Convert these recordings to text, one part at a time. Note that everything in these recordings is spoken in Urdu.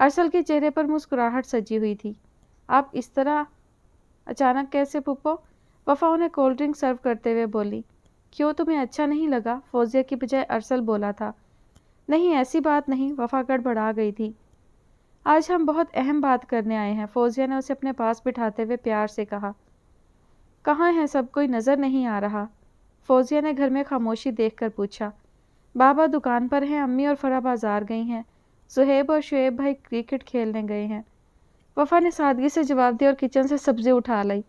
ارسل کے چہرے پر مسکراہٹ سجی ہوئی تھی۔ آپ اس طرح اچانک کیسے پھپھو؟ وفا انہیں کولڈ ڈرنک سرو کرتے ہوئے بولی۔ کیوں تمہیں اچھا نہیں لگا؟ فوزیہ کی بجائے ارسل بولا تھا۔ نہیں ایسی بات نہیں، وفا گڑبڑا گئی تھی۔ آج ہم بہت اہم بات کرنے آئے ہیں، فوزیہ نے اسے اپنے پاس بٹھاتے ہوئے پیار سے کہا۔ کہاں ہے سب؟ کوئی نظر نہیں آ رہا۔ فوزیہ نے گھر میں خاموشی دیکھ کر پوچھا۔ بابا دکان پر ہیں، امی اور فرح بازار گئی ہیں، صہیب اور شعیب بھائی کرکٹ کھیلنے گئے ہیں۔ وفا نے سادگی سے جواب دیا اور کچن سے سبزی اٹھا لائی۔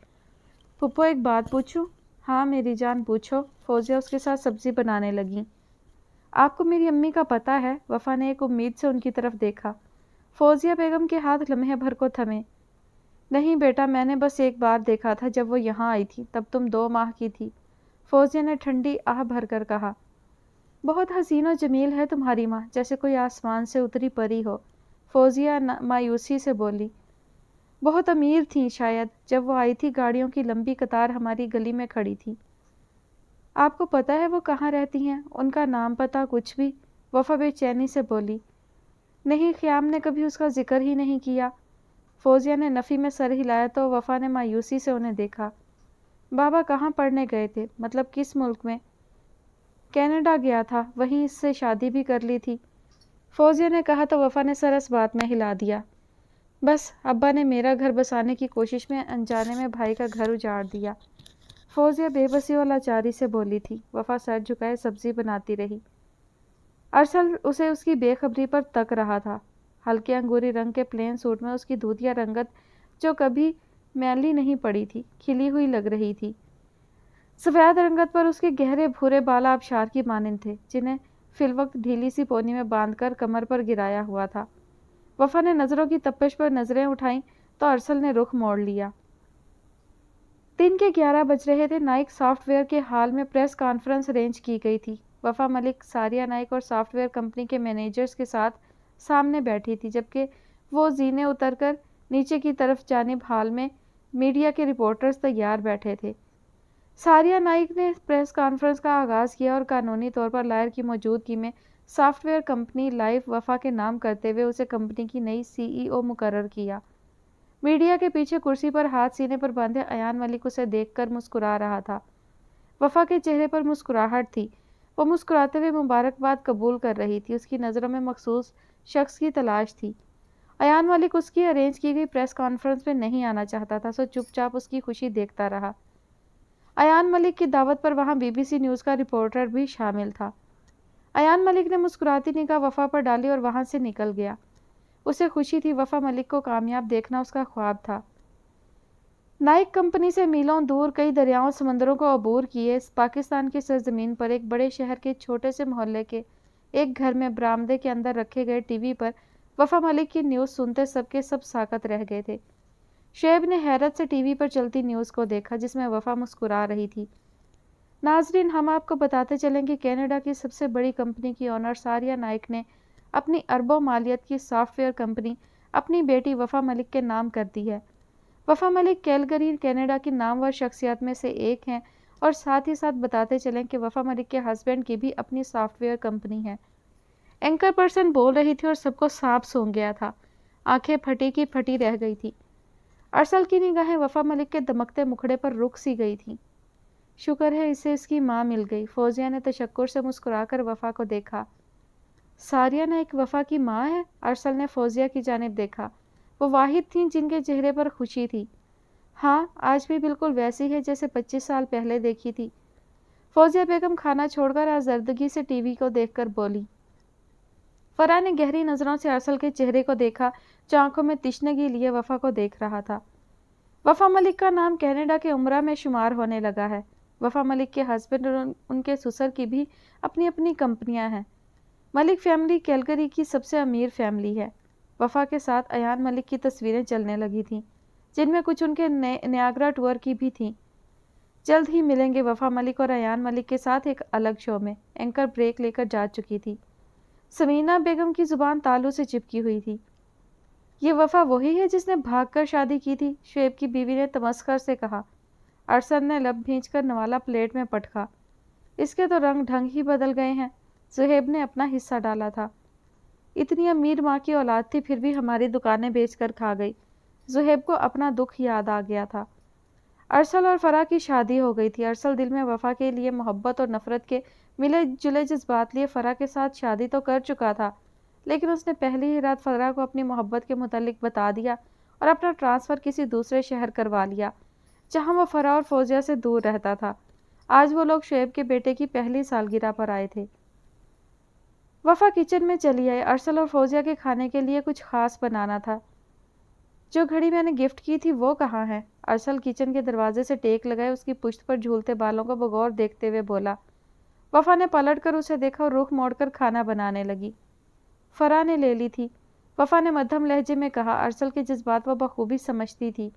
پھپھو ایک بات پوچھوں؟ ہاں میری جان پوچھو۔ فوزیہ اس کے ساتھ سبزی بنانے لگیں۔ آپ کو میری امی کا پتہ ہے؟ وفا نے ایک امید سے ان کی طرف دیکھا۔ فوزیہ بیگم کے ہاتھ لمحے بھر کو تھمے۔ نہیں بیٹا، میں نے بس ایک بار دیکھا تھا جب وہ یہاں آئی تھی، تب تم 2 ماہ کی تھی۔ فوزیہ نے ٹھنڈی آہ بھر کر کہا۔ بہت حسین و جمیل ہے تمہاری ماں، جیسے کوئی آسمان سے اتری پری ہو، فوزیہ مایوسی سے بولی۔ بہت امیر تھیں شاید، جب وہ آئی تھی گاڑیوں کی لمبی قطار ہماری گلی میں کھڑی تھی۔ آپ کو پتہ ہے وہ کہاں رہتی ہیں؟ ان کا نام پتہ کچھ بھی؟ وفا بے چینی سے بولی۔ نہیں، قیام نے کبھی اس کا ذکر ہی نہیں کیا۔ فوزیہ نے نفی میں سر ہلایا تو وفا نے مایوسی سے انہیں دیکھا۔ بابا کہاں پڑھنے گئے تھے؟ مطلب کس ملک میں؟ کینیڈا گیا تھا، وہیں اس سے شادی بھی کر لی تھی، فوزیہ نے کہا تو وفا نے سر اس بات میں ہلا دیا۔ بس ابا نے میرا گھر بسانے کی کوشش میں انجانے میں بھائی کا گھر اجاڑ دیا، فوزیہ بے بسی اور لاچاری سے بولی تھی۔ وفا سر جھکائے سبزی بناتی رہی۔ ارسل اسے اس کی بے خبری پر تک رہا تھا۔ ہلکے انگوری رنگ کے پلین سوٹ میں اس کی دودھیا رنگت، جو کبھی میلی نہیں پڑی تھی، کھلی ہوئی لگ رہی تھی۔ سفید رنگت پر اس کے گہرے بھورے بال آبشار کی مانند تھے، جنہیں فی الوقت ڈھیلی سی پونی میں باندھ کر کمر پر گرایا ہوا تھا۔ وفا نے نظروں کی تپش پر نظریں اٹھائیں تو ارسل نے رخ موڑ لیا۔ دن کے 11 بج رہے تھے۔ نائک سافٹ ویئر کے ہال میں پریس کانفرنس ارینج کی گئی تھی۔ وفا ملک ساریہ نائک اور سافٹ ویئر کمپنی کے مینیجرز کے ساتھ سامنے بیٹھی تھی، جبکہ وہ زینے اتر کر نیچے کی طرف جانب ہال میں میڈیا کے رپورٹرز تیار بیٹھے تھے۔ ساریہ نائک نے پریس کانفرنس کا آغاز کیا اور قانونی طور پر لائر کی موجودگی میں سافٹ ویئر کمپنی لائف وفا کے نام کرتے ہوئے اسے کمپنی کی نئی CEO مقرر کیا۔ میڈیا کے پیچھے کرسی پر ہاتھ سینے پر باندھے ایان ملک اسے دیکھ کر مسکرا رہا تھا۔ وفا کے چہرے پر مسکراہٹ تھی، وہ مسکراتے ہوئے مبارکباد قبول کر رہی تھی۔ اس کی نظروں میں مخصوص شخص کی تلاش تھی۔ ایان ملک اس کی ارینج کی گئی پریس کانفرنس میں نہیں آنا چاہتا تھا، سو چپ چاپ اس کی خوشی دیکھتا رہا۔ ایان ملک کی دعوت پر وہاں BBC نیوز کا رپورٹر بھی شامل تھا۔ ایان ملک نے مسکراتی نگاہ وفا پر ڈالی اور وہاں سے نکل گیا۔ اسے خوشی تھی، وفا ملک کو کامیاب دیکھنا اس کا خواب تھا۔ نائک کمپنی سے میلوں دور کئی دریاؤں سمندروں کو عبور کیے پاکستان کی سرزمین پر ایک بڑے شہر کے چھوٹے سے محلے کے ایک گھر میں برآمدے کے اندر رکھے گئے ٹی وی پر وفا ملک کی نیوز سنتے سب کے سب ساکت رہ گئے تھے۔ شعیب نے حیرت سے ٹی وی پر چلتی نیوز کو دیکھا، جس میں وفا مسکرا رہی تھی۔ ناظرین، ہم آپ کو بتاتے چلیں کہ کینیڈا کی سب سے بڑی کمپنی کی اونر ساریہ نائک نے اپنی اربوں مالیت کی سافٹ ویئر کمپنی اپنی بیٹی وفا ملک کے نام کر دی ہے۔ وفا ملک کیلگری، کینیڈا کی نامور شخصیات میں سے ایک ہیں، اور ساتھ ہی ساتھ بتاتے چلیں کہ وفا ملک کے ہسبینڈ کی بھی اپنی سافٹ ویئر کمپنی ہے۔ اینکر پرسن بول رہی تھی اور سب کو سانپ سونگھ گیا تھا۔ آنکھیں پھٹی کی پھٹی رہ گئی تھی۔ ارسل کی نگاہیں وفا ملک کے دمکتے مکھڑے پر رک سی گئی تھیں۔ شکر ہے اسے اس کی ماں مل گئی، فوزیہ نے تشکر سے مسکرا کر وفا کو دیکھا۔ ساریہ نائک وفا کی ماں ہے؟ ارسل نے فوزیہ کی جانب دیکھا۔ وہ واحد تھیں جن کے چہرے پر خوشی تھی۔ ہاں، آج بھی بالکل ویسی ہے جیسے 25 سال پہلے دیکھی تھی۔ فوزیہ بیگم کھانا چھوڑ کر آزردگی سے ٹی وی کو دیکھ کر بولی۔ فرح نے گہری نظروں سے ارسل کے چہرے کو دیکھا، جو آنکھوں میں تشنگی لیے وفا کو دیکھ رہا تھا۔ وفا ملک کا نام کینیڈا کے امراء میں شمار ہونے لگا ہے۔ وفا ملک کے ہسبینڈ اور ان کے سسر کی بھی اپنی اپنی کمپنیاں ہیں۔ ملک فیملی کیلگری کی سب سے امیر فیملی ہے۔ وفا کے ساتھ ایان ملک کی تصویریں چلنے لگی تھیں، جن میں کچھ ان کے نیاگرا ٹور کی بھی تھیں۔ جلد ہی ملیں گے وفا ملک اور ایان ملک کے ساتھ ایک الگ شو میں، اینکر بریک لے کر جا چکی تھی۔ سمینہ بیگم کی زبان تالو سے چپکی ہوئی تھی۔ یہ وفا وہی ہے جس نے بھاگ کر شادی کی تھی؟ شعیب کی بیوی نے تمسخر سے کہا۔ ارسل نے لب بھینچ کر نوالا پلیٹ میں پٹکا۔ اس کے تو رنگ ڈھنگ ہی بدل گئے ہیں۔ صہیب نے اپنا حصہ ڈالا تھا۔ اتنی امیر ماں کی اولاد تھی پھر بھی ہماری دکانیں بیچ کر کھا گئی۔ زہیب کو اپنا دکھ یاد آ گیا تھا۔ ارسل اور فرح کی شادی ہو گئی تھی۔ ارسل دل میں وفا کے لیے محبت اور نفرت کے ملے جلے جذبات لیے فرح کے ساتھ شادی تو کر چکا تھا، لیکن اس نے پہلی ہی رات فرح کو اپنی محبت کے متعلق بتا دیا اور اپنا ٹرانسفر کسی دوسرے شہر کروا لیا جہاں وہ فرح اور فوزیہ سے دور رہتا تھا۔ آج وہ لوگ شعیب کے بیٹے کی پہلی سالگرہ پر آئے تھے۔ وفا کچن میں چلی آئی۔ ارسل اور فوزیہ کے کھانے کے لیے کچھ خاص بنانا تھا۔ جو گھڑی میں نے گفٹ کی تھی وہ کہاں ہے؟ ارسل کچن کے دروازے سے ٹیک لگائے اس کی پشت پر جھولتے بالوں کو بغور دیکھتے ہوئے بولا۔ وفا نے پلٹ کر اسے دیکھا اور رخ موڑ کر کھانا بنانے لگی۔ فرح نے لے لی تھی، وفا نے مدھم لہجے میں کہا۔ ارسل کے جذبات وہ بخوبی سمجھتی تھی۔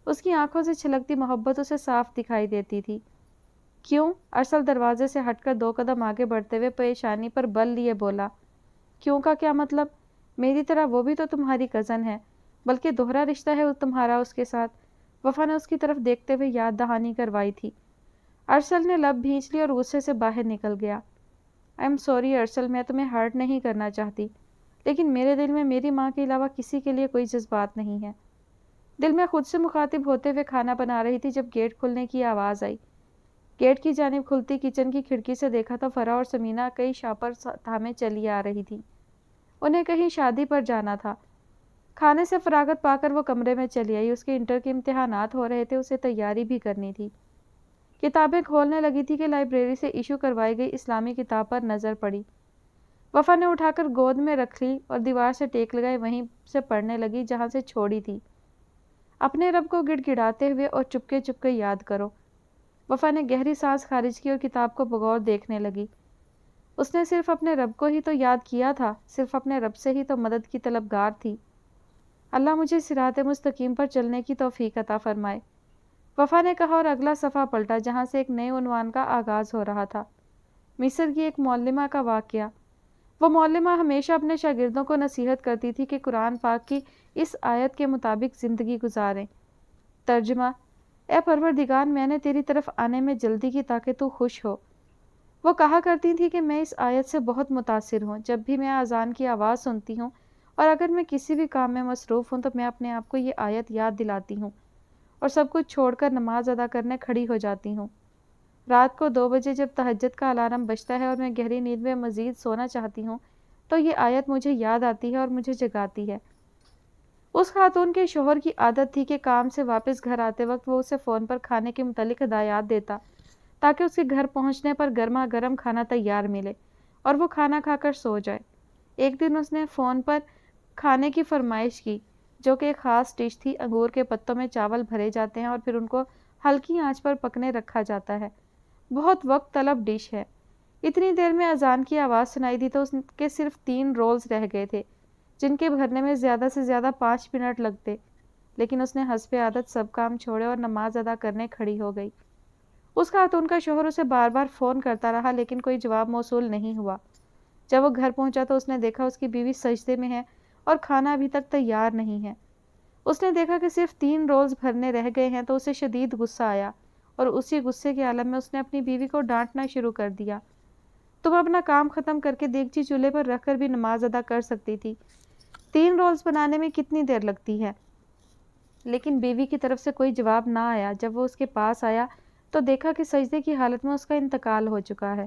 اس کی آنکھوں سے چھلکتی محبت اسے صاف دکھائی دیتی تھی۔ کیوں؟ ارسل دروازے سے ہٹ کر 2 قدم آگے بڑھتے ہوئے پیشانی پر بل لیے بولا۔ کیوں کا کیا مطلب؟ میری طرح وہ بھی تو تمہاری کزن ہے، بلکہ دوہرا رشتہ ہے تمہارا اس کے ساتھ۔ وفا نے اس کی طرف دیکھتے ہوئے یاد دہانی کروائی تھی۔ ارسل نے لب بھینچ لی اور غصے سے باہر نکل گیا۔ آئی ایم سوری ارسل، میں تمہیں ہرٹ نہیں کرنا چاہتی، لیکن میرے دل میں میری ماں کے علاوہ کسی کے لیے کوئی جذبات نہیں ہے۔ دل میں خود سے مخاطب ہوتے ہوئے کھانا بنا رہی تھی جب گیٹ کھلنے کی آواز آئی۔ گیٹ کی جانب کھلتی کچن کی کھڑکی سے دیکھا تو فرح اور سمینہ کئی شاپر تھامے چلی آ رہی تھی۔ انہیں کہیں شادی پر جانا تھا۔ کھانے سے فراغت پا کر وہ کمرے میں چلی آئی۔ اس کے انٹر کے امتحانات ہو رہے تھے، اسے تیاری بھی کرنی تھی۔ کتابیں کھولنے لگی تھی کہ لائبریری سے ایشو کروائی گئی اسلامی کتاب پر نظر پڑی۔ وفا نے اٹھا کر گود میں رکھ لی اور دیوار سے ٹیک لگائے وہیں سے پڑھنے لگی جہاں سے چھوڑی تھی۔ اپنے رب کو گڑ گڑاتے ہوئے اور چپکے چپکے یاد کرو۔ وفا نے گہری سانس خارج کی اور کتاب کو بغور دیکھنے لگی۔ اس نے صرف اپنے رب کو ہی تو یاد کیا تھا، صرف اپنے رب سے ہی تو مدد کی طلبگار تھی۔ اللہ مجھے صراط مستقیم پر چلنے کی توفیق عطا فرمائے، وفا نے کہا اور اگلا صفحہ پلٹا جہاں سے ایک نئے عنوان کا آغاز ہو رہا تھا۔ مصر کی ایک معلمہ کا واقعہ۔ وہ معلمہ ہمیشہ اپنے شاگردوں کو نصیحت کرتی تھی کہ قرآن پاک کی اس آیت کے مطابق زندگی گزاریں۔ ترجمہ: اے پروردگار، میں نے تیری طرف آنے میں جلدی کی تاکہ تو خوش ہو۔ وہ کہا کرتی تھی کہ میں اس آیت سے بہت متاثر ہوں۔ جب بھی میں اذان کی آواز سنتی ہوں اور اگر میں کسی بھی کام میں مصروف ہوں تو میں اپنے آپ کو یہ آیت یاد دلاتی ہوں اور سب کچھ چھوڑ کر نماز ادا کرنے کھڑی ہو جاتی ہوں۔ رات کو 2 بجے جب تہجد کا الارم بجتا ہے اور میں گہری نیند میں مزید سونا چاہتی ہوں تو یہ آیت مجھے یاد آتی ہے اور مجھے جگاتی ہے۔ اس خاتون کے شوہر کی عادت تھی کہ کام سے واپس گھر آتے وقت وہ اسے فون پر کھانے کے متعلق ہدایات دیتا تاکہ اس کے گھر پہنچنے پر گرما گرم کھانا تیار ملے اور وہ کھانا کھا کر سو جائے۔ ایک دن اس نے فون پر کھانے کی فرمائش کی جو کہ ایک خاص ڈش تھی۔ انگور کے پتوں میں چاول بھرے جاتے ہیں اور پھر ان کو ہلکی آنچ پر پکنے رکھا جاتا ہے۔ بہت وقت طلب ڈش ہے۔ اتنی دیر میں اذان کی آواز سنائی دی تو اس کے صرف 3 رولز رہ گئے تھے جن کے بھرنے میں زیادہ سے زیادہ 5 منٹ لگتے، لیکن اس نے حسب عادت سب کام چھوڑے اور نماز ادا کرنے کھڑی ہو گئی۔ اس خاتون کا شوہر اسے بار بار فون کرتا رہا لیکن کوئی جواب موصول نہیں ہوا۔ جب وہ گھر پہنچا تو اس نے دیکھا اس کی بیوی سجدے میں ہے اور کھانا ابھی تک تیار نہیں ہے۔ اس نے دیکھا کہ صرف 3 رولز بھرنے رہ گئے ہیں تو اسے شدید غصہ آیا اور اسی غصے کے عالم میں اس نے اپنی بیوی کو ڈانٹنا شروع کر دیا۔ تم اپنا کام ختم کر کے دیگچی چولہے پر رکھ کر بھی نماز ادا کر سکتی تھی۔ 3 رولز بنانے میں کتنی دیر لگتی ہے؟ لیکن بیوی کی طرف سے کوئی جواب نہ آیا۔ جب وہ اس کے پاس آیا تو دیکھا کہ سجدے کی حالت میں اس کا انتقال ہو چکا ہے۔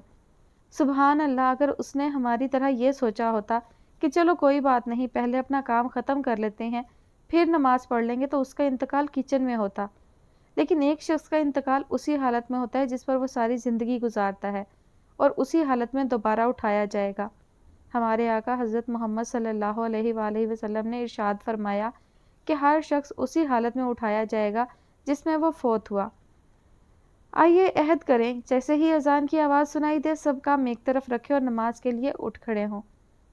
سبحان اللہ، اگر اس نے ہماری طرح یہ سوچا ہوتا کہ چلو کوئی بات نہیں، پہلے اپنا کام ختم کر لیتے ہیں پھر نماز پڑھ لیں گے، تو اس کا انتقال کچن میں ہوتا۔ لیکن ایک شخص کا انتقال اسی حالت میں ہوتا ہے جس پر وہ ساری زندگی گزارتا ہے اور اسی حالت میں دوبارہ اٹھایا جائے گا۔ ہمارے آقا حضرت محمد صلی اللہ علیہ وآلہ وسلم نے ارشاد فرمایا کہ ہر شخص اسی حالت میں اٹھایا جائے گا جس میں وہ فوت ہوا۔ آئیے عہد کریں، جیسے ہی اذان کی آواز سنائی دے سب کام ایک طرف رکھے اور نماز کے لیے اٹھ کھڑے ہوں،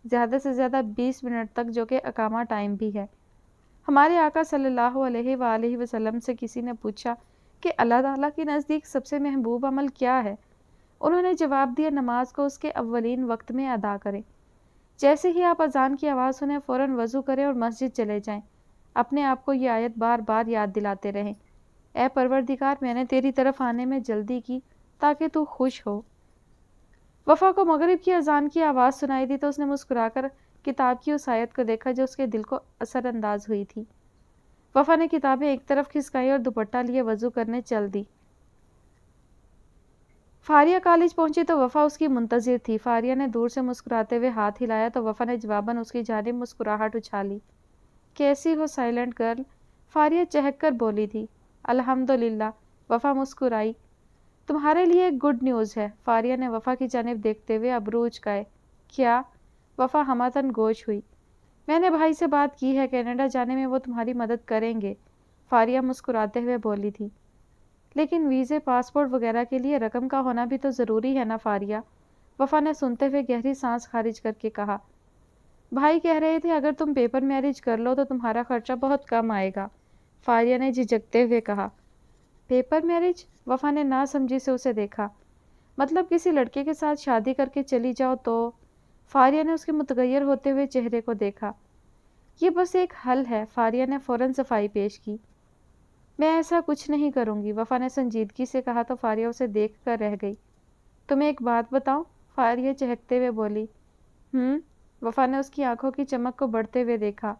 زیادہ سے زیادہ 20 منٹ تک، جو کہ اقامہ ٹائم بھی ہے۔ ہمارے آقا صلی اللہ علیہ وآلہ وسلم سے کسی نے پوچھا کہ اللہ تعالیٰ کے نزدیک سب سے محبوب عمل کیا ہے؟ انہوں نے جواب دیا، نماز کو اس کے اولین وقت میں ادا کریں۔ جیسے ہی آپ اذان کی آواز سنیں فوراً وضو کریں اور مسجد چلے جائیں۔ اپنے آپ کو یہ آیت بار بار یاد دلاتے رہیں، اے پروردگار، میں نے تیری طرف آنے میں جلدی کی تاکہ تو خوش ہو۔ وفا کو مغرب کی اذان کی آواز سنائی دی تو اس نے مسکرا کر کتاب کی اس آیت کو دیکھا جو اس کے دل کو اثر انداز ہوئی تھی۔ وفا نے کتابیں ایک طرف کھسکائی اور دوپٹہ لیے وضو کرنے چل دی۔ فاریہ کالج پہنچی تو وفا اس کی منتظر تھی۔ فاریہ نے دور سے مسکراتے ہوئے ہاتھ ہلایا تو وفا نے جواباً اس کی جانب مسکراہٹ اچھالی۔ کیسی ہو سائلنٹ گرل؟ فاریہ چہک کر بولی تھی۔ الحمدللہ، وفا مسکرائی۔ تمہارے لیے ایک گڈ نیوز ہے۔ فاریہ نے وفا کی جانب دیکھتے ہوئے ابرو اچکائے۔ کیا؟ وفا ہمہ گوش ہوئی۔ میں نے بھائی سے بات کی ہے، کینیڈا جانے میں وہ تمہاری مدد کریں گے۔ فاریہ مسکراتے ہوئے بولی تھی۔ لیکن ویزے، پاسپورٹ وغیرہ کے لیے رقم کا ہونا بھی تو ضروری ہے نا فاریہ؟ وفا نے سنتے ہوئے گہری سانس خارج کر کے کہا۔ بھائی کہہ رہے تھے اگر تم پیپر میرج کر لو تو تمہارا خرچہ بہت کم آئے گا، فاریہ نے جھجکتے ہوئے کہا۔ Paper marriage? وفا نے ناسمجھی سے اسے دیکھا۔ مطلب کسی لڑکے کے ساتھ شادی کر کے چلی جاؤ تو؟ فاریہ نے اس کے متغیر ہوتے ہوئے چہرے کو دیکھا۔ یہ بس ایک حل ہے، فاریہ نے فوراً صفائی پیش کی۔ میں ایسا کچھ نہیں کروں گی، وفا نے سنجیدگی سے کہا تو فاریہ اسے دیکھ کر رہ گئی۔ تمہیں ایک بات بتاؤں؟ فاریہ چہکتے ہوئے بولی۔ وفا نے اس کی آنکھوں کی چمک کو بڑھتے ہوئے دیکھا۔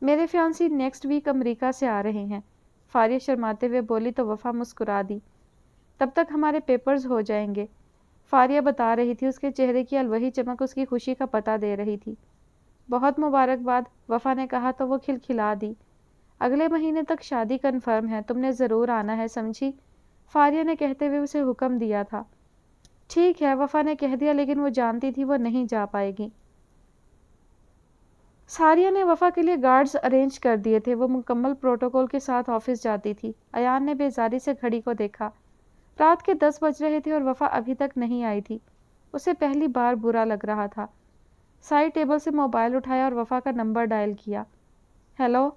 میرے فیانسی نیکسٹ ویک امریکہ سے آ رہے ہیں، فاریہ شرماتے ہوئے بولی تو وفا مسکرا دی۔ تب تک ہمارے پیپرز ہو جائیں گے، فاریہ بتا رہی تھی۔ اس کے چہرے کی الوہی چمک اس کی خوشی کا پتہ دے رہی تھی۔ بہت مبارکباد، وفا نے کہا تو وہ کھلکھلا دی۔ اگلے مہینے تک شادی کنفرم ہے، تم نے ضرور آنا ہے، سمجھی؟ فاریہ نے کہتے ہوئے اسے حکم دیا تھا۔ ٹھیک ہے، وفا نے کہہ دیا، لیکن وہ جانتی تھی وہ نہیں جا پائے گی۔ ساریہ نے وفا کے لیے گارڈز ارینج کر دیے تھے، وہ مکمل پروٹوکول کے ساتھ آفس جاتی تھی۔ ایان نے بیزاری سے گھڑی کو دیکھا۔ رات کے 10 بج رہے تھے اور وفا ابھی تک نہیں آئی تھی۔ اسے پہلی بار برا لگ رہا تھا۔ سائڈ ٹیبل سے موبائل اٹھایا اور وفا کا نمبر ڈائل کیا۔ ہیلو،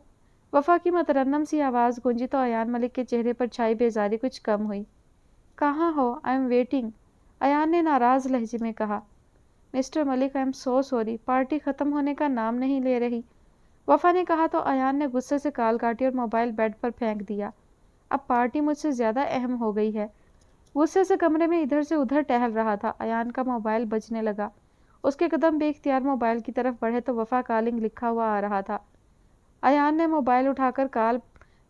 وفا کی مترنم سی آواز گونجی تو ایان ملک کے چہرے پر چھائی بیزاری کچھ کم ہوئی۔ کہاں ہو؟ آئی ایم ویٹنگ، ایان نے ناراض لہجے میں کہا۔ Mister Malik, I am so sorry, party ختم ہونے کا نام نہیں لے رہی، وفا نے کہا تو ایان نے غصے سے کال کاٹی اور موبائل بیڈ پر پھینک دیا۔ اب پارٹی مجھ سے زیادہ اہم ہو گئی ہے۔ غصے سے کمرے میں ادھر سے ادھر ٹہل رہا تھا۔ ایان کا موبائل بجنے لگا۔ اس کے قدم بے اختیار موبائل کی طرف بڑھے تو وفا کالنگ لکھا ہوا آ رہا تھا۔ ایان نے موبائل اٹھا کر کال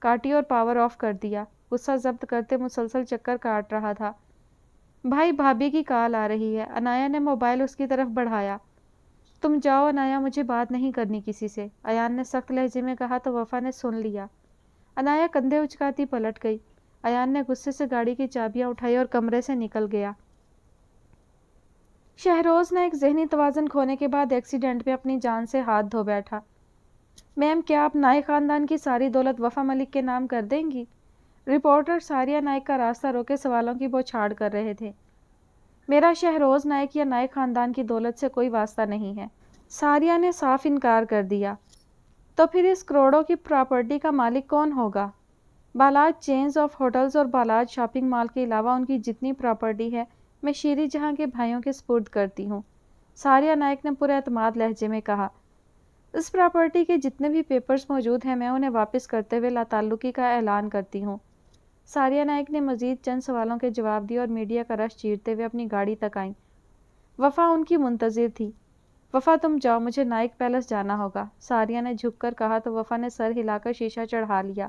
کاٹی اور پاور آف کر دیا۔ غصہ ضبط کرتے مسلسل چکر کاٹ رہا تھا۔ بھائی، بھابھی کی کال آ رہی ہے، انایا نے موبائل اس کی طرف بڑھایا۔ تم جاؤ انایا، مجھے بات نہیں کرنی کسی سے، ایان نے سخت لہجے میں کہا تو وفا نے سن لیا۔ انایا کندھے اچکاتی پلٹ گئی۔ ایان نے غصے سے گاڑی کی چابیاں اٹھائی اور کمرے سے نکل گیا۔ شہروز نائک ذہنی توازن کھونے کے بعد ایکسیڈنٹ میں اپنی جان سے ہاتھ دھو بیٹھا۔ میم، کیا آپ نائک خاندان کی ساری دولت وفا ملک کے نام کر دیں گی؟ رپورٹر ساریہ نائک کا راستہ روکے سوالوں کی بوچھاڑ کر رہے تھے۔ میرا شہروز نائک یا نائک خاندان کی دولت سے کوئی واسطہ نہیں ہے، ساریہ نے صاف انکار کر دیا۔ تو پھر اس کروڑوں کی پراپرٹی کا مالک کون ہوگا؟ بالاج چینز آف ہوٹلز اور بالاج شاپنگ مال کے علاوہ ان کی جتنی پراپرٹی ہے میں شیری جہاں کے بھائیوں کے سپرد کرتی ہوں، ساریہ نائک نے پورے اعتماد لہجے میں کہا۔ اس پراپرٹی کے جتنے بھی پیپرز موجود ہیں میں انہیں واپس کرتے ہوئے لا تعلقی کا اعلان کرتی ہوں۔ ساریہ نائک نے مزید چند سوالوں کے جواب دیے اور میڈیا کا رش چیرتے ہوئے اپنی گاڑی تک آئیں۔ وفا ان کی منتظر تھی۔ وفا تم جاؤ، مجھے نائک پیلس جانا ہوگا، ساریہ نے جھک کر کہا تو وفا نے سر ہلا کر شیشہ چڑھا لیا۔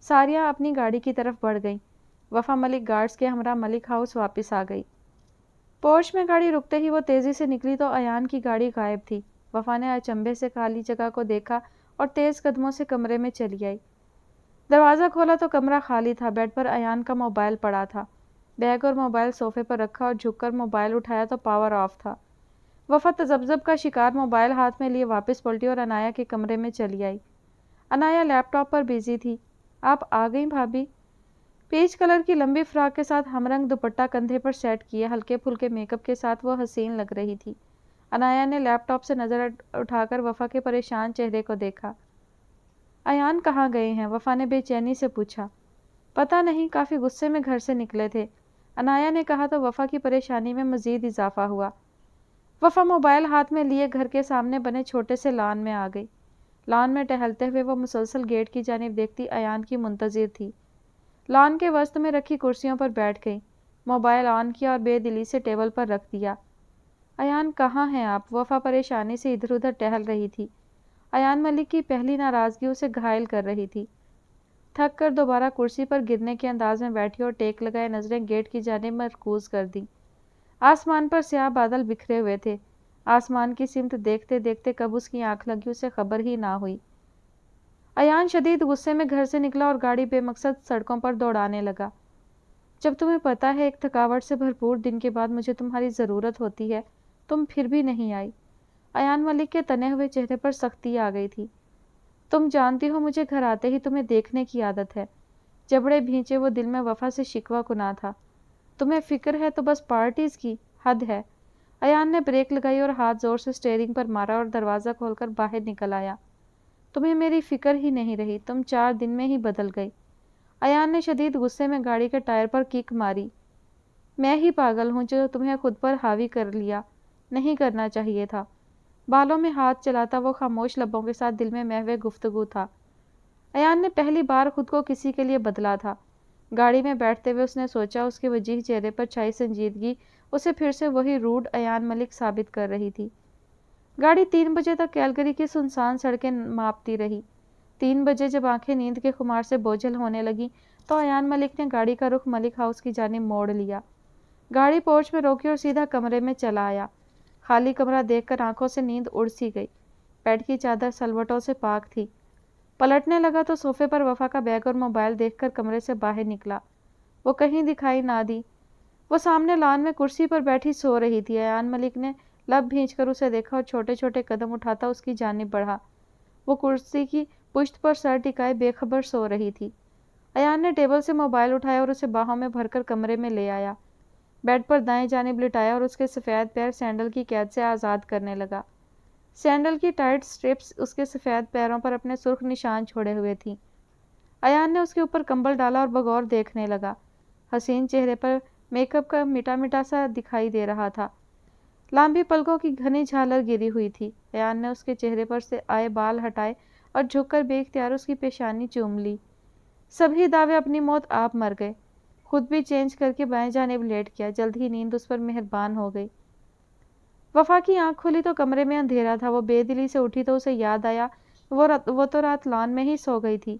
ساریہ اپنی گاڑی کی طرف بڑھ گئی۔ وفا ملک گارڈز کے ہمراہ ملک ہاؤس واپس آ گئی۔ پورچ میں گاڑی رکتے ہی وہ تیزی سے نکلی تو ایان کی گاڑی غائب تھی۔ وفا نے اچنبھے سے خالی جگہ کو دیکھا اور تیز قدموں سے کمرے میں چلی آئی۔ دروازہ کھولا تو کمرہ خالی تھا۔ بیڈ پر ایان کا موبائل پڑا تھا۔ بیگ اور موبائل صوفے پر رکھا اور جھک کر موبائل اٹھایا تو پاور آف تھا۔ وفا تذبذب کا شکار موبائل ہاتھ میں لیے واپس پلٹی اور انایا کے کمرے میں چلی آئی۔ انایا لیپ ٹاپ پر بیزی تھی۔ آپ آ گئیں بھابھی؟ پیچ کلر کی لمبی فراک کے ساتھ ہم رنگ دوپٹہ کندھے پر سیٹ کیے ہلکے پھلکے میک اپ کے ساتھ وہ حسین لگ رہی تھی۔ انایا نے لیپ ٹاپ سے نظر اٹھا کر وفا کے پریشان چہرے کو دیکھا۔ ایان کہاں گئے ہیں؟ وفا نے بے چینی سے پوچھا۔ پتہ نہیں، کافی غصے میں گھر سے نکلے تھے، انایا نے کہا تو وفا کی پریشانی میں مزید اضافہ ہوا۔ وفا موبائل ہاتھ میں لیے گھر کے سامنے بنے چھوٹے سے لان میں آ گئی۔ لان میں ٹہلتے ہوئے وہ مسلسل گیٹ کی جانب دیکھتی ایان کی منتظر تھی۔ لان کے وسط میں رکھی کرسیوں پر بیٹھ گئی، موبائل آن کیا اور بے دلی سے ٹیبل پر رکھ دیا۔ ایان کہاں ہیں آپ؟ وفا پریشانی سے ادھر ادھر ٹہل رہی تھی۔ ایان ملک کی پہلی ناراضگی اسے گھائل کر رہی تھی۔ تھک کر دوبارہ کرسی پر گرنے کے انداز میں بیٹھی اور ٹیک لگائے نظریں گیٹ کی جانب مرکوز کر دیں۔ آسمان پر سیاہ بادل بکھرے ہوئے تھے۔ آسمان کی سمت دیکھتے دیکھتے کب اس کی آنکھ لگی اسے خبر ہی نہ ہوئی۔ ایان شدید غصے میں گھر سے نکلا اور گاڑی بے مقصد سڑکوں پر دوڑانے لگا۔ جب تمہیں پتا ہے ایک تھکاوٹ سے بھرپور دن کے بعد مجھے تمہاری ضرورت ہوتی ہے، تم پھر بھی نہیں آئی۔ ایان ملک کے تنے ہوئے چہرے پر سختی آ گئی تھی۔ تم جانتی ہو مجھے گھر آتے ہی تمہیں دیکھنے کی عادت ہے۔ جبڑے بھینچے وہ دل میں وفا سے شکوہ کنا تھا۔ تمہیں فکر ہے تو بس پارٹیز کی، حد ہے۔ ایان نے بریک لگائی اور ہاتھ زور سے اسٹیئرنگ پر مارا اور دروازہ کھول کر باہر نکل آیا۔ تمہیں میری فکر ہی نہیں رہی، تم 4 دن میں ہی بدل گئی۔ ایان نے شدید غصے میں گاڑی کے ٹائر پر کک ماری۔ میں ہی پاگل ہوں جو تمہیں خود پر حاوی کر لیا، نہیں کرنا چاہیے تھا۔ بالوں میں ہاتھ چلاتا وہ خاموش لبوں کے ساتھ دل میں محو گفتگو تھا۔ ایان نے پہلی بار خود کو کسی کے لیے بدلا تھا۔ گاڑی میں بیٹھتے ہوئے اس نے سوچا اس کے وجیح چہرے پر چھائی سنجیدگی اسے پھر سے وہی روڈ ایان ملک ثابت کر رہی تھی۔ گاڑی 3 بجے تک کیلگری کی سنسان سڑکیں ماپتی رہی۔ 3 بجے جب آنکھیں نیند کے خمار سے بوجھل ہونے لگیں تو ایان ملک نے گاڑی کا رخ ملک ہاؤس کی جانب موڑ لیا۔ گاڑی پورچ میں روکی اور سیدھا کمرے میں چلا آیا۔ خالی کمرہ دیکھ کر آنکھوں سے نیند اڑ سی گئی۔ بیڈ کی چادر سلوٹوں سے پاک تھی۔ پلٹنے لگا تو صوفے پر وفا کا بیگ اور موبائل دیکھ کر کمرے سے باہر نکلا۔ وہ کہیں دکھائی نہ دی۔ وہ سامنے لان میں کرسی پر بیٹھی سو رہی تھی۔ ایان ملک نے لب بھینچ کر اسے دیکھا اور چھوٹے چھوٹے قدم اٹھاتا اس کی جانب بڑھا۔ وہ کرسی کی پشت پر سر ٹکائے بے خبر سو رہی تھی۔ ایان نے ٹیبل سے موبائل اٹھایا اور اسے باہوں میں بھر کر کمرے میں لے آیا۔ بیڈ پر دائیں جانب لٹایا اور اس کے سفید پیر سینڈل کی قید سے آزاد کرنے لگا۔ سینڈل کی ٹائٹ سٹرپس اس کے سفید پیروں پر اپنے سرخ نشان چھوڑے ہوئے تھیں۔ ایان نے اس کے اوپر کمبل ڈالا اور بغور دیکھنے لگا۔ حسین چہرے پر میک اپ کا مٹا مٹا سا دکھائی دے رہا تھا۔ لامبی پلکوں کی گھنی جھالر گری ہوئی تھی۔ ایان نے اس کے چہرے پر سے آئے بال ہٹائے اور جھک کر بے اختیار اس کی پیشانی چوم لی۔ سبھی دعوے اپنی موت آپ مر گئے۔ خود بھی چینج کر کے بائیں جانب لیٹ گیا۔ جلد ہی نیند اس پر مہربان ہو گئی۔ وفا کی آنکھ کھلی تو کمرے میں اندھیرا تھا۔ وہ بے دلی سے اٹھی تو اسے یاد آیا وہ تو رات لان میں ہی سو گئی تھی۔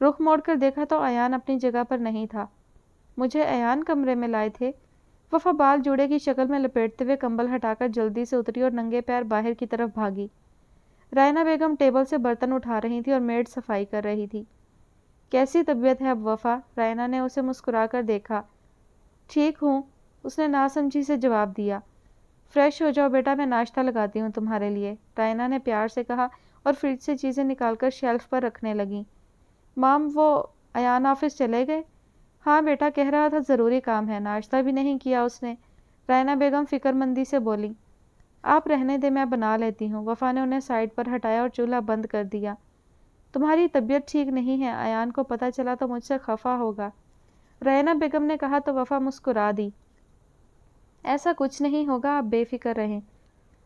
رخ موڑ کر دیکھا تو ایان اپنی جگہ پر نہیں تھا۔ مجھے ایان کمرے میں لائے تھے؟ وفا بال جوڑے کی شکل میں لپیٹتے ہوئے کمبل ہٹا کر جلدی سے اتری اور ننگے پیر باہر کی طرف بھاگی۔ رائنا بیگم ٹیبل سے برتن اٹھا رہی تھی اور میڈ صفائی کر رہی تھی۔ کیسی طبیعت ہے اب وفا؟ رائنا نے اسے مسکرا کر دیکھا۔ ٹھیک ہوں، اس نے ناسمجھی سے جواب دیا۔ فریش ہو جاؤ بیٹا، میں ناشتہ لگاتی ہوں تمہارے لیے، رائنا نے پیار سے کہا اور فریج سے چیزیں نکال کر شیلف پر رکھنے لگیں۔ مام، وہ ایان آفس چلے گئے؟ ہاں بیٹا، کہہ رہا تھا ضروری کام ہے، ناشتہ بھی نہیں کیا اس نے، رائنا بیگم فکر مندی سے بولی۔ آپ رہنے دیں، میں بنا لیتی ہوں۔ وفا نے انہیں سائڈ پر ہٹایا اور چولہا بند کر دیا۔ تمہاری طبیعت ٹھیک نہیں ہے، ایان کو پتہ چلا تو مجھ سے خفا ہوگا، رائنا بیگم نے کہا تو وفا مسکرا دی۔ ایسا کچھ نہیں ہوگا، آپ بے فکر رہیں۔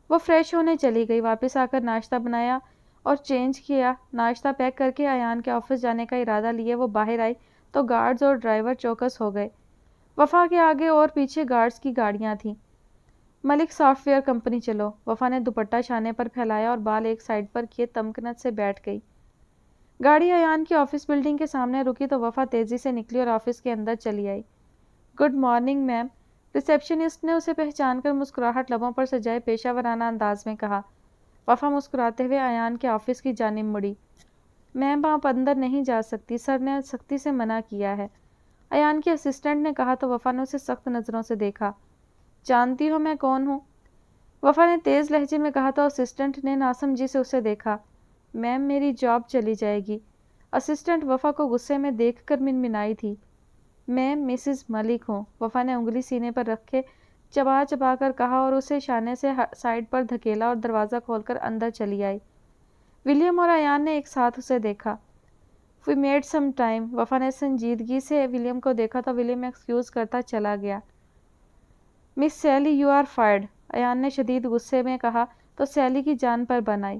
وہ فریش ہونے چلی گئی۔ واپس آ کر ناشتہ بنایا اور چینج کیا۔ ناشتہ پیک کر کے ایان کے آفس جانے کا ارادہ لیے وہ باہر آئی تو گارڈز اور ڈرائیور چوکس ہو گئے۔ وفا کے آگے اور پیچھے گارڈز کی گاڑیاں تھیں۔ ملک سافٹ ویئر کمپنی چلو۔ وفا نے دوپٹہ شانے پر پھیلایا اور بال ایک سائڈ پر کیے تمکنت سے بیٹھ گئی۔ گاڑی ایان کی آفس بلڈنگ کے سامنے رکی تو وفا تیزی سے نکلی اور آفس کے اندر چلی آئی۔ گڈ مارننگ میم، ریسیپشنسٹ نے اسے پہچان کر مسکراہٹ لبوں پر سجائے پیشہ ورانہ انداز میں کہا۔ وفا مسکراتے ہوئے ایان کے آفس کی جانب مڑی۔ میم، آپ اندر نہیں جا سکتی، سر نے سختی سے منع کیا ہے، ایان کے اسسٹنٹ نے کہا تو وفا نے اسے سخت نظروں سے دیکھا۔ جانتی ہو میں کون ہوں؟ وفا نے تیز لہجے میں کہا تو اسسٹنٹ نے ناسمجھی سے اسے دیکھا۔ میم، میری جاب چلی جائے گی، اسسٹنٹ وفا کو غصے میں دیکھ کر منمنائی تھی۔ میں مسز ملک ہوں، وفا نے انگلی سینے پر رکھے چبا چبا کر کہا اور اسے شانے سے سائڈ پر دھکیلا اور دروازہ کھول کر اندر چلی آئی۔ ولیم اور ایان نے ایک ساتھ اسے دیکھا۔ وی میڈ سم ٹائم، وفا نے سنجیدگی سے ولیم کو دیکھا تو ولیم ایکسکیوز کرتا چلا گیا۔ مس سیلی، یو آر فائرڈ، ایان نے شدید غصے میں کہا تو سیلی کی جان پر بن آئی۔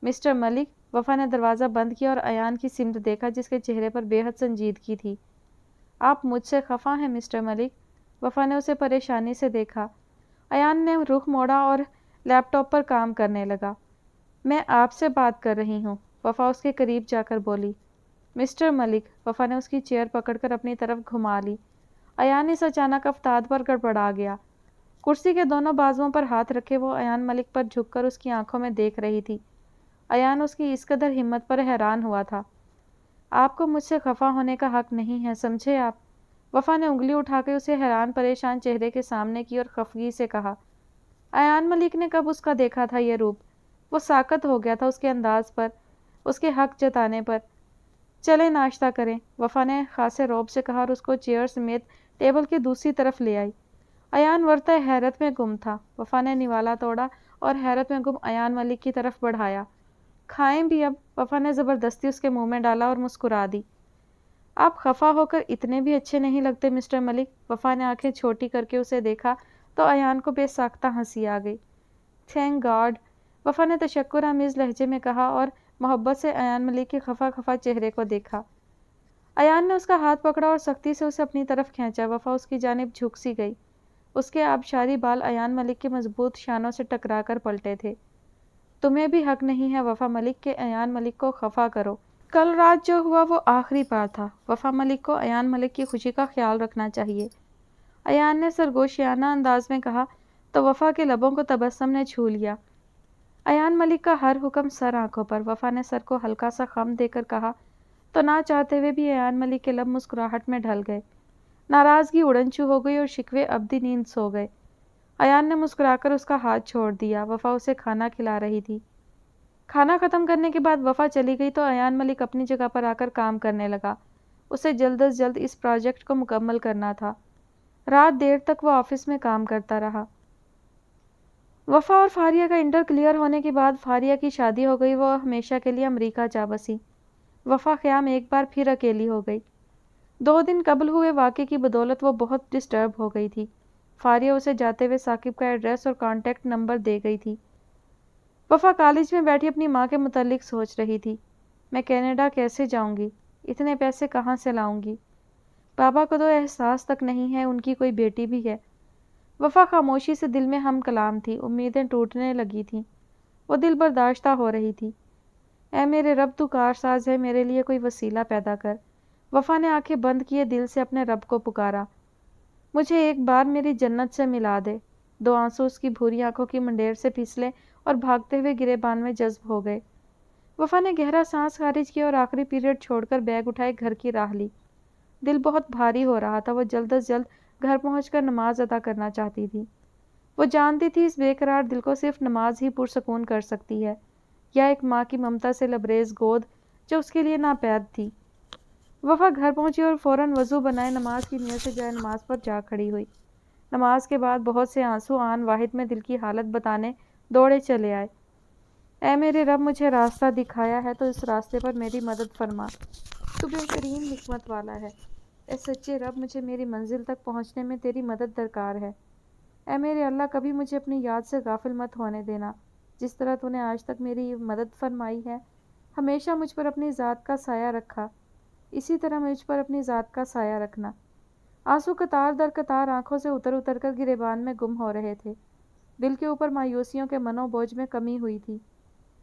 مسٹر ملک، وفا نے دروازہ بند کیا اور ایان کی سمت دیکھا جس کے چہرے پر بے حد سنجیدگی تھی۔ آپ مجھ سے خفا ہیں مسٹر ملک؟ وفا نے اسے پریشانی سے دیکھا۔ ایان نے رخ موڑا اور لیپ ٹاپ پر کام کرنے لگا۔ میں آپ سے بات کر رہی ہوں، وفا اس کے قریب جا کر بولی۔ مسٹر ملک، وفا نے اس کی چیئر پکڑ کر اپنی طرف گھما لی۔ ایان اس اچانک افتاد پر گڑبڑا گیا۔ کرسی کے دونوں بازوؤں پر ہاتھ رکھے وہ ایان ملک پر جھک کر اس کی آنکھوں میں دیکھ رہی تھی۔ ایان اس کی اس قدر ہمت پر حیران ہوا تھا۔ آپ کو مجھ سے خفا ہونے کا حق نہیں ہے، سمجھے آپ؟ وفا نے انگلی اٹھا کے اسے حیران پریشان چہرے کے سامنے کی اور خفگی سے کہا۔ ایان ملک نے کب اس کا دیکھا تھا یہ روپ؟ وہ ساکت ہو گیا تھا اس کے انداز پر، اس کے حق جتانے پر۔ چلیں ناشتہ کریں، وفا نے خاصے رعب سے کہا اور اس کو چیئر سمیت ٹیبل کی دوسری طرف لے آئی۔ ایان ورتہ حیرت میں گم تھا۔ وفا نے نوالا توڑا اور حیرت میں گم ایان ملک کی طرف بڑھایا۔ کھائیں بھی اب، وفا نے زبردستی اس کے منہ میں ڈالا اور مسکرا دی۔ آپ خفا ہو کر اتنے بھی اچھے نہیں لگتے مسٹر ملک۔ وفا نے آنکھیں چھوٹی کر کے اسے دیکھا تو ایان کو بے ساختہ ہنسی آ گئی۔ تھینک گاڈ، وفا نے تشکر آمیز لہجے میں کہا اور محبت سے ایان ملک کے خفا خفا چہرے کو دیکھا۔ ایان نے اس کا ہاتھ پکڑا اور سختی سے اسے اپنی طرف کھینچا۔ وفا اس کی جانب جھک سی گئی۔ اس کے آبشاری بال ایان ملک کے مضبوط شانوں سے ٹکرا کر پلٹے تھے۔ تمہیں بھی حق نہیں ہے وفا ملک کہ ایان ملک کو خفا کرو۔ کل رات جو ہوا وہ آخری بار تھا۔ وفا ملک کو ایان ملک کی خوشی کا خیال رکھنا چاہیے، ایان نے سرگوشیانہ انداز میں کہا تو وفا کے لبوں کو تبسم نے چھو لیا۔ ایان ملک کا ہر حکم سر آنکھوں پر۔ وفا نے سر کو ہلکا سا خم دے کر کہا تو نہ چاہتے ہوئے بھی ایان ملک کے لب مسکراہٹ میں ڈھل گئے۔ ناراضگی اڑنچو ہو گئی اور شکوے ابدی نیند سو گئے۔ ایان نے مسکرا کر اس کا ہاتھ چھوڑ دیا۔ وفا اسے کھانا کھلا رہی تھی۔ کھانا ختم کرنے کے بعد وفا چلی گئی تو ایان ملک اپنی جگہ پر آ کر کام کرنے لگا۔ اسے جلد از جلد اس پروجیکٹ کو مکمل کرنا تھا۔ رات دیر تک وہ آفس میں کام کرتا رہا۔ وفا اور فاریہ کا انٹر کلیئر ہونے کے بعد فاریہ کی شادی ہو گئی۔ وہ ہمیشہ کے لیے امریکہ جا بسی۔ وفا خیام ایک بار پھر اکیلی ہو گئی۔ 2 دن قبل ہوئے واقعے کی بدولت وہ بہت ڈسٹرب ہو گئی تھی۔ فاریہ اسے جاتے ہوئے ثاقب کا ایڈریس اور کانٹیکٹ نمبر دے گئی تھی۔ وفا کالج میں بیٹھی اپنی ماں کے متعلق سوچ رہی تھی۔ میں کینیڈا کیسے جاؤں گی؟ اتنے پیسے کہاں سے لاؤں گی؟ بابا کو تو احساس تک نہیں ہے ان کی کوئی بیٹی بھی ہے۔ وفا خاموشی سے دل میں ہم کلام تھی، امیدیں ٹوٹنے لگی تھیں۔ وہ دل برداشتہ ہو رہی تھی۔ اے میرے رب، تو کارساز ہے، میرے لیے کوئی وسیلہ پیدا کر۔ وفا نے آنکھیں بند کیے دل سے اپنے رب کو پکارا۔ مجھے ایک بار میری جنت سے ملا دے۔ 2 آنسو اس کی بھوری آنکھوں کی منڈیر سے پھسلے اور بھاگتے ہوئے گریبان میں جذب ہو گئے۔ وفا نے گہرا سانس خارج کیا اور آخری پیریڈ چھوڑ کر بیگ اٹھائے گھر کی راہ لی۔ دل بہت بھاری ہو رہا تھا۔ وہ جلد از جلد گھر پہنچ کر نماز ادا کرنا چاہتی تھی۔ وہ جانتی تھی اس بے قرار دل کو صرف نماز ہی پرسکون کر سکتی ہے، یا ایک ماں کی ممتا سے لبریز گود جو اس کے لیے ناپید تھی۔ وفا گھر پہنچی اور فوراً وضو بنائے نماز کی نیت سے جائے نماز پر جا کھڑی ہوئی۔ نماز کے بعد بہت سے آنسو آن واحد میں دل کی حالت بتانے دوڑے چلے آئے۔ اے میرے رب، مجھے راستہ دکھایا ہے تو اس راستے پر میری مدد فرما۔ تو بہترین حکمت والا ہے۔ اے سچے رب، مجھے میری منزل تک پہنچنے میں تیری مدد درکار ہے۔ اے میرے اللہ، کبھی مجھے اپنی یاد سے غافل مت ہونے دینا۔ جس طرح تو نے آج تک میری مدد فرمائی ہے، ہمیشہ مجھ پر اپنی ذات کا سایہ رکھا، اسی طرح مجھ پر اپنی ذات کا سایہ رکھنا۔ آنسو قطار در قطار آنکھوں سے اتر اتر کر گریبان میں گم ہو رہے تھے۔ دل کے اوپر مایوسیوں کے منو بوجھ میں کمی ہوئی تھی۔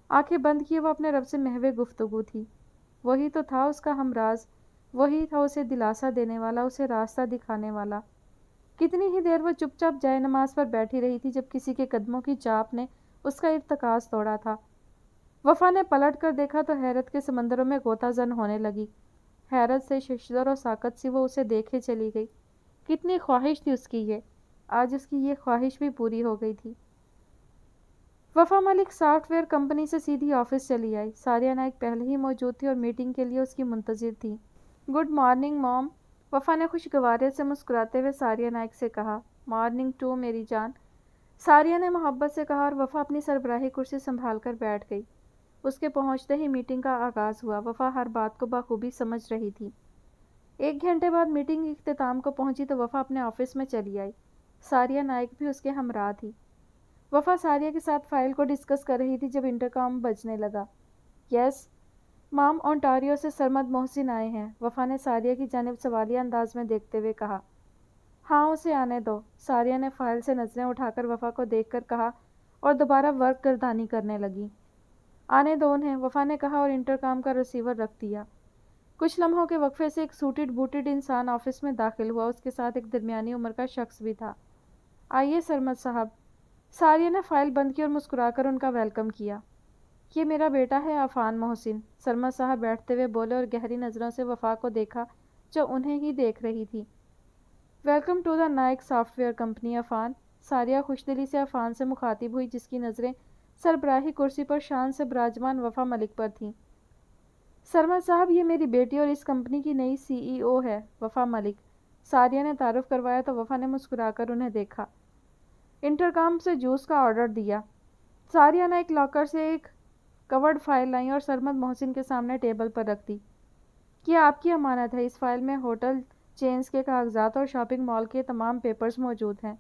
آنکھیں بند کیے وہ اپنے رب سے محو گفتگو تھی۔ وہی تو تھا اس کا ہمراز، وہی تھا اسے دلاسا دینے والا، اسے راستہ دکھانے والا۔ کتنی ہی دیر وہ چپ چاپ جائے نماز پر بیٹھی رہی تھی جب کسی کے قدموں کی چاپ نے اس کا ارتکاز توڑا تھا۔ وفا نے پلٹ کر دیکھا تو حیرت کے سمندروں میں غوطہ زن ہونے لگی۔ حیرت سے، ششدر و ساکت سی وہ اسے دیکھے چلی گئی۔ کتنی خواہش تھی اس کی یہ، آج اس کی یہ خواہش بھی پوری ہو گئی تھی۔ وفا ملک سافٹ ویئر کمپنی سے سیدھی آفس چلی آئی۔ ساریہ نائک پہلے ہی موجود تھی اور میٹنگ کے لیے اس کی منتظر تھی۔ گڈ مارننگ موم، وفا نے خوشگواری سے مسکراتے ہوئے ساریہ نائک سے کہا۔ مارننگ ٹو میری جان، ساریہ نے محبت سے کہا اور وفا اپنی سربراہی کرسی سنبھال کر بیٹھ گئی۔ اس کے پہنچتے ہی میٹنگ کا آغاز ہوا۔ وفا ہر بات کو بخوبی سمجھ رہی تھی۔ 1 گھنٹے بعد میٹنگ اختتام کو پہنچی تو وفا اپنے آفس میں چلی آئی۔ ساریہ نائک بھی اس کے ہمراہ تھی۔ وفا ساریہ کے ساتھ فائل کو ڈسکس کر رہی تھی جب انٹرکام بجنے لگا۔ یس مام، اونٹاریو سے سرمد محسن آئے ہیں، وفا نے ساریہ کی جانب سوالیہ انداز میں دیکھتے ہوئے کہا۔ ہاں اسے آنے دو، ساریہ نے فائل سے نظریں اٹھا کر وفا کو دیکھ کر کہا اور دوبارہ ورک گردانی کرنے لگی۔ آنے دو انہیں، وفا نے کہا اور انٹرکام کا ریسیور رکھ دیا۔ کچھ لمحوں کے وقفے سے ایک سوٹڈ بوٹڈ انسان آفس میں داخل ہوا، اس کے ساتھ ایک درمیانی عمر کا شخص بھی تھا۔ آئیے سرمد صاحب۔ ساریہ نے فائل بند کی اور مسکرا کر ان کا ویلکم کیا۔ یہ میرا بیٹا ہے عفان محسن، سرمد صاحب بیٹھتے ہوئے بولے اور گہری نظروں سے وفا کو دیکھا جو انہیں ہی دیکھ رہی تھی۔ Welcome to the Naik software company Affan. Saria خوش دلی سے عفان سے مخاطب ہوئی جس کی نظریں سربراہی کرسی پر شان سے براجمان وفا ملک پر تھیں۔ سرمد صاحب یہ میری بیٹی اور اس کمپنی کی نئی سی ای او ہے وفا ملک، ساریہ نے تعارف کروایا تو وفا نے مسکرا کر انہیں دیکھا۔ انٹرکام سے جوس کا آرڈر دیا۔ ساریہ نے ایک لاکر سے ایک کورڈ فائل لائی اور سرمد محسن کے سامنے ٹیبل پر رکھ دی۔ یہ آپ کی امانت ہے، اس فائل میں ہوٹل چینز کے کاغذات اور شاپنگ مال کے تمام پیپرز موجود ہیں۔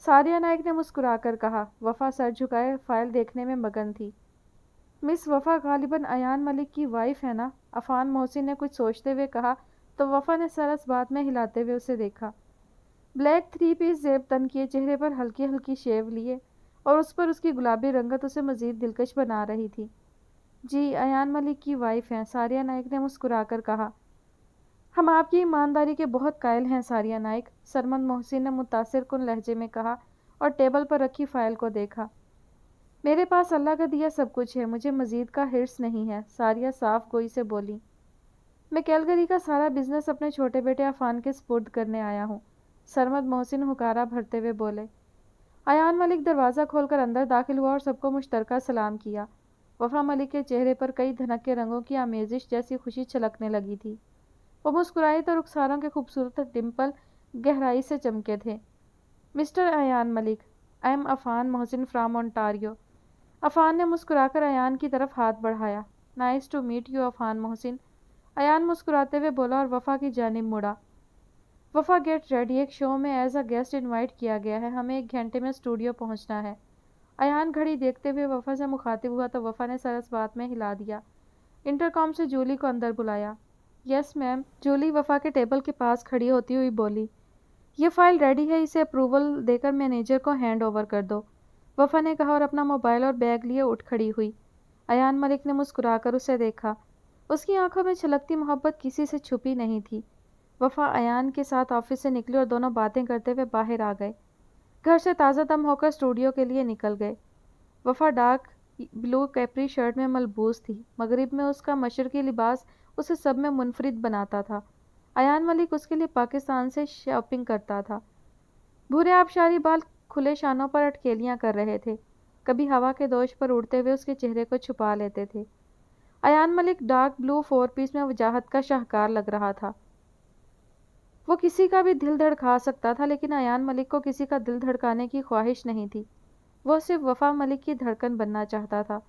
ساریہ نائک نے مسکرا کر کہا۔ وفا سر جھکائے فائل دیکھنے میں مگن تھی۔ مس وفا غالباً ایان ملک کی وائف ہے نا؟ عفان محسن نے کچھ سوچتے ہوئے کہا تو وفا نے سر اس بات میں ہلاتے ہوئے اسے دیکھا۔ بلیک 3 پیس زیب تن کیے چہرے پر ہلکی ہلکی شیو لیے اور اس پر اس کی گلابی رنگت اسے مزید دلکش بنا رہی تھی۔ جی ایان ملک کی وائف ہیں، ساریہ نائک نے مسکرا کر کہا۔ ہم آپ کی ایمانداری کے بہت قائل ہیں ساریہ نائک، سرمد محسن نے متاثر کن لہجے میں کہا اور ٹیبل پر رکھی فائل کو دیکھا۔ میرے پاس اللہ کا دیا سب کچھ ہے، مجھے مزید کا حرص نہیں ہے، ساریہ صاف گوئی سے بولی۔ میں کیلگری کا سارا بزنس اپنے چھوٹے بیٹے عفان کے سپرد کرنے آیا ہوں، سرمد محسن ہکارا بھرتے ہوئے بولے۔ ایان ملک دروازہ کھول کر اندر داخل ہوا اور سب کو مشترکہ سلام کیا۔ وفا ملک کے چہرے پر کئی دھنک کے رنگوں کی آمیزش جیسی خوشی چھلکنے لگی تھی۔ وہ مسکرائی تو رخساروں کے خوبصورت ڈمپل گہرائی سے چمکے تھے۔ Mister Ayan Malik, I am Affan Mohsin from Ontario. Affan نے مسکرا کر ایان کی طرف ہاتھ بڑھایا۔ Nice to meet you Affan Mohsin, Ayan مسکراتے ہوئے بولا اور وفا کی جانب مڑا۔ وفا گیٹ ریڈی، ایک شو میں ایز اے گیسٹ انوائٹ کیا گیا ہے، ہمیں 1 گھنٹے میں اسٹوڈیو پہنچنا ہے۔ ایان گھڑی دیکھتے ہوئے وفا سے مخاطب ہوا تو وفا نے سر اس بات میں ہلا دیا۔ انٹرکام سے جولی کو اندر بلایا۔ یس میم، جولی وفا کے ٹیبل کے پاس کھڑی ہوتی ہوئی بولی۔ یہ فائل ریڈی ہے، اسے اپروول دے کر مینیجر کو ہینڈ اوور کر دو، وفا نے کہا اور اپنا موبائل اور بیگ لیے اٹھ کھڑی ہوئی۔ ایان ملک نے مسکرا کر اسے دیکھا۔ اس کی آنکھوں میں چھلکتی محبت کسی سے چھپی نہیں تھی۔ وفا ایان کے ساتھ آفس سے نکلی اور دونوں باتیں کرتے ہوئے باہر آ گئے۔ گھر سے تازہ دم ہو کر اسٹوڈیو کے لیے نکل گئے۔ وفا ڈارک بلو کیپری شرٹ میں ملبوس تھی، مغرب میں اس کا مشرقی لباس اسے سب میں منفرد بناتا تھا۔ ایان ملک اس کے لیے پاکستان سے شاپنگ کرتا تھا۔ بھورے آبشاری بال کھلے شانوں پر اٹکیلیاں کر رہے تھے، کبھی ہوا کے دوش پر اڑتے ہوئے اس کے چہرے کو چھپا لیتے تھے۔ ایان ملک ڈارک بلو 4 پیس میں وجاہت کا شاہکار لگ رہا تھا۔ وہ کسی کا بھی دل دھڑکا سکتا تھا، لیکن ایان ملک کو کسی کا دل دھڑکانے کی خواہش نہیں تھی۔ وہ صرف وفا ملک کی دھڑکن بننا چاہتا تھا،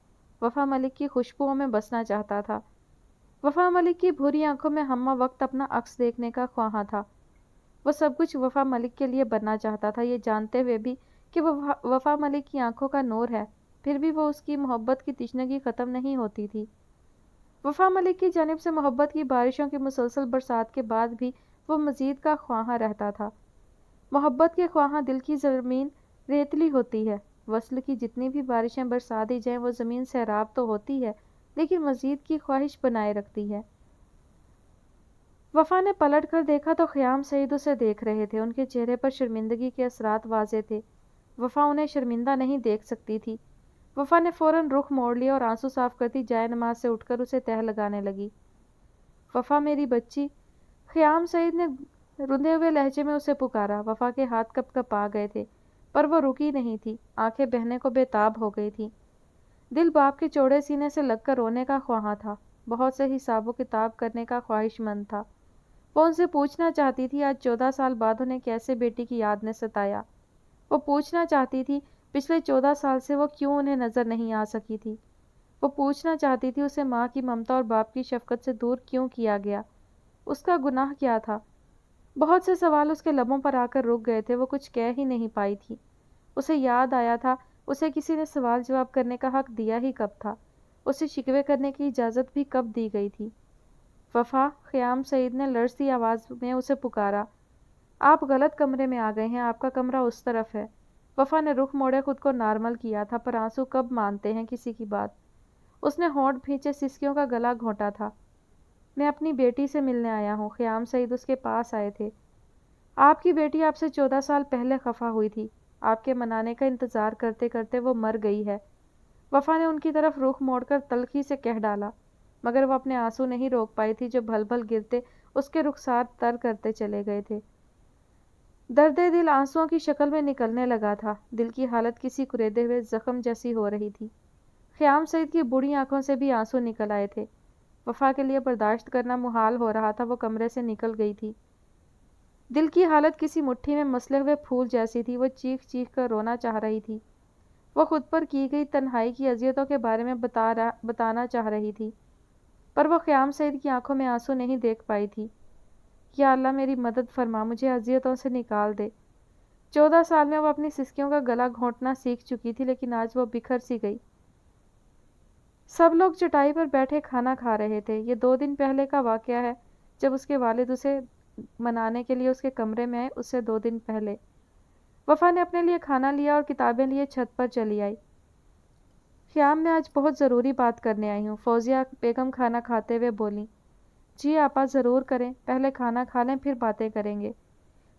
وفا ملک کی خوشبوؤں میں بسنا چاہتا تھا، وفا ملک کی بھوری آنکھوں میں ہمہ وقت اپنا عکس دیکھنے کا خواہاں تھا۔ وہ سب کچھ وفا ملک کے لیے بننا چاہتا تھا، یہ جانتے ہوئے بھی کہ وہ وفا ملک کی آنکھوں کا نور ہے، پھر بھی وہ اس کی محبت کی تشنگی ختم نہیں ہوتی تھی۔ وفا ملک کی جانب سے محبت کی بارشوں کی مسلسل برسات کے بعد بھی وہ مزید کا خواہاں رہتا تھا۔ محبت کے خواہاں دل کی زمین ریتلی ہوتی ہے، وصل کی جتنی بھی بارشیں برسا دی جائیں وہ زمین سیراب تو ہوتی ہے لیکن مزید کی خواہش بنائے رکھتی ہے۔ وفا نے پلٹ کر دیکھا تو خیام سعید اسے دیکھ رہے تھے، ان کے چہرے پر شرمندگی کے اثرات واضح تھے۔ وفا انہیں شرمندہ نہیں دیکھ سکتی تھی۔ وفا نے فوراً رخ موڑ لیا اور آنسو صاف کرتی جائے نماز سے اٹھ کر اسے تہ لگانے لگی۔ وفا میری بچی، خیام سعید نے رندے ہوئے لہجے میں اسے پکارا۔ وفا کے ہاتھ کپ کپ آ گئے تھے پر وہ رکی نہیں تھی، آنکھیں بہنے کو بے تاب ہو گئی تھیں۔ دل باپ کے چوڑے سینے سے لگ کر رونے کا خواہاں تھا، بہت سے حساب و کتاب کرنے کا خواہش مند تھا۔ وہ ان سے پوچھنا چاہتی تھی آج 14 سال بعد انہیں کیسے بیٹی کی یاد نے ستایا۔ وہ پوچھنا چاہتی تھی پچھلے 14 سال سے وہ کیوں انہیں نظر نہیں آ سکی تھی۔ وہ پوچھنا چاہتی تھی اسے ماں کی ممتا اور باپ کی شفقت سے دور کیوں کیا گیا، اس کا گناہ کیا تھا۔ بہت سے سوال اس کے لبوں پر آ کر رک گئے تھے، وہ کچھ کہہ ہی نہیں پائی تھی۔ اسے یاد آیا تھا اسے کسی نے سوال جواب کرنے کا حق دیا ہی کب تھا، اسے شکوے کرنے کی اجازت بھی کب دی گئی تھی۔ وفا، خیام سعید نے لرزتی آواز میں اسے پکارا۔ آپ غلط کمرے میں آ گئے ہیں، آپ کا کمرہ اس طرف ہے۔ وفا نے رخ موڑے خود کو نارمل کیا تھا، پر آنسو کب مانتے ہیں کسی کی بات۔ اس نے ہونٹ بھینچے سسکیوں کا گلا گھونٹا تھا۔ میں اپنی بیٹی سے ملنے آیا ہوں۔ خیام سعید اس کے پاس آئے تھے۔ آپ کی بیٹی آپ سے 14 سال پہلے خفا ہوئی تھی۔ آپ کے منانے کا انتظار کرتے کرتے وہ مر گئی ہے۔ وفا نے ان کی طرف رخ موڑ کر تلخی سے کہہ ڈالا، مگر وہ اپنے آنسو نہیں روک پائی تھی جو بھل بھل گرتے اس کے رخسار تر کرتے چلے گئے تھے۔ درد دل آنسوؤں کی شکل میں نکلنے لگا تھا۔ دل کی حالت کسی کریدے ہوئے زخم جیسی ہو رہی تھی۔ خیام سعید کی بوڑھی آنکھوں سے بھی آنسو نکل آئے تھے۔ وفا کے لیے برداشت کرنا محال ہو رہا تھا، وہ کمرے سے نکل گئی تھی۔ دل کی حالت کسی مٹھی میں مسلے ہوئے پھول جیسی تھی، وہ چیخ چیخ کر رونا چاہ رہی تھی۔ وہ خود پر کی گئی تنہائی کی اذیتوں کے بارے میں بتانا چاہ رہی تھی، پر وہ خیام سعید کی آنکھوں میں آنسو نہیں دیکھ پائی تھی۔ یا اللہ میری مدد فرما، مجھے اذیتوں سے نکال دے۔ 14 سال میں وہ اپنی سسکیوں کا گلا گھونٹنا سیکھ چکی تھی، لیکن آج وہ بکھر سی گئی۔ سب لوگ چٹائی پر بیٹھے کھانا کھا رہے تھے۔ یہ 2 دن پہلے کا واقعہ ہے، جب اس کے والد اسے منانے کے لیے اس کے کمرے میں آئے۔ اس سے 2 دن پہلے وفا نے اپنے لیے کھانا لیا اور کتابیں لیے چھت پر چلی آئی۔ خیام میں آج بہت ضروری بات کرنے آئی ہوں، فوزیہ بیگم کھانا کھاتے ہوئے بولی۔ جی آپا ضرور کریں، پہلے کھانا کھا لیں پھر باتیں کریں گے،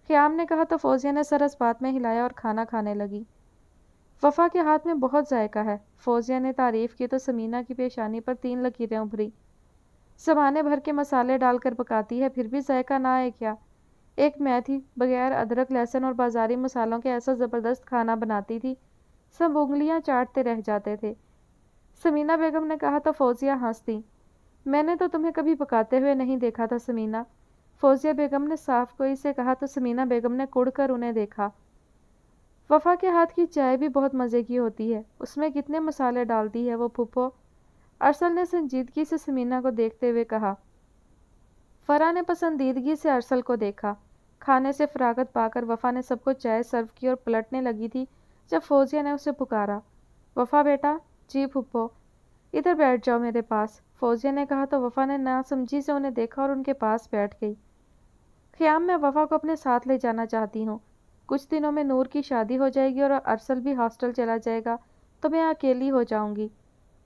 خیام نے کہا تو فوزیہ نے سر اس بات میں ہلایا اور کھانا کھانے لگی۔ وفا کے ہاتھ میں بہت ذائقہ ہے، فوزیہ نے تعریف کی تو سمینہ کی پیشانی پر 3 لکیریں ابھری۔ زمانے بھر کے مسالے ڈال کر پکاتی ہے، پھر بھی ذائقہ نہ آئے کیا؟ ایک میں تھی، بغیر ادرک لہسن اور بازاری مسالوں کے ایسا زبردست کھانا بناتی تھی، سب انگلیاں چاٹتے رہ جاتے تھے۔ سمینہ بیگم نے کہا تو فوزیہ ہنس دی۔ میں نے تو تمہیں کبھی پکاتے ہوئے نہیں دیکھا تھا سمینہ، فوزیہ بیگم نے صاف کوئی سے کہا تو سمینہ بیگم نے کڑ کر انہیں دیکھا۔ وفا کے ہاتھ کی چائے بھی بہت مزے کی ہوتی ہے، اس میں کتنے مسالے ڈالتی ہے وہ پھپھو، ارسل نے سنجیدگی سے سمینہ کو دیکھتے ہوئے کہا۔ فرح نے پسندیدگی سے ارسل کو دیکھا۔ کھانے سے فراغت پا کر وفا نے سب کو چائے سرو کی اور پلٹنے لگی تھی جب فوزیہ نے اسے پکارا۔ وفا بیٹا۔ جی پھپھو۔ ادھر بیٹھ جاؤ میرے پاس، فوزیہ نے کہا تو وفا نے ناسمجھی سے انہیں دیکھا اور ان کے پاس بیٹھ گئی۔ خیام میں وفا کو اپنے ساتھ لے جانا چاہتی ہوں، کچھ دنوں میں نور کی شادی ہو جائے گی اور ارسل بھی ہاسٹل چلا جائے گا تو میں اکیلی ہو جاؤں گی۔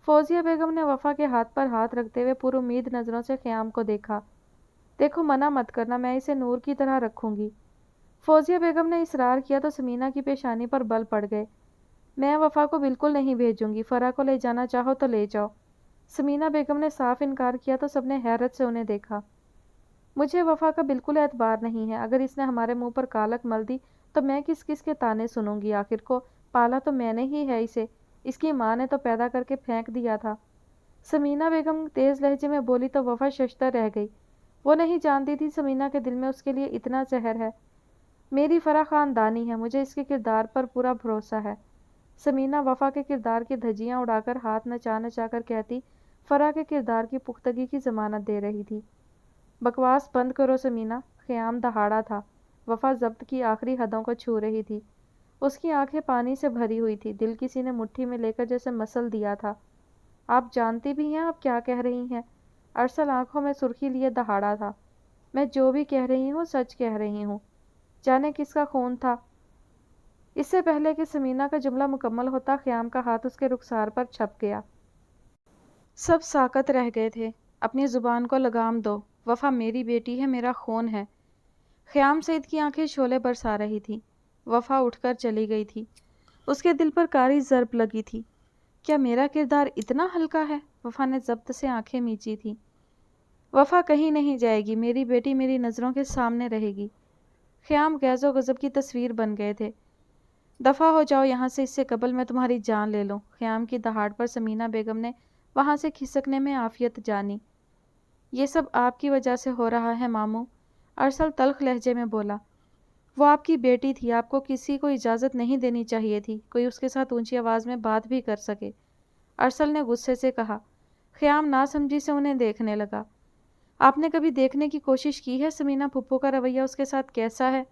فوزیہ بیگم نے وفا کے ہاتھ پر ہاتھ رکھتے ہوئے پر امید نظروں سے خیام کو دیکھا۔ دیکھو منع مت کرنا، میں اسے نور کی طرح رکھوں گی۔ فوزیہ بیگم نے اصرار کیا تو سمینہ کی پیشانی پر بل پڑ گئے۔ میں وفا کو بالکل نہیں بھیجوں گی، فرح کو لے جانا چاہو تو لے جاؤ۔ سمینہ بیگم نے صاف انکار کیا تو سب نے حیرت سے انہیں دیکھا۔ مجھے وفا کا بالکل اعتبار نہیں ہے، اگر اس نے ہمارے منہ پر کالک مل دی تو میں کس کس کے تانے سنوں گی؟ آخر کو پالا تو میں نے ہی ہے اسے، اس کی ماں نے تو پیدا کر کے پھینک دیا تھا۔ سمینہ بیگم تیز لہجے میں بولی تو وفا ششدر رہ گئی۔ وہ نہیں جانتی تھی سمینہ کے دل میں اس کے لیے اتنا زہر ہے۔ میری فرح خاندانی ہے، مجھے اس کے کردار پر پورا بھروسہ ہے۔ سمینہ وفا کے کردار کی دھجیاں اڑا کر ہاتھ نچا نچا کر کہتی، فرح کے کردار کی پختگی کی ضمانت دے رہی تھی۔ بکواس بند کرو سمینہ، خیام دہاڑا تھا۔ وفا ضبط کی آخری حدوں کو چھو رہی تھی، اس کی آنکھیں پانی سے بھری ہوئی تھی، دل کسی نے مٹھی میں لے کر جیسے مسل دیا تھا۔ آپ جانتی بھی ہیں آپ کیا کہہ رہی ہیں؟ ارسل آنکھوں میں سرخی لیے دہاڑا تھا۔ میں جو بھی کہہ رہی ہوں سچ کہہ رہی ہوں۔ جانے کس کا خون تھا؟ اس سے پہلے کہ سمینہ کا جملہ مکمل ہوتا، خیام کا ہاتھ اس کے رخسار پر چھپ گیا۔ سب ساکت رہ گئے تھے۔ اپنی زبان کو لگام دو، وفا میری بیٹی ہے، میرا خون ہے۔ خیام سعید کی آنکھیں شعلے برسا رہی تھی۔ وفا اٹھ کر چلی گئی تھی، اس کے دل پر کاری ضرب لگی تھی۔ کیا میرا کردار اتنا ہلکا ہے؟ وفا نے ضبط سے آنکھیں میچی تھی۔ وفا کہیں نہیں جائے گی، میری بیٹی میری نظروں کے سامنے رہے گی۔ خیام غیظ و غضب کی تصویر بن گئے تھے۔ دفع ہو جاؤ یہاں سے، اس سے قبل میں تمہاری جان لے لوں۔ خیام کی دہاڑ پر سمینہ بیگم نے وہاں سے کھسکنے میں عافیت جانی۔ یہ سب آپ کی وجہ سے ہو رہا ہے ماموں، ارسل تلخ لہجے میں بولا۔ وہ آپ کی بیٹی تھی، آپ کو کسی کو اجازت نہیں دینی چاہیے تھی کوئی اس کے ساتھ اونچی آواز میں بات بھی کر سکے، ارسل نے غصے سے کہا۔ خیام ناسمجھی سے انہیں دیکھنے لگا۔ آپ نے کبھی دیکھنے کی کوشش کی ہے سمینہ پھپھو کا رویہ اس کے ساتھ کیسا ہے؟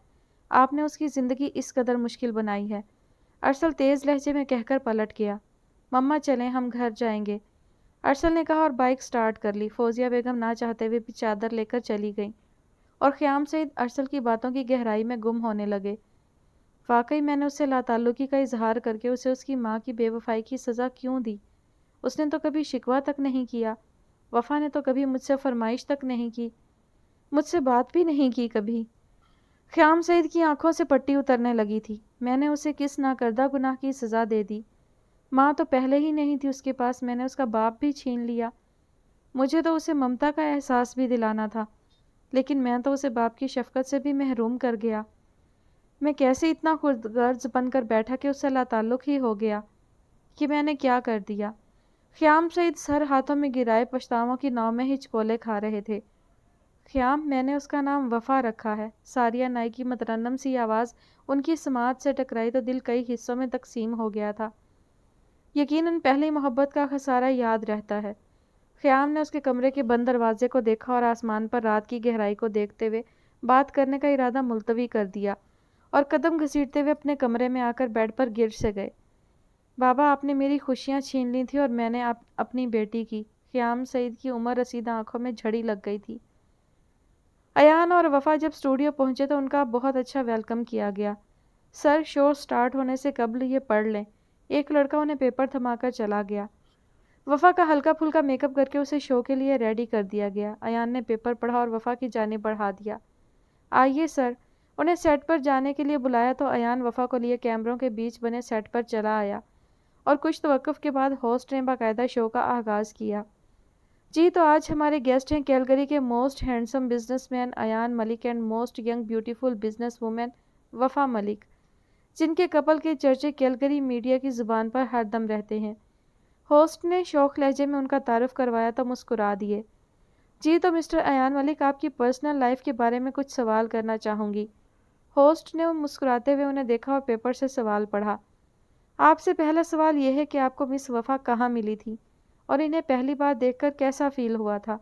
آپ نے اس کی زندگی اس قدر مشکل بنائی ہے، ارسل تیز لہجے میں کہہ کر پلٹ گیا۔ مما چلیں، ہم گھر جائیں گے، ارسل نے کہا اور بائک سٹارٹ کر لی۔ فوزیہ بیگم نہ چاہتے ہوئے بھی چادر لے کر چلی گئیں۔ اور خیام سعید ارسل کی باتوں کی گہرائی میں گم ہونے لگے۔ واقعی میں نے اسے لاتعلقی کا اظہار کر کے اسے اس کی ماں کی بے وفائی کی سزا کیوں دی؟ اس نے تو کبھی شکوہ تک نہیں کیا، وفا نے تو کبھی مجھ سے فرمائش تک نہیں کی، مجھ سے بات بھی نہیں کی کبھی۔ خیام سعید کی آنکھوں سے پٹی اترنے لگی تھی۔ میں نے اسے کس ناکردہ گناہ کی سزا دے دی؟ ماں تو پہلے ہی نہیں تھی اس کے پاس، میں نے اس کا باپ بھی چھین لیا۔ مجھے تو اسے ممتا کا احساس بھی دلانا تھا، لیکن میں تو اسے باپ کی شفقت سے بھی محروم کر گیا۔ میں کیسے اتنا خود غرض بن کر بیٹھا کہ اس سے لاتعلق ہی ہو گیا؟ کہ میں نے کیا کر دیا؟ خیام سعید سر ہاتھوں میں گرائے پچھتاووں کی ناؤ میں ہچکولے کھا رہے تھے۔ خیام، میں نے اس کا نام وفا رکھا ہے۔ ساریہ نائی کی مترنم سی آواز ان کی سماعت سے ٹکرائی تو دل کئی حصوں میں تقسیم ہو گیا تھا۔ یقیناً پہلی محبت کا خسارہ یاد رہتا ہے۔ خیام نے اس کے کمرے کے بند دروازے کو دیکھا اور آسمان پر رات کی گہرائی کو دیکھتے ہوئے بات کرنے کا ارادہ ملتوی کر دیا اور قدم گھسیٹتے ہوئے اپنے کمرے میں آ کر بیڈ پر گر سے گئے۔ بابا، آپ نے میری خوشیاں چھین لی تھی اور میں نے اپنی بیٹی کی۔ خیام سعید کی عمر رسیدہ آنکھوں میں جھڑی لگ گئی تھی۔ ایان اور وفا جب اسٹوڈیو پہنچے تو ان کا بہت اچھا ویلکم کیا گیا۔ سر، شو سٹارٹ ہونے سے قبل یہ پڑھ لیں۔ ایک لڑکا انہیں پیپر تھما کر چلا گیا۔ وفا کا ہلکا پھلکا میک اپ کر کے اسے شو کے لیے ریڈی کر دیا گیا۔ ایان نے پیپر پڑھا اور وفا کی جانب بڑھا دیا۔ آئیے سر۔ انہیں سیٹ پر جانے کے لیے بلایا تو ایان وفا کو لیے کیمروں کے بیچ بنے سیٹ پر چلا آیا اور کچھ توقف کے بعد ہوسٹ نے باقاعدہ شو کا آغاز کیا۔ جی، تو آج ہمارے گیسٹ ہیں کیلگری کے most handsome businessman Ayaan Malik and most young beautiful businesswoman Wafa Malik, جن کے کپل کے چرچے کیلگری میڈیا کی زبان پر ہر دم رہتے ہیں۔ ہوسٹ نے شوخ لہجے میں ان کا تعارف کروایا تو مسکرا دیے۔ جی، تو مسٹر ایان ملک، آپ کی پرسنل لائف کے بارے میں کچھ سوال کرنا چاہوں گی۔ ہوسٹ نے مسکراتے ہوئے انہیں دیکھا اور پیپر سے سوال پڑھا۔ آپ سے پہلا سوال یہ ہے کہ آپ کو مس وفا کہاں ملی تھی اور انہیں پہلی بار دیکھ کر کیسا فیل ہوا تھا؟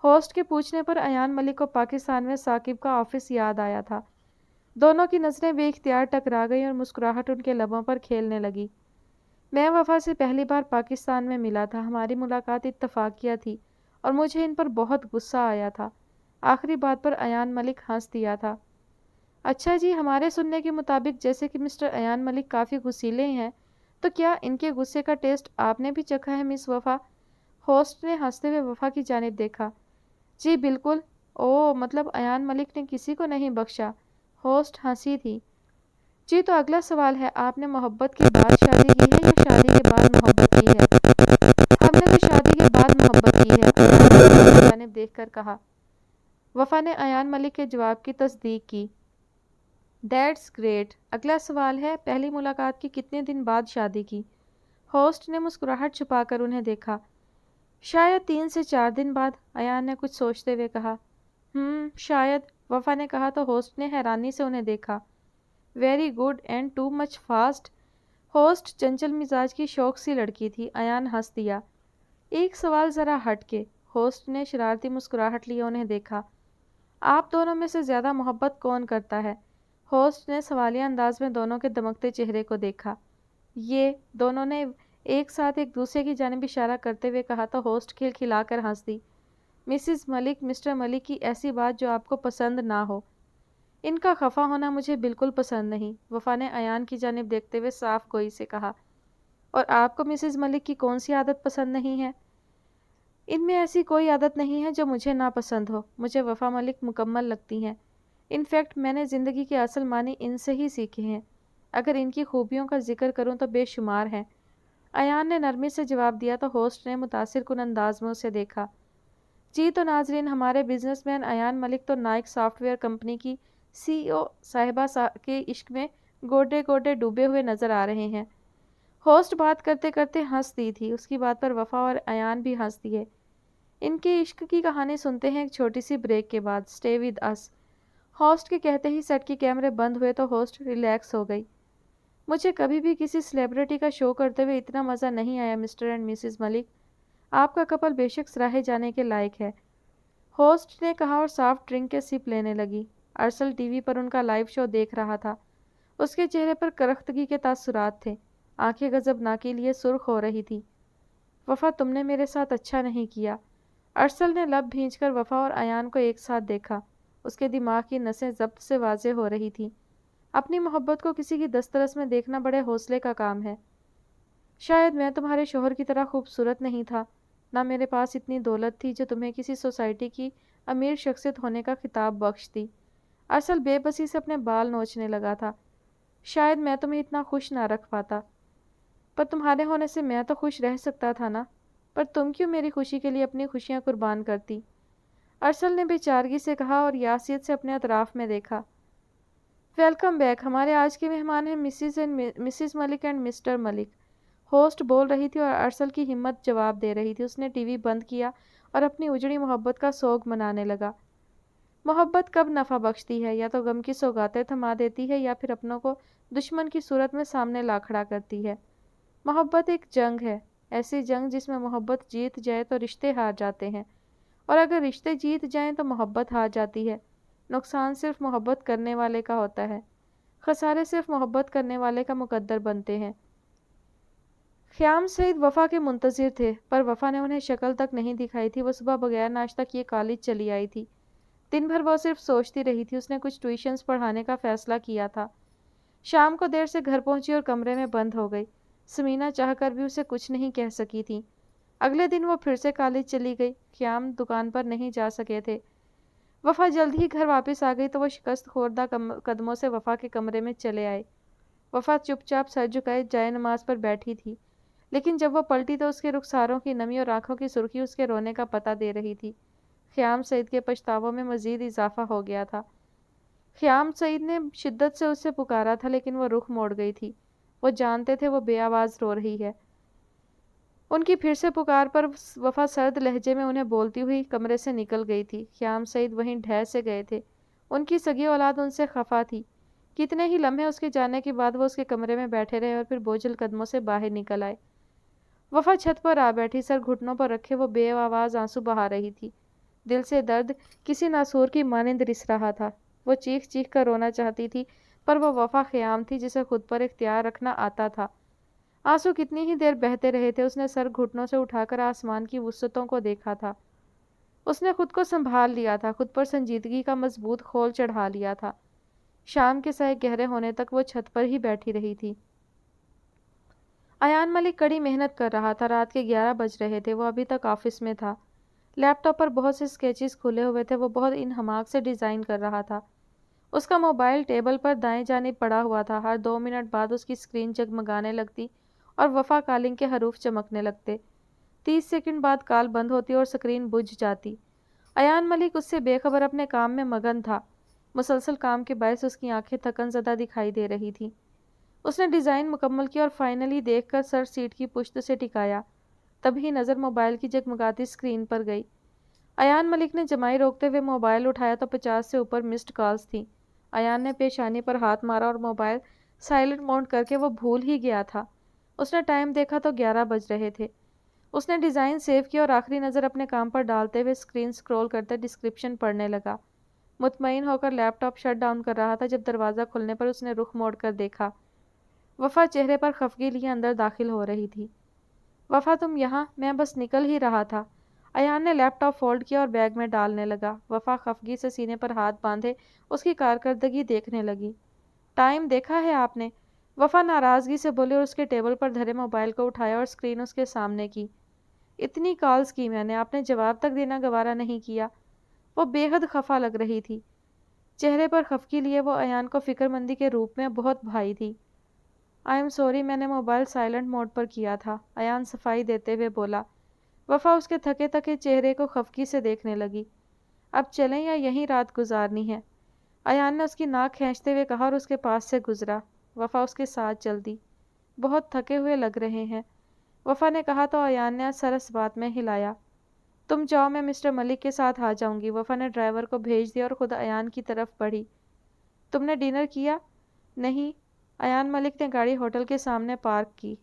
ہوسٹ کے پوچھنے پر ایان ملک کو پاکستان میں ثاقب کا آفس یاد آیا تھا۔ دونوں کی نظریں بے اختیار ٹکرا گئیں اور مسکراہٹ ان کے لبوں پر کھیلنے لگی۔ میں وفا سے پہلی بار پاکستان میں ملا تھا۔ ہماری ملاقات اتفاقیہ تھی اور مجھے ان پر بہت غصہ آیا تھا۔ آخری بات پر ایان ملک ہنس دیا تھا۔ اچھا جی، ہمارے سننے کے مطابق جیسے کہ مسٹر ایان ملک کافی غصیلے ہیں، تو کیا ان کے غصے کا ٹیسٹ آپ نے بھی چکھا ہے مس وفا؟ ہوسٹ نے ہنستے ہوئے وفا کی جانب دیکھا۔ جی بالکل۔ اوہ، مطلب ایان ملک نے کسی کو نہیں بخشا؟ ہوسٹ ہنسی تھی۔ جی، تو اگلا سوال ہے، آپ نے محبت کے بعد شادی کی ہے یا شادی کے بعد محبت کی ہے؟ ہم نے تو شادی کے بعد محبت کی ہے، ایان ملک کی جانب دیکھ کر کہا۔ وفا نے ایان ملک کے جواب کی تصدیق کی۔ That's great. اگلا سوال ہے، پہلی ملاقات کے کتنے دن بعد شادی کی؟ ہوسٹ نے مسکراہٹ چھپا کر انہیں دیکھا۔ شاید 3 سے 4 دن بعد، ایان نے کچھ سوچتے ہوئے کہا۔ شاید، وفا نے کہا تو ہوسٹ نے حیرانی سے انہیں دیکھا۔ Very good and too much fast. ہوسٹ چنچل مزاج کی شوق سی لڑکی تھی۔ ایان ہنس دیا۔ ایک سوال ذرا ہٹ کے۔ ہوسٹ نے شرارتی مسکراہٹ لیے انہیں دیکھا۔ آپ دونوں میں سے زیادہ محبت کون کرتا ہے؟ ہوسٹ نے سوالیہ انداز میں دونوں کے دمکتے چہرے کو دیکھا۔ یہ دونوں نے ایک ساتھ ایک دوسرے کی جانب اشارہ کرتے ہوئے کہا تو ہوسٹ کھلکھلا کر ہنس دی۔ مسز ملک، مسٹر ملک کی ایسی بات جو آپ کو پسند نہ ہو۔ ان کا خفا ہونا مجھے بالکل پسند نہیں، وفا نے ایان کی جانب دیکھتے ہوئے صاف گوئی سے کہا۔ اور آپ کو مسز ملک کی کون سی عادت پسند نہیں ہے؟ ان میں ایسی کوئی عادت نہیں ہے جو مجھے ناپسند ہو۔ مجھے وفا ملک مکمل لگتی ہیں۔ انفیکٹ میں نے زندگی کے اصل معنی ان سے ہی سیکھے ہیں۔ اگر ان کی خوبیوں کا ذکر کروں تو بے شمار ہیں۔ ایان نے نرمی سے جواب دیا تو ہوسٹ نے متاثر کن انداز میں اسے دیکھا۔ جی، تو ناظرین، ہمارے بزنس مین ایان ملک تو نائک سافٹ ویئر کمپنی کی CEO صاحبہ کے عشق میں گوڈے گوڈے ڈوبے ہوئے نظر آ رہے ہیں۔ ہوسٹ بات کرتے کرتے ہنس دی تھی۔ اس کی بات پر وفا اور ایان بھی ہنس دیے۔ ان کے عشق کی کہانی سنتے ہیں ایک چھوٹی سی بریک کے بعد۔ Stay with us. ہوسٹ کے کہتے ہی سیٹ کے کیمرے بند ہوئے تو ہوسٹ ریلیکس ہو گئی۔ مجھے کبھی بھی کسی سیلیبریٹی کا شو کرتے ہوئے اتنا مزہ نہیں آیا مسٹر اینڈ مسز ملک۔ آپ کا کپل بے شک سراہے جانے کے لائق ہے، ہوسٹ نے کہا اور سافٹ ڈرنک کے سپ لینے لگی۔ ارسل ٹی وی پر ان کا لائیو شو دیکھ رہا تھا۔ اس کے چہرے پر کرختگی کے تاثرات تھے۔ آنکھیں غضبناکی کے لیے سرخ ہو رہی تھی۔ وفا، تم نے میرے ساتھ اچھا نہیں کیا۔ ارسل نے لب بھینچ کر وفا اور ایان کو ایک ساتھ دیکھا۔ اس کے دماغ کی نسیں ضبط سے واضح ہو رہی تھیں۔ اپنی محبت کو کسی کی دسترس میں دیکھنا بڑے حوصلے کا کام ہے۔ شاید میں تمہارے شوہر کی طرح خوبصورت نہیں تھا، نہ میرے پاس اتنی دولت تھی جو تمہیں کسی سوسائٹی کی امیر شخصیت ہونے کا خطاب بخشتی۔ ارسل بے بسی سے اپنے بال نوچنے لگا تھا۔ شاید میں تمہیں اتنا خوش نہ رکھ پاتا، پر تمہارے ہونے سے میں تو خوش رہ سکتا تھا نا، پر تم کیوں میری خوشی کے لیے اپنی خوشیاں قربان کرتی؟ ارسل نے بے چارگی سے کہا اور یاسیت سے اپنے اطراف میں دیکھا۔ ویلکم بیک، ہمارے آج کے مہمان ہیں Mrs Malik and mister Malik, host بول رہی تھی اور ارسل کی ہمت جواب دے رہی تھی۔ اس نے ٹی وی بند کیا اور اپنی اجڑی محبت کا سوگ منانے لگا۔ محبت کب نفع بخشتی ہے؟ یا تو غم کی سوگاتیں تھما دیتی ہے یا پھر اپنوں کو دشمن کی صورت میں سامنے لا کھڑا کرتی ہے۔ محبت ایک جنگ ہے، ایسی جنگ جس میں محبت جیت جائے تو رشتے ہار جاتے ہیں، اور اگر رشتے جیت جائیں تو محبت ہار جاتی ہے۔ نقصان صرف محبت کرنے والے کا ہوتا ہے، خسارے صرف محبت کرنے والے کا مقدر بنتے ہیں۔ خیام سعید وفا کے منتظر تھے، پر وفا نے انہیں شکل تک نہیں دکھائی تھی۔ وہ صبح بغیر ناشتہ کیے کالج چلی آئی تھی۔ دن بھر وہ صرف سوچتی رہی تھی۔ اس نے کچھ ٹیوشنز پڑھانے کا فیصلہ کیا تھا۔ شام کو دیر سے گھر پہنچی اور کمرے میں بند ہو گئی۔ سمینا چاہ کر بھی اسے کچھ نہیں کہہ سکی تھی۔ اگلے دن وہ پھر سے کالج چلی گئی۔ خیام دکان پر نہیں جا سکے تھے۔ وفا جلد ہی گھر واپس آ گئی تو وہ شکست خوردہ قدموں سے وفا کے کمرے میں چلے آئے۔ وفا چپ چاپ سر جھکائے جائے نماز پر بیٹھی تھی، لیکن جب وہ پلٹی تو اس کے رخساروں کی نمی اور آنکھوں کی سرخی اس کے رونے کا پتہ دے رہی تھی۔ خیام سعید کے پچھتاووں میں مزید اضافہ ہو گیا تھا۔ خیام سعید نے شدت سے اسے پکارا تھا، لیکن وہ رخ موڑ گئی تھی۔ وہ جانتے تھے وہ بے آواز رو رہی ہے۔ ان کی پھر سے پکار پر وفا سرد لہجے میں انہیں بولتی ہوئی کمرے سے نکل گئی تھی۔ خیام سعید وہیں ڈھہ سے گئے تھے۔ ان کی سگی اولاد ان سے خفا تھی۔ کتنے ہی لمحے اس کے جانے کے بعد وہ اس کے کمرے میں بیٹھے رہے اور پھر بوجھل قدموں سے باہر نکل آئے۔ وفا چھت پر آ بیٹھی، سر گھٹنوں پر رکھے وہ بے آواز آنسو بہا رہی تھی۔ دل سے درد کسی ناسور کی مانند رس رہا تھا۔ وہ چیخ چیخ کر رونا چاہتی تھی، پر وہ وفا خیام تھی جسے خود پر اختیار رکھنا آتا تھا۔ آنسو کتنی ہی دیر بہتے رہے تھے۔ اس نے سر گھٹنوں سے اٹھا کر آسمان کی وسعتوں کو دیکھا تھا۔ اس نے خود کو سنبھال لیا تھا، خود پر سنجیدگی کا مضبوط خول چڑھا لیا تھا۔ شام کے سائے گہرے ہونے تک وہ چھت پر ہی بیٹھی رہی تھی۔ ایان ملک کڑی محنت کر رہا تھا۔ رات کے 11 بج رہے تھے۔ وہ ابھی تک آفس میں تھا۔ لیپ ٹاپ پر بہت سے اسکیچز کھلے ہوئے تھے۔ وہ بہت انہماک سے ڈیزائن کر رہا تھا۔ اس کا موبائل ٹیبل پر دائیں جانب پڑا ہوا تھا۔ ہر 2 منٹ بعد اس کی اسکرین جگمگانے لگتی اور وفا کالنگ کے حروف چمکنے لگتے۔ 30 سیکنڈ بعد کال بند ہوتی اور اسکرین بجھ جاتی۔ ایان ملک اس سے بے خبر اپنے کام میں مگن تھا۔ مسلسل کام کے باعث اس کی آنکھیں تھکن زدہ دکھائی دے رہی تھیں۔ اس نے ڈیزائن مکمل کیا اور فائنلی دیکھ کر سر سیٹ کی پشت سے ٹکایا۔ تبھی نظر موبائل کی جگمگاتی اسکرین پر گئی۔ ایان ملک نے جمائی روکتے ہوئے موبائل اٹھایا تو 50 سے اوپر مسڈ کالز تھیں۔ ایان نے پیشانی پر ہاتھ مارا اور موبائل سائلنٹ موڈ کر کے وہ بھول ہی گیا تھا۔ اس نے ٹائم دیکھا تو 11 بج رہے تھے۔ اس نے ڈیزائن سیو کیا اور آخری نظر اپنے کام پر ڈالتے ہوئے اسکرین سکرول کرتے ڈسکرپشن پڑھنے لگا۔ مطمئن ہو کر لیپ ٹاپ شٹ ڈاؤن کر رہا تھا جب دروازہ کھلنے پر اس نے رخ موڑ کر دیکھا۔ وفا چہرے پر خفگی لیے اندر داخل ہو رہی تھی۔ وفا تم یہاں؟ میں بس نکل ہی رہا تھا۔ ایان نے لیپ ٹاپ فولڈ کیا اور بیگ میں ڈالنے لگا۔ وفا خفگی سے سینے پر ہاتھ باندھے اس کی کارکردگی دیکھنے لگی۔ ٹائم دیکھا ہے آپ نے؟ وفا ناراضگی سے بولی اور اس کے ٹیبل پر دھرے موبائل کو اٹھایا اور اسکرین اس کے سامنے کی۔ اتنی کالز کی میں نے، آپ نے جواب تک دینا گوارا نہیں کیا۔ وہ بے حد خفا لگ رہی تھی۔ چہرے پر خفگی لیے وہ ایان کو فکر مندی کے روپ میں بہت بھائی تھی۔ آئی ایم سوری، میں نے موبائل سائلنٹ موڈ پر کیا تھا، ایان صفائی دیتے ہوئے بولا۔ وفا اس کے تھکے تھکے چہرے کو خفگی سے دیکھنے لگی۔ اب چلیں یا یہیں رات گزارنی ہے؟ ایان نے اس کی ناک کھینچتے ہوئے کہا اور اس کے پاس سے گزرا۔ وفا اس کے ساتھ چل دی۔ بہت تھکے ہوئے لگ رہے ہیں، وفا نے کہا تو ایان نے سر اس بات میں ہلایا۔ تم جاؤ، میں مسٹر ملک کے ساتھ آ جاؤں گی۔ وفا نے ڈرائیور کو بھیج دیا اور خود ایان کی طرف بڑھی۔ تم نے ڈنر کیا؟ نہیں۔ ایان ملک نے گاڑی ہوٹل کے سامنے پارک کی۔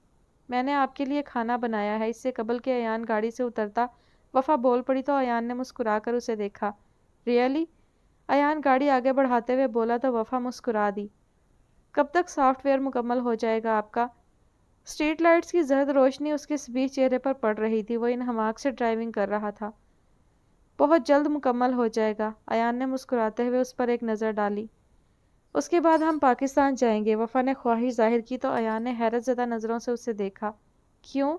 میں نے آپ کے لیے کھانا بنایا ہے۔ اس سے قبل کہ ایان گاڑی سے اترتا وفا بول پڑی تو ایان نے مسکرا کر اسے دیکھا۔ ریئلی؟ ایان گاڑی آگے بڑھاتے ہوئے بولا تو وفا مسکرا دی۔ کب تک سافٹ ویئر مکمل ہو جائے گا آپ کا؟ اسٹریٹ لائٹس کی زرد روشنی اس کے سبیہ چہرے پر پڑ رہی تھی۔ وہ انہماک سے ڈرائیونگ کر رہا تھا۔ بہت جلد مکمل ہو جائے گا۔ ایان نے مسکراتے ہوئے اس پر ایک نظر ڈالی۔ اس کے بعد ہم پاکستان جائیں گے، وفا نے خواہش ظاہر کی تو ایان نے حیرت زدہ نظروں سے اسے دیکھا۔ کیوں؟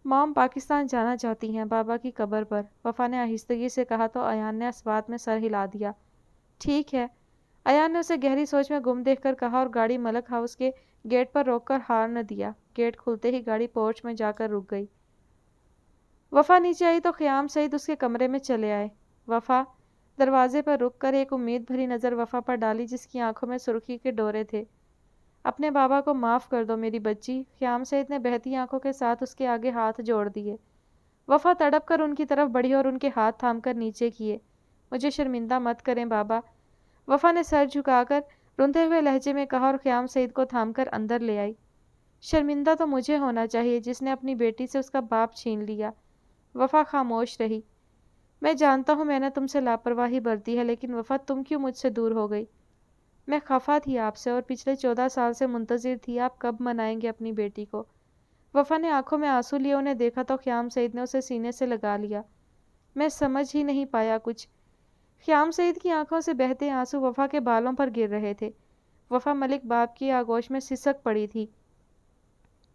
مام پاکستان جانا چاہتی ہیں، بابا کی قبر پر، وفا نے آہستگی سے کہا تو ایان نے اس بات میں سر ہلا دیا۔ ٹھیک ہے، ایان نے اسے گہری سوچ میں گم دیکھ کر کہا اور گاڑی ملک ہاؤس کے گیٹ پر روک کر ہارن دیا۔ گیٹ کھلتے ہی گاڑی پورچ میں جا کر رک گئی۔ وفا نیچے آئی تو خیام سعید اس کے کمرے میں چلے آئے۔ وفا دروازے پر رک کر ایک امید بھری نظر وفا پر ڈالی جس کی آنکھوں میں سرخی کے ڈورے تھے۔ اپنے بابا کو معاف کر دو میری بچی، خیام سعید نے بہتی آنکھوں کے ساتھ اس کے آگے ہاتھ جوڑ دیے۔ وفا تڑپ کر ان کی طرف بڑھی اور ان کے ہاتھ تھام کر نیچے کیے۔ مجھے شرمندہ مت کریں بابا، وفا نے سر جھکا کر روندے ہوئے لہجے میں کہا اور خیام سعید کو تھام کر اندر لے آئی۔ شرمندہ تو مجھے ہونا چاہیے جس نے اپنی بیٹی سے اس کا باپ چھین لیا۔ وفا خاموش رہی۔ میں جانتا ہوں میں نے تم سے لاپرواہی برتی ہے، لیکن وفا تم کیوں مجھ سے دور ہو گئی؟ میں خفا تھی آپ سے اور پچھلے 14 سال سے منتظر تھی آپ کب منائیں گے اپنی بیٹی کو۔ وفا نے آنکھوں میں آنسو لیے انہیں دیکھا تو خیام سعید نے اسے سینے سے لگا لیا۔ میں سمجھ ہی نہیں پایا کچھ۔ خیام سعید کی آنکھوں سے بہتے آنسو وفا کے بالوں پر گر رہے تھے۔ وفا ملک باپ کی آغوش میں سسک پڑی تھی۔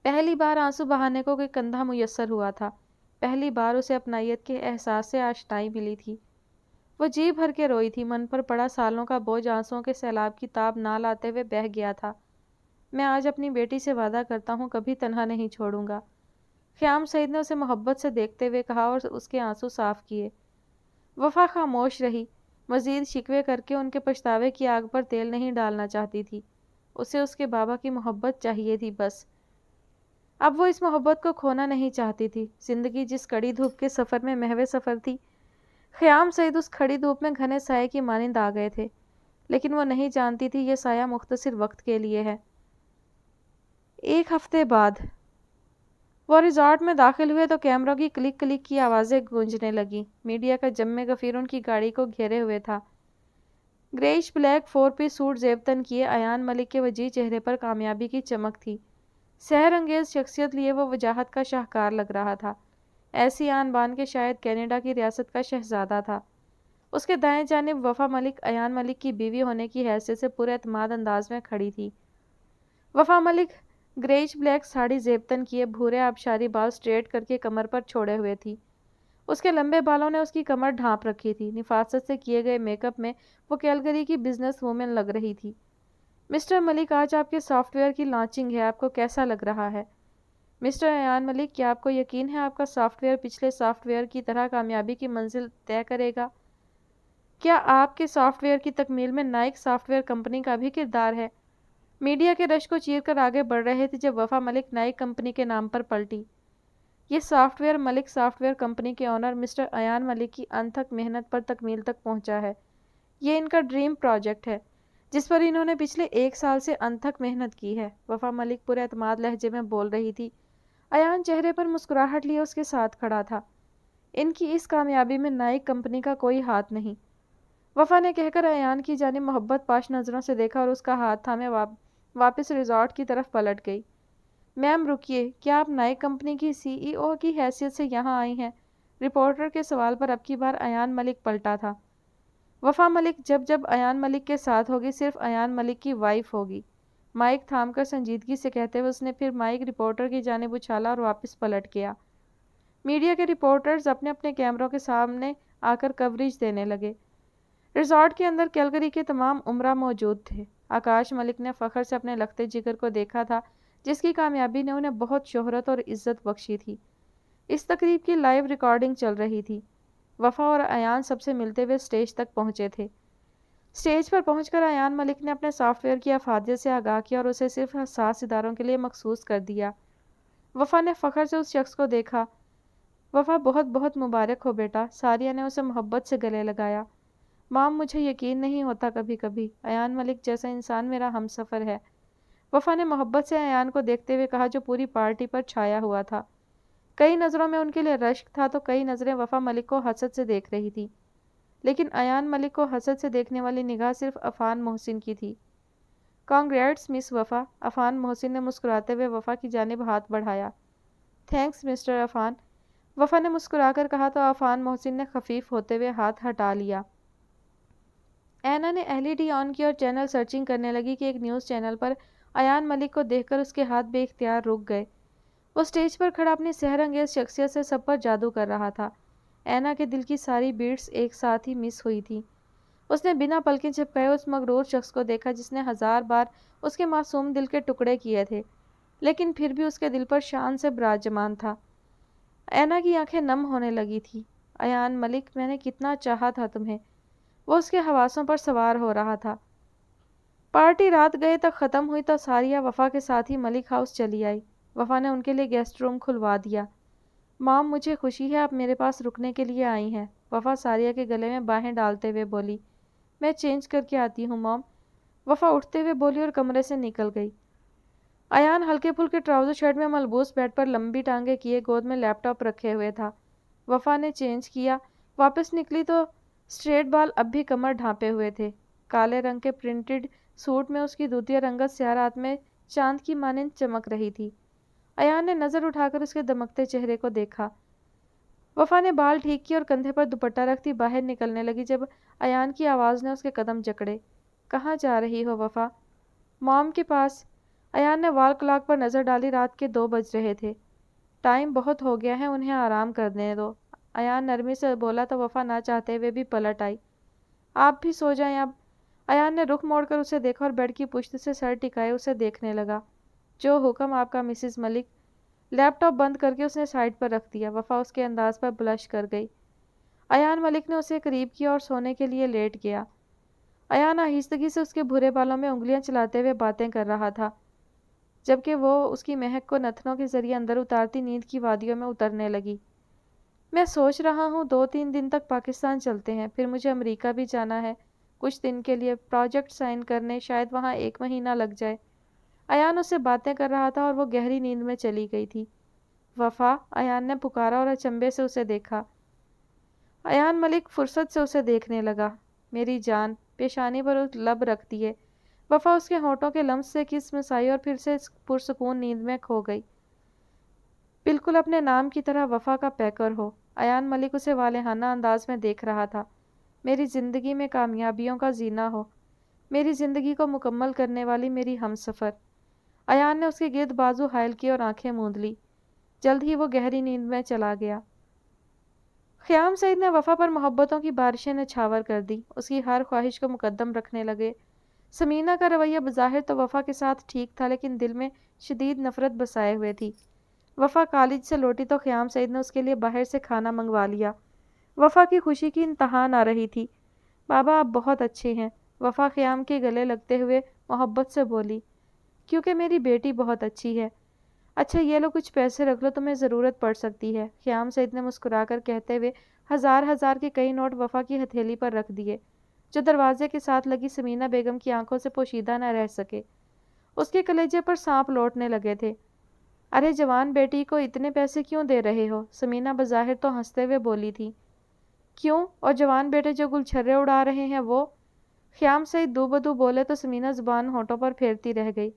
پہلی بار آنسو بہانے کو کوئی کندھا میسر ہوا تھا۔ پہلی بار اسے اپنائیت کے احساس سے آشنائی ملی تھی۔ وہ جی بھر کے روئی تھی، من پر پڑا سالوں کا بوجھ آنسوؤں کے سیلاب کی تاب نہ لاتے ہوئے بہہ گیا تھا۔ میں آج اپنی بیٹی سے وعدہ کرتا ہوں کبھی تنہا نہیں چھوڑوں گا، خیام سعید نے اسے محبت سے دیکھتے ہوئے کہا اور اس کے آنسو صاف کیے۔ وفا خاموش رہی، مزید شکوے کر کے ان کے پچھتاوے کی آگ پر تیل نہیں ڈالنا چاہتی تھی۔ اسے اس کے بابا کی محبت چاہیے تھی بس۔ اب وہ اس محبت کو کھونا نہیں چاہتی تھی۔ زندگی جس کڑی دھوپ کے سفر میں محو سفر تھی، خیام سعید اس کھڑی دھوپ میں گھنے سائے کی مانند آ گئے تھے، لیکن وہ نہیں جانتی تھی یہ سایہ مختصر وقت کے لیے ہے۔ ایک ہفتے بعد وہ ریزارٹ میں داخل ہوئے تو کیمروں کی کلک کلک کی آوازیں گونجنے لگیں۔ میڈیا کا جم غفیر ان کی گاڑی کو گھیرے ہوئے تھا۔ گریش بلیک 4 پیس سوٹ زیب تن کیے ایان ملک کے وجیح چہرے پر کامیابی کی چمک تھی۔ سحر انگیز شخصیت لیے وہ وجاہت کا شاہکار لگ رہا تھا، ایسی آن بان کے شاید کینیڈا کی ریاست کا شہزادہ تھا۔ اس کے دائیں جانب وفا ملک ایان ملک کی بیوی ہونے کی حیثیت سے پورے اعتماد انداز میں کھڑی تھی۔ وفا ملک گریش بلیک ساڑی زیب تن کیے بھورے آبشاری بال سٹریٹ کر کے کمر پر چھوڑے ہوئے تھی۔ اس کے لمبے بالوں نے اس کی کمر ڈھانپ رکھی تھی۔ نفاست سے کیے گئے میک اپ میں وہ کیلگری کی بزنس وومن لگ رہی تھی۔ مسٹر ملک آج آپ کے سافٹ ویئر کی لانچنگ ہے، آپ کو کیسا لگ رہا ہے؟ مسٹر ایان ملک، کیا آپ کو یقین ہے آپ کا سافٹ ویئر پچھلے سافٹ ویئر کی طرح کامیابی کی منزل طے کرے گا؟ کیا آپ کے سافٹ ویئر کی تکمیل میں نائک سافٹ ویئر کمپنی کا بھی کردار ہے؟ میڈیا کے رش کو چیر کر آگے بڑھ رہے تھے جب وفا ملک نائک کمپنی کے نام پر پلٹی۔ یہ software Malik software company کے آنر مسٹر ایان ملک کی انتھک محنت پر تکمیل تک پہنچا ہے۔ یہ ان کا ڈریم پروجیکٹ ہے جس پر انہوں نے پچھلے 1 سال سے انتھک محنت کی ہے، وفا ملک پورے اعتماد لہجے میں بول رہی تھی۔ ایان چہرے پر مسکراہٹ لیے اس کے ساتھ کھڑا تھا۔ ان کی اس کامیابی میں نائک کمپنی کا کوئی ہاتھ نہیں، وفا نے کہہ کر ایان کی جانب محبت پاش نظروں سے دیکھا اور اس کا ہاتھ تھامے واپس ریزارٹ کی طرف پلٹ گئی۔ میم رکیے، کیا آپ نائک کمپنی کی CEO کی حیثیت سے یہاں آئی ہیں؟ رپورٹر کے سوال پر اب کی بار ایان ملک پلٹا تھا۔ وفا ملک جب ایان ملک کے ساتھ ہوگی صرف ایان ملک کی وائف ہوگی، مائک تھام کر سنجیدگی سے کہتے ہوئے اس نے پھر مائک رپورٹر کی جانب اچھالا اور واپس پلٹ گیا۔ میڈیا کے رپورٹرز اپنے اپنے کیمروں کے سامنے آ کر کوریج دینے لگے۔ ریزارٹ کے اندر کیلگری کے تمام امراء موجود تھے۔ آکاش ملک نے فخر سے اپنے لختے جگر کو دیکھا تھا جس کی کامیابی نے انہیں بہت شہرت اور عزت بخشی تھی۔ اس تقریب کی لائیو ریکارڈنگ چل رہی تھی۔ وفا اور ایان سب سے ملتے ہوئے سٹیج تک پہنچے تھے۔ سٹیج پر پہنچ کر ایان ملک نے اپنے سافٹ ویئر کی افادیت سے آگاہ کیا اور اسے صرف حساس اداروں کے لیے مخصوص کر دیا۔ وفا نے فخر سے اس شخص کو دیکھا۔ وفا بہت بہت مبارک ہو بیٹا، ساریہ نے اسے محبت سے گلے لگایا۔ مام مجھے یقین نہیں ہوتا کبھی کبھی ایان ملک جیسا انسان میرا ہم سفر ہے، وفا نے محبت سے ایان کو دیکھتے ہوئے کہا جو پوری پارٹی پر چھایا ہوا تھا۔ کئی نظروں میں ان کے لیے رشک تھا تو کئی نظریں وفا ملک کو حسد سے دیکھ رہی تھی، لیکن ایان ملک کو حسد سے دیکھنے والی نگاہ صرف عفان محسن کی تھی۔ کانگریٹس مس وفا، عفان محسن نے مسکراتے ہوئے وفا کی جانب ہاتھ بڑھایا۔ تھینکس مسٹر عفان، وفا نے مسکرا کر کہا تو عفان محسن نے خفیف ہوتے ہوئے ہاتھ ہٹا لیا۔ اینا نے LED آن کی اور چینل سرچنگ کرنے لگی کہ ایک نیوز چینل پر ایان ملک کو دیکھ کر اس کے ہاتھ بے اختیار رک گئے۔ وہ اسٹیج پر کھڑا اپنی سحر انگیز شخصیت سے سب پر جادو کر رہا تھا۔ اینا کے دل کی ساری بیٹس ایک ساتھ ہی مس ہوئی تھی۔ اس نے بنا پلکیں جھپکائے اس مغرور شخص کو دیکھا جس نے 1000 بار اس کے معصوم دل کے ٹکڑے کیے تھے، لیکن پھر بھی اس کے دل پر شان سے براجمان تھا۔ اینا کی آنکھیں نم ہونے لگی تھی۔ ایان ملک، میں نے کتنا چاہا تھا تمہیں۔ وہ اس کے حواسوں پر سوار ہو رہا تھا۔ پارٹی رات گئے تک ختم ہوئی تو ساریہ وفا کے ساتھ ہی ملک ہاؤس چلی آئی۔ وفا نے ان کے لیے گیسٹ روم کھلوا دیا۔ مام، مجھے خوشی ہے آپ میرے پاس رکنے کے لیے آئی ہیں، وفا ساریہ کے گلے میں باہیں ڈالتے ہوئے بولی۔ میں چینج کر کے آتی ہوں مام، وفا اٹھتے ہوئے بولی اور کمرے سے نکل گئی۔ ایان ہلکے پھلکے ٹراؤزر شرٹ میں ملبوس بیڈ پر لمبی ٹانگیں کیے گود میں لیپ ٹاپ رکھے ہوئے تھا۔ وفا نے چینج کیا، واپس نکلی تو اسٹریٹ بال اب بھی کمر ڈھانپے ہوئے تھے۔ کالے رنگ کے پرنٹڈ سوٹ میں اس کی دودیا رنگت سیاہ رات میں چاند کی مانند چمک رہی تھی۔ ایان نے نظر اٹھا کر اس کے دمکتے چہرے کو دیکھا۔ وفا نے بال ٹھیک کیے اور کندھے پر دوپٹہ رکھتی باہر نکلنے لگی جب ایان کی آواز نے اس کے قدم جکڑے۔ کہاں جا رہی ہو وفا؟ مام کے پاس۔ ایان نے وال کلاک پر نظر ڈالی، رات کے 2 بج رہے تھے۔ ٹائم بہت ہو گیا ہے، انہیں آرام کرنے دو، ایان نرمی سے بولا تو وفا نہ چاہتے ہوئے بھی پلٹ آئی۔ آپ بھی سو جائیں اب۔ ایان نے رخ موڑ کر اسے دیکھا اور بیڈ کی پشت سے سر ٹکائے اسے دیکھنے لگا۔ جو حکم آپ کا مسز ملک۔ لیپ ٹاپ بند کر کے اس نے سائڈ پر رکھ دیا۔ وفا اس کے انداز پر بلش کر گئی۔ ایان ملک نے اسے قریب کیا اور سونے کے لیے لیٹ گیا۔ ایان آہستگی سے اس کے بھورے بالوں میں انگلیاں چلاتے ہوئے باتیں کر رہا تھا، جبکہ وہ اس کی مہک کو نتنوں کے ذریعے اندر اتارتی نیند کی وادیوں میں اترنے لگی۔ میں سوچ رہا ہوں 2-3 دن تک پاکستان چلتے ہیں، پھر مجھے امریکہ بھی جانا ہے کچھ دن کے لیے پروجیکٹ سائن کرنے، شاید وہاں 1 مہینہ لگ جائے۔ ایان اس سے باتیں کر رہا تھا اور وہ گہری نیند میں چلی گئی تھی۔ وفا، ایان نے پکارا اور اچنبے سے اسے دیکھا۔ ایان ملک فرصت سے اسے دیکھنے لگا۔ میری جان، پیشانی پر لب رکھ دیے۔ وفا اس کے ہونٹوں کے لمس سے کس مسائی اور پھر سے پرسکون نیند میں کھو گئی۔ بالکل اپنے نام کی طرح وفا کا پیکر ہو۔ ایان ملک اسے والہانہ انداز میں دیکھ رہا تھا۔ میری زندگی میں کامیابیوں کا زینہ ہو، میری زندگی کو مکمل کرنے والی میری ہمسفر۔ ایان نے اس کے گرد بازو حائل کی اور آنکھیں موند لی۔ جلد ہی وہ گہری نیند میں چلا گیا۔ خیام سعید نے وفا پر محبتوں کی بارشیں نچھاور کر دی، اس کی ہر خواہش کو مقدم رکھنے لگے۔ سمینہ کا رویہ بظاہر تو وفا کے ساتھ ٹھیک تھا، لیکن دل میں شدید نفرت بسائے ہوئے تھی۔ وفا کالج سے لوٹی تو خیام سعید نے اس کے لیے باہر سے کھانا منگوا لیا۔ وفا کی خوشی کی انتہا نہ رہی تھی۔ بابا آپ بہت اچھے ہیں، وفا خیام کے گلے لگتے ہوئے محبت سے بولی۔ کیونکہ میری بیٹی بہت اچھی ہے۔ اچھا یہ لو کچھ پیسے رکھ لو، تمہیں ضرورت پڑ سکتی ہے، خیام سعید نے مسکرا کر کہتے ہوئے 1000 کے کئی نوٹ وفا کی ہتھیلی پر رکھ دیے، جو دروازے کے ساتھ لگی سمینہ بیگم کی آنکھوں سے پوشیدہ نہ رہ سکے۔ اس کے کلیجے پر سانپ لوٹنے لگے تھے۔ ارے جوان بیٹی کو اتنے پیسے کیوں دے رہے ہو؟ سمینہ بظاہر تو ہنستے ہوئے بولی تھی۔ کیوں؟ اور جوان بیٹے جو گلچھرے اڑا رہے ہیں وہ؟ خیام سعید دو بدو بولے تو سمینہ زبان ہونٹوں پر پھیرتی رہ گئی۔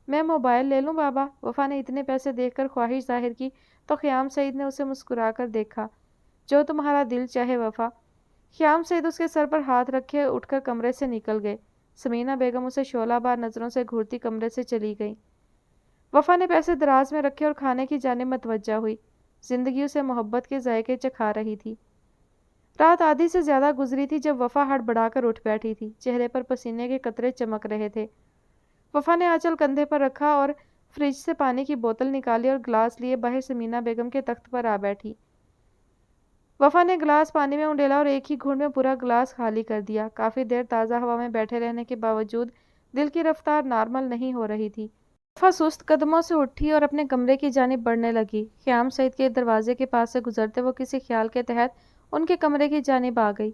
میں موبائل لے لوں بابا؟ وفا نے اتنے پیسے دیکھ کر خواہش ظاہر کی تو خیام سعید نے اسے مسکرا کر دیکھا۔ جو تمہارا دل چاہے وفا۔ خیام سعید اس کے سر پر ہاتھ رکھے اٹھ کر کمرے سے نکل گئے۔ سمینہ بیگم اسے شعلہ بار نظروں سے گھورتی کمرے سے چلی گئی۔ وفا نے پیسے دراز میں رکھے اور کھانے کی جانب متوجہ ہوئی۔ زندگی اسے محبت کے ذائقے چکھا رہی تھی۔ رات آدھی سے زیادہ گزری تھی جب وفا ہڑبڑا کر اٹھ بیٹھی تھی، چہرے پر پسینے کے قطرے چمک رہے تھے۔ وفا نے آنچل کندھے پر رکھا اور فریج سے پانی کی بوتل نکالی اور گلاس لیے باہر سمینہ بیگم کے تخت پر آ بیٹھی۔ وفا نے گلاس پانی میں انڈیلا اور ایک ہی گھونٹ میں پورا گلاس خالی کر دیا۔ کافی دیر تازہ ہوا میں بیٹھے رہنے کے باوجود دل کی رفتار نارمل نہیں ہو رہی تھی۔ وفا سست قدموں سے اٹھی اور اپنے کمرے کی جانب بڑھنے لگی۔ خیام سعید کے دروازے کے پاس سے گزرتے وہ کسی خیال کے تحت ان کے کمرے کی جانب آ گئی۔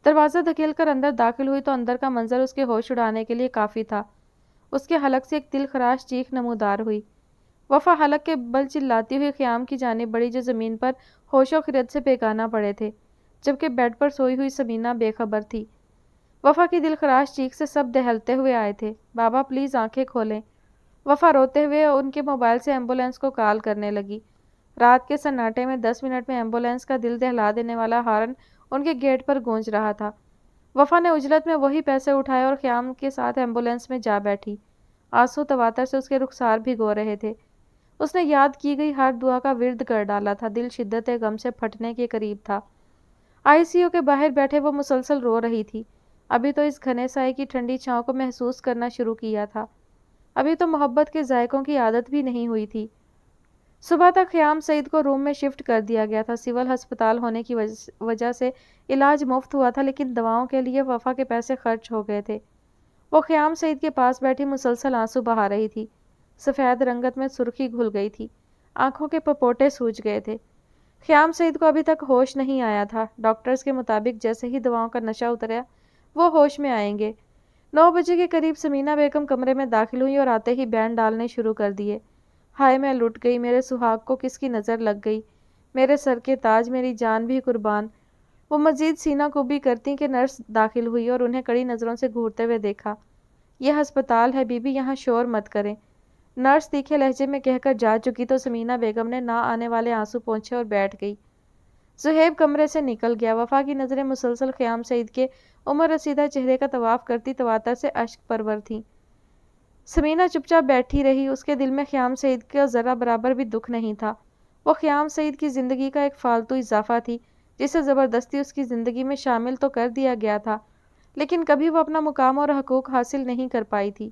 دروازہ دھکیل کر اندر داخل ہوئی تو اندر کا منظر اس کے ہوش اڑانے کے لیے کافی تھا۔ اس کے حلق سے ایک دل خراش چیخ نمودار ہوئی۔ وفا حلق کے بل چلاتی ہوئی خیام کی جانب بڑھی جو زمین پر ہوش و خرد سے بیگانہ پڑے تھے، جبکہ بیڈ پر سوئی ہوئی سمینہ بے خبر تھی۔ وفا کی دل خراش چیخ سے سب دہلتے ہوئے آئے تھے۔ بابا پلیز آنکھیں کھولیں۔ وفا روتے ہوئے ان کے موبائل سے ایمبولینس کو کال کرنے لگی۔ رات کے سناٹے میں 10 منٹ میں ایمبولینس کا دل دہلا دینے والا ہارن ان کے گیٹ پر گونج رہا تھا۔ وفا نے اجلت میں وہی پیسے اٹھائے اور خیام کے ساتھ ایمبولینس میں جا بیٹھی۔ آنسو تواتر سے اس کے رخسار بھگو رہے تھے۔ اس نے یاد کی گئی ہر دعا کا ورد کر ڈالا تھا۔ دل شدت غم سے پھٹنے کے قریب تھا۔ ICU کے باہر بیٹھے وہ مسلسل رو رہی تھی۔ ابھی تو اس گھنے سائے کی ٹھنڈی چھاؤں کو محسوس کرنا شروع کیا تھا۔ ابھی تو محبت کے ذائقوں کی عادت بھی نہیں ہوئی تھی۔ صبح تک خیام سعید کو روم میں شفٹ کر دیا گیا تھا۔ سول ہسپتال ہونے کی وجہ سے علاج مفت ہوا تھا، لیکن دواؤں کے لیے وفا کے پیسے خرچ ہو گئے تھے۔ وہ خیام سعید کے پاس بیٹھی مسلسل آنسو بہا رہی تھی۔ سفید رنگت میں سرخی گھل گئی تھی۔ آنکھوں کے پپوٹے سوج گئے تھے۔ خیام سعید کو ابھی تک ہوش نہیں آیا تھا۔ ڈاکٹرز کے مطابق جیسے ہی دواؤں کا نشہ اترا وہ ہوش میں آئیں گے۔ 9 بجے کے قریب سمینہ بیگم کمرے میں داخل ہوئی اور آتے ہی بین ڈالنے شروع کر دیے۔ ہائے میں لٹ گئی، میرے سہاگ کو کس کی نظر لگ گئی، میرے سر کے تاج، میری جان بھی قربان۔ وہ مزید سینہ کوبی کرتی کہ نرس داخل ہوئی اور انہیں کڑی نظروں سے گھورتے ہوئے دیکھا۔ یہ ہسپتال ہے بی بی، یہاں شور مت کریں، نرس تیکھے لہجے میں کہہ کر جا چکی تو سمینہ بیگم نے نہ آنے والے آنسو پونچھے اور بیٹھ گئی۔ زہیب کمرے سے نکل گیا۔ وفا کی نظریں مسلسل خیام سعید کے عمر رسیدہ چہرے کا طواف کرتی تواتر سے اشک پرور تھیں۔ سمینہ چپ چاپ بیٹھی رہی۔ اس کے دل میں خیام سعید کا ذرہ برابر بھی دکھ نہیں تھا۔ وہ خیام سعید کی زندگی کا ایک فالتو اضافہ تھی، جسے زبردستی اس کی زندگی میں شامل تو کر دیا گیا تھا، لیکن کبھی وہ اپنا مقام اور حقوق حاصل نہیں کر پائی تھی۔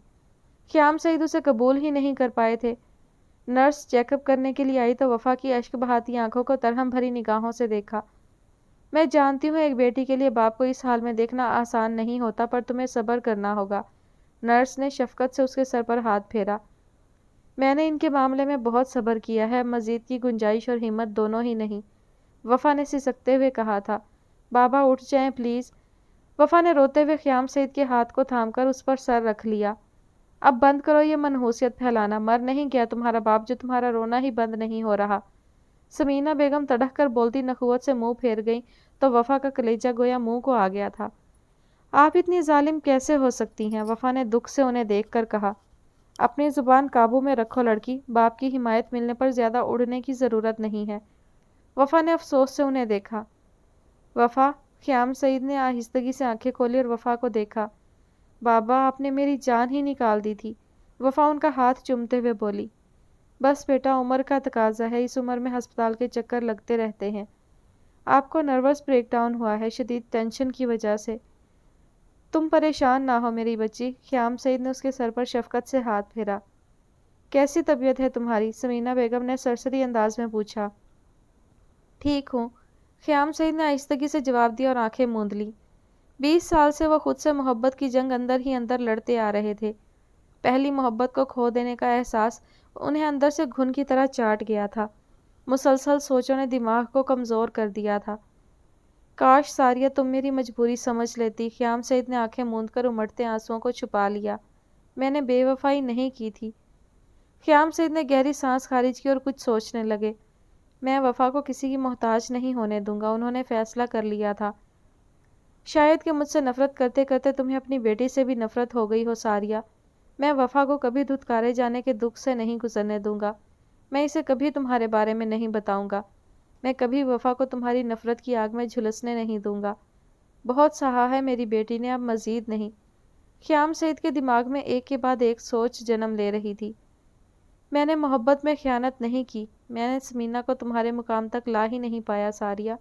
خیام سعید اسے قبول ہی نہیں کر پائے تھے۔ نرس چیک اپ کرنے کے لیے آئی تو وفا کی اشک بہاتی آنکھوں کو ترہم بھری نگاہوں سے دیکھا۔ میں جانتی ہوں ایک بیٹی کے لیے باپ کو اس حال میں دیکھنا آسان نہیں ہوتا، پر تمہیں صبر کرنا ہوگا۔ نرس نے شفقت سے اس کے سر پر ہاتھ پھیرا۔ میں نے ان کے معاملے میں بہت صبر کیا ہے، مزید کی گنجائش اور ہمت دونوں ہی نہیں، وفا نے سسکتے ہوئے کہا تھا۔ بابا اٹھ جائیں پلیز۔ وفا نے روتے ہوئے خیام سعید کے ہاتھ کو تھام کر اس پر سر رکھ لیا۔ اب بند کرو یہ منحوسیت پھیلانا، مر نہیں گیا تمہارا باپ جو تمہارا رونا ہی بند نہیں ہو رہا۔ سمینہ بیگم تڑک کر بولتی نخوت سے منہ پھیر گئیں تو وفا کا کلیجہ گویا منہ کو آ گیا تھا۔ آپ اتنی ظالم کیسے ہو سکتی ہیں؟ وفا نے دکھ سے انہیں دیکھ کر کہا۔ اپنی زبان قابو میں رکھو لڑکی، باپ کی حمایت ملنے پر زیادہ اڑنے کی ضرورت نہیں ہے۔ وفا نے افسوس سے انہیں دیکھا۔ وفا، خیام سعید نے آہستگی سے آنکھیں کھولی اور وفا کو دیکھا۔ بابا آپ نے میری جان ہی نکال دی تھی۔ وفا ان کا ہاتھ چومتے ہوئے بولی۔ بس بیٹا، عمر کا تقاضا ہے، اس عمر میں ہسپتال کے چکر لگتے رہتے ہیں۔ آپ کو نروس بریک ڈاؤن ہوا ہے شدید ٹینشن کی وجہ سے۔ تم پریشان نہ ہو میری بچی۔ خیام سعید نے اس کے سر پر شفقت سے ہاتھ پھیرا۔ کیسی طبیعت ہے تمہاری؟ سمینہ بیگم نے سرسری انداز میں پوچھا۔ ٹھیک ہوں، خیام سعید نے آہستگی سے جواب دیا اور آنکھیں موند لیں۔ 20 سال سے وہ خود سے محبت کی جنگ اندر ہی اندر لڑتے آ رہے تھے۔ پہلی محبت کو کھو دینے کا احساس انہیں اندر سے گھن کی طرح چاٹ گیا تھا۔ مسلسل سوچوں نے دماغ کو کمزور کر دیا تھا۔ کاش ساریہ تم میری مجبوری سمجھ لیتی۔ خیام سعید نے آنکھیں موند کر امڑتے آنسوؤں کو چھپا لیا۔ میں نے بے وفائی نہیں کی تھی۔ خیام سعید نے گہری سانس خارج کی اور کچھ سوچنے لگے۔ میں وفا کو کسی کی محتاج نہیں ہونے دوں گا، انہوں نے فیصلہ کر لیا تھا۔ شاید کہ مجھ سے نفرت کرتے کرتے تمہیں اپنی بیٹی سے بھی نفرت ہو گئی ہو ساریہ۔ میں وفا کو کبھی دھتکارے جانے کے دکھ سے نہیں گزرنے دوں گا۔ میں اسے کبھی تمہارے بارے میں نہیں بتاؤں گا۔ میں کبھی وفا کو تمہاری نفرت کی آگ میں جھلسنے نہیں دوں گا۔ بہت سہا ہے میری بیٹی نے، اب مزید نہیں۔ خیام سعید کے دماغ میں ایک کے بعد ایک سوچ جنم لے رہی تھی۔ میں نے محبت میں خیانت نہیں کی، میں نے سمینہ کو تمہارے مقام تک لا ہی نہیں پایا ساریہ۔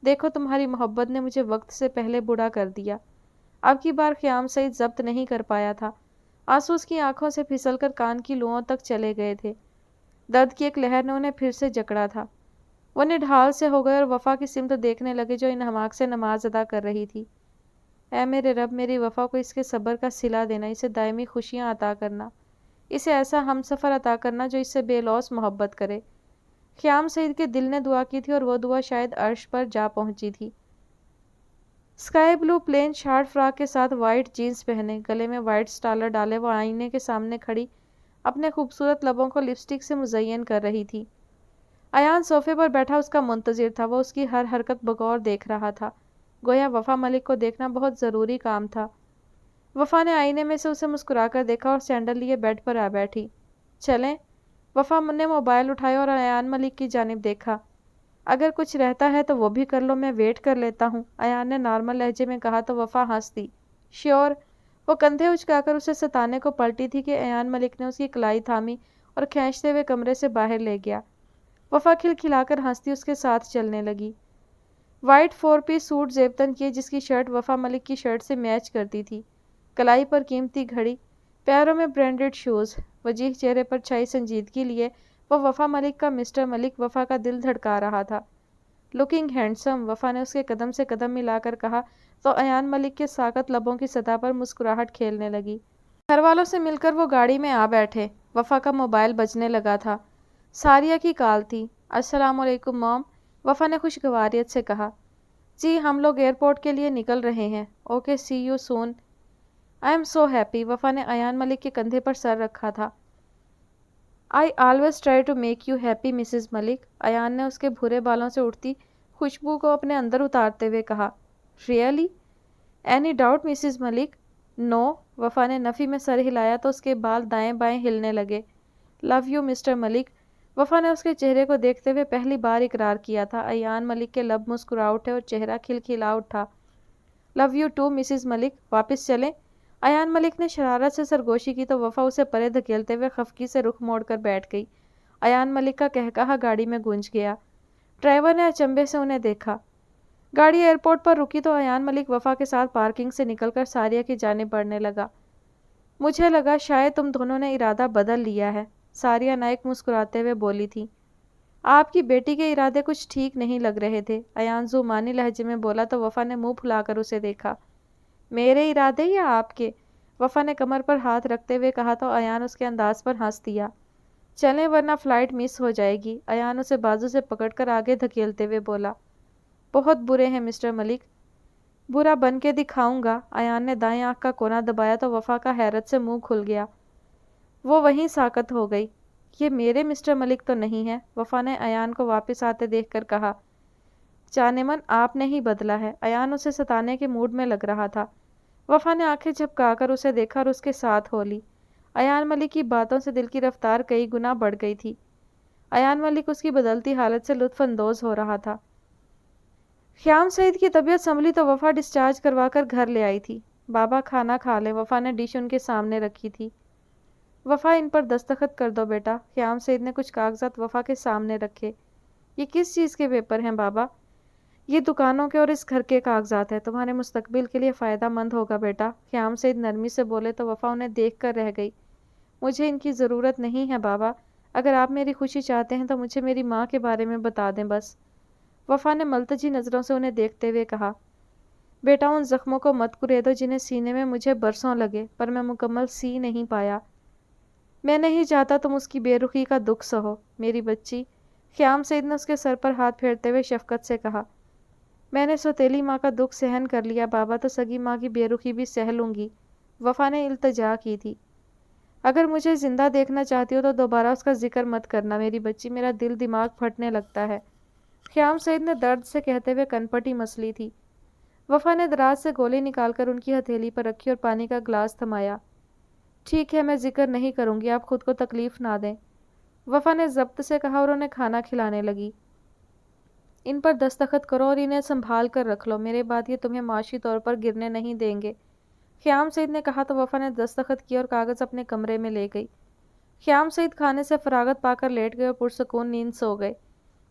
دیکھو تمہاری محبت نے مجھے وقت سے پہلے بوڑھا کر دیا۔ اب کی بار خیام سعید ضبط نہیں کر پایا تھا۔ آنسو اس کی آنکھوں سے پھسل کر کان کی لوؤں تک چلے گئے تھے۔ درد کی ایک لہر نے انہیں پھر سے جکڑا تھا۔ وہ نڈھال سے ہو گئے اور وفا کی سمت دیکھنے لگے جو ان حماق سے نماز ادا کر رہی تھی۔ اے میرے رب، میری وفا کو اس کے صبر کا صلہ دینا، اسے دائمی خوشیاں عطا کرنا، اسے ایسا ہم سفر عطا کرنا جو اس سے بے لوث محبت کرے۔ خیام سعید کے دل نے دعا کی تھی اور وہ دعا شاید عرش پر جا پہنچی تھی۔ Sky blue plain short frock کے ساتھ وائٹ جینز پہنے، گلے میں وائٹ سٹالر ڈالے وہ آئینے کے سامنے کھڑی اپنے خوبصورت لبوں کو لپسٹک سے مزین کر رہی تھی۔ ایان صوفے پر بیٹھا اس کا منتظر تھا۔ وہ اس کی ہر حرکت بغور دیکھ رہا تھا، گویا وفا ملک کو دیکھنا بہت ضروری کام تھا۔ وفا نے آئینے میں سے اسے مسکرا کر دیکھا اور سینڈل لیے بیڈ پر آ بیٹھی۔ چلیں؟ وفا نے موبائل اٹھایا اور ایان ملک کی جانب دیکھا۔ اگر کچھ رہتا ہے تو وہ بھی کر لو، میں ویٹ کر لیتا ہوں، ایان نے نارمل لہجے میں کہا تو وفا ہنس دی۔ شیور۔ وہ کندھے اچکا کر اسے ستانے کو پلٹی تھی کہ ایان ملک نے اس کی کلائی تھامی اور کھینچتے ہوئے کمرے سے باہر لے گیا۔ وفا کھلکھلا کر ہنستی اس کے ساتھ چلنے لگی۔ وائٹ 4 پیس سوٹ زیبتن کیے جس کی شرٹ وفا ملک کی شرٹ سے میچ کرتی تھی، کلائی پر قیمتی گھڑی، پیروں میں برانڈڈ شوز، وجیح چہرے پر چھائی سنجیدگی لیے وہ وفا ملک کا مسٹر ملک وفا کا دل دھڑکا رہا تھا۔ لکنگ ہینڈسم، وفا نے اس کے قدم سے قدم ملا کر کہا تو ایان ملک کے ساکت لبوں کی سطح پر مسکراہٹ کھیلنے لگی۔ گھر والوں سے مل کر وہ گاڑی میں آ بیٹھے۔ وفا کا موبائل بجنے لگا تھا۔ ساریہ کی کال تھی۔ السلام علیکم موم، وفا نے خوشگواریت سے کہا۔ جی ہم لوگ ایئرپورٹ کے لیے نکل رہے ہیں۔ Okay see you soon. I am so happy, Wafa نے ایان ملک کے کندھے پر سر رکھا تھا۔ I always try to make you happy Mrs Malik, Ayan نے اس کے بھورے بالوں سے اٹھتی خوشبو کو اپنے اندر اتارتے ہوئے کہا۔ ریئلی؟ اینی ڈاؤٹ مسز ملک؟ نو، وفا نے نفی میں سر ہلایا تو اس کے بال دائیں بائیں ہلنے لگے۔ لو یو مسٹر ملک، وفا نے اس کے چہرے کو دیکھتے ہوئے پہلی بار اقرار کیا تھا۔ ایان ملک کے لب مسکرا اٹھے اور چہرہ کھلکھلا اٹھا۔ لو یو ٹو مسز ملک، واپس چلیں؟ ایان ملک نے شرارت سے سرگوشی کی تو وفا اسے پرے دھکیلتے ہوئے خفگی سے رخ موڑ کر بیٹھ گئی۔ ایان ملک کا قہقہا گاڑی میں گونج گیا۔ ڈرائیور نے اچنبھے سے انہیں دیکھا۔ گاڑی ایئرپورٹ پر رکی تو ایان ملک وفا کے ساتھ پارکنگ سے نکل کر ساریہ کی جانب بڑھنے لگا۔ مجھے لگا شاید تم دونوں نے ارادہ بدل لیا ہے، ساریہ نائک مسکراتے ہوئے بولی تھی۔ آپ کی بیٹی کے ارادے کچھ ٹھیک نہیں لگ رہے تھے، ایان زومانی لہجے میں بولا تو وفا نے منہ پھلا کر اسے دیکھا۔ میرے ارادے یا آپ کے؟ وفا نے کمر پر ہاتھ رکھتے ہوئے کہا تو ایان اس کے انداز پر ہنس دیا۔ چلیں ورنہ فلائٹ مس ہو جائے گی، ایان اسے بازو سے پکڑ کر آگے دھکیلتے ہوئے بولا۔ بہت برے ہیں مسٹر ملک۔ برا بن کے دکھاؤں گا، ایان نے دائیں آنکھ کا کونا دبایا تو وفا کا حیرت سے منہ کھل گیا۔ وہ وہیں ساکت ہو گئی۔ یہ میرے مسٹر ملک تو نہیں ہے، وفا نے ایان کو واپس آتے دیکھ کر کہا۔ جانے من آپ نے ہی بدلا ہے، ایان اسے ستانے کے موڈ میں لگ رہا تھا۔ وفا نے آنکھیں جھپکا کر اسے دیکھا اور اس کے ساتھ ہو لی۔ ایان ملک کی باتوں سے دل کی رفتار کئی گنا بڑھ گئی تھی۔ ایان ملک اس کی بدلتی حالت سے لطف اندوز ہو رہا تھا۔ خیام سعید کی طبیعت سنبھلی تو وفا ڈسچارج کروا کر گھر لے آئی تھی۔ بابا کھانا کھا لیں، وفا نے ڈش ان کے سامنے رکھی تھی۔ وفا ان پر دستخط کر دو بیٹا، خیام سعید نے کچھ کاغذات وفا کے سامنے رکھے۔ یہ کس چیز کے پیپر ہیں بابا؟ یہ دکانوں کے اور اس گھر کے کاغذات ہیں، تمہارے مستقبل کے لیے فائدہ مند ہوگا بیٹا، خیام سعید نرمی سے بولے تو وفا انہیں دیکھ کر رہ گئی۔ مجھے ان کی ضرورت نہیں ہے بابا، اگر آپ میری خوشی چاہتے ہیں تو مجھے میری ماں کے بارے میں بتا دیں بس، وفا نے ملتجی نظروں سے انہیں دیکھتے ہوئے کہا۔ بیٹا ان زخموں کو مت کریدو جنہیں سینے میں مجھے برسوں لگے، پر میں مکمل سی نہیں پایا۔ میں نہیں چاہتا تم اس کی بے رخی کا دکھ سہو، میری بچی، خیام سعید نے اس کے سر پر ہاتھ پھیرتے ہوئے شفقت سے کہا۔ میں نے سوتیلی ماں کا دکھ سہن کر لیا بابا تو سگی ماں کی بے رخی بھی سہ لوں گی، وفا نے التجا کی تھی۔ اگر مجھے زندہ دیکھنا چاہتی ہو تو دوبارہ اس کا ذکر مت کرنا میری بچی، میرا دل دماغ پھٹنے لگتا ہے، خیام سعید نے درد سے کہتے ہوئے کنپٹی مسلی تھی۔ وفا نے دراز سے گولی نکال کر ان کی ہتھیلی پر رکھی اور پانی کا گلاس تھمایا۔ ٹھیک ہے میں ذکر نہیں کروں گی، آپ خود کو تکلیف نہ دیں، وفا نے ضبط سے کہا اور انہیں کھانا کھلانے لگی۔ ان پر دستخط کرو اور انہیں سنبھال کر رکھ لو، میرے بعد یہ تمہیں معاشی طور پر گرنے نہیں دیں گے، خیام سعید نے کہا تو وفا نے دستخط کیا اور کاغذ اپنے کمرے میں لے گئی۔ خیام سعید کھانے سے فراغت پا کر لیٹ گئے اور پرسکون نیند سو گئے۔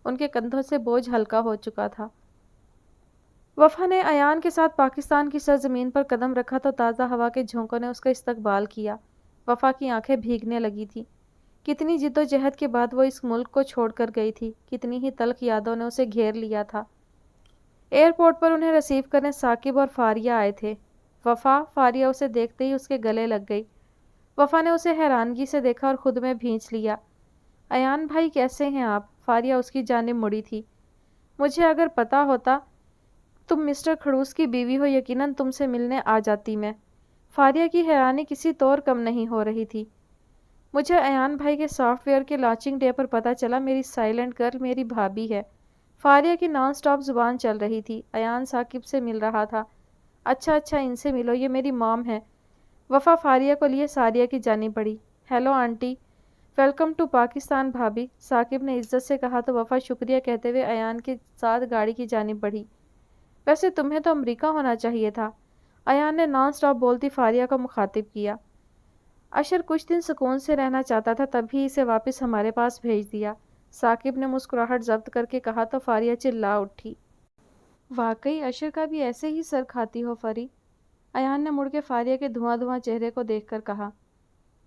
ان کے کندھوں سے بوجھ ہلکا ہو چکا تھا۔ وفا نے ایان کے ساتھ پاکستان کی سرزمین پر قدم رکھا تو تازہ ہوا کے جھونکوں نے اس کا استقبال کیا۔ وفا کی آنکھیں بھیگنے لگی تھیں۔ کتنی جد و جہد کے بعد وہ اس ملک کو چھوڑ کر گئی تھی، کتنی ہی تلخ یادوں نے اسے گھیر لیا تھا۔ ایئرپورٹ پر انہیں ریسیو کرنے ثاقب اور فاریہ آئے تھے۔ وفا، فاریہ اسے دیکھتے ہی اس کے گلے لگ گئی۔ وفا نے اسے حیرانگی سے دیکھا اور خود میں بھینچ لیا۔ ایان بھائی کیسے ہیں آپ؟ فاریہ اس کی جانب مڑی تھی۔ مجھے اگر پتا ہوتا تم مسٹر کھڑوس کی بیوی ہو یقیناً تم سے ملنے آ جاتی میں۔ فاریہ کی حیرانی کسی طور کم نہیں ہو رہی تھی۔ مجھے ایان بھائی کے سافٹ ویئر کے لانچنگ ڈے پر پتا چلا میری سائلنٹ گرل میری بھابھی ہے۔ فاریہ کی نان سٹاپ زبان چل رہی تھی۔ ایان ثاقب سے مل رہا تھا۔ اچھا اچھا ان سے ملو، یہ میری مام ہے۔ وفا فاریہ کو لیے ساریہ کی جانب بڑھی۔ Hello aunty, welcome to Pakistan بھابی، ثاقب نے عزت سے کہا تو وفا شکریہ کہتے ہوئے ایان کے ساتھ گاڑی کی جانب بڑھی۔ ویسے تمہیں تو امریکہ ہونا چاہیے تھا، ایان نے نان سٹاپ بولتی فاریہ کو مخاطب کیا۔ اشر کچھ دن سکون سے رہنا چاہتا تھا، تبھی اسے واپس ہمارے پاس بھیج دیا، ثاقب نے مسکراہٹ ضبط کر کے کہا تو فاریہ چلا اٹھی۔ واقعی اشر کا بھی ایسے ہی سر کھاتی ہو فری، ایان نے مڑ کے فاریہ کے دھواں دھواں چہرے کو دیکھ کر کہا۔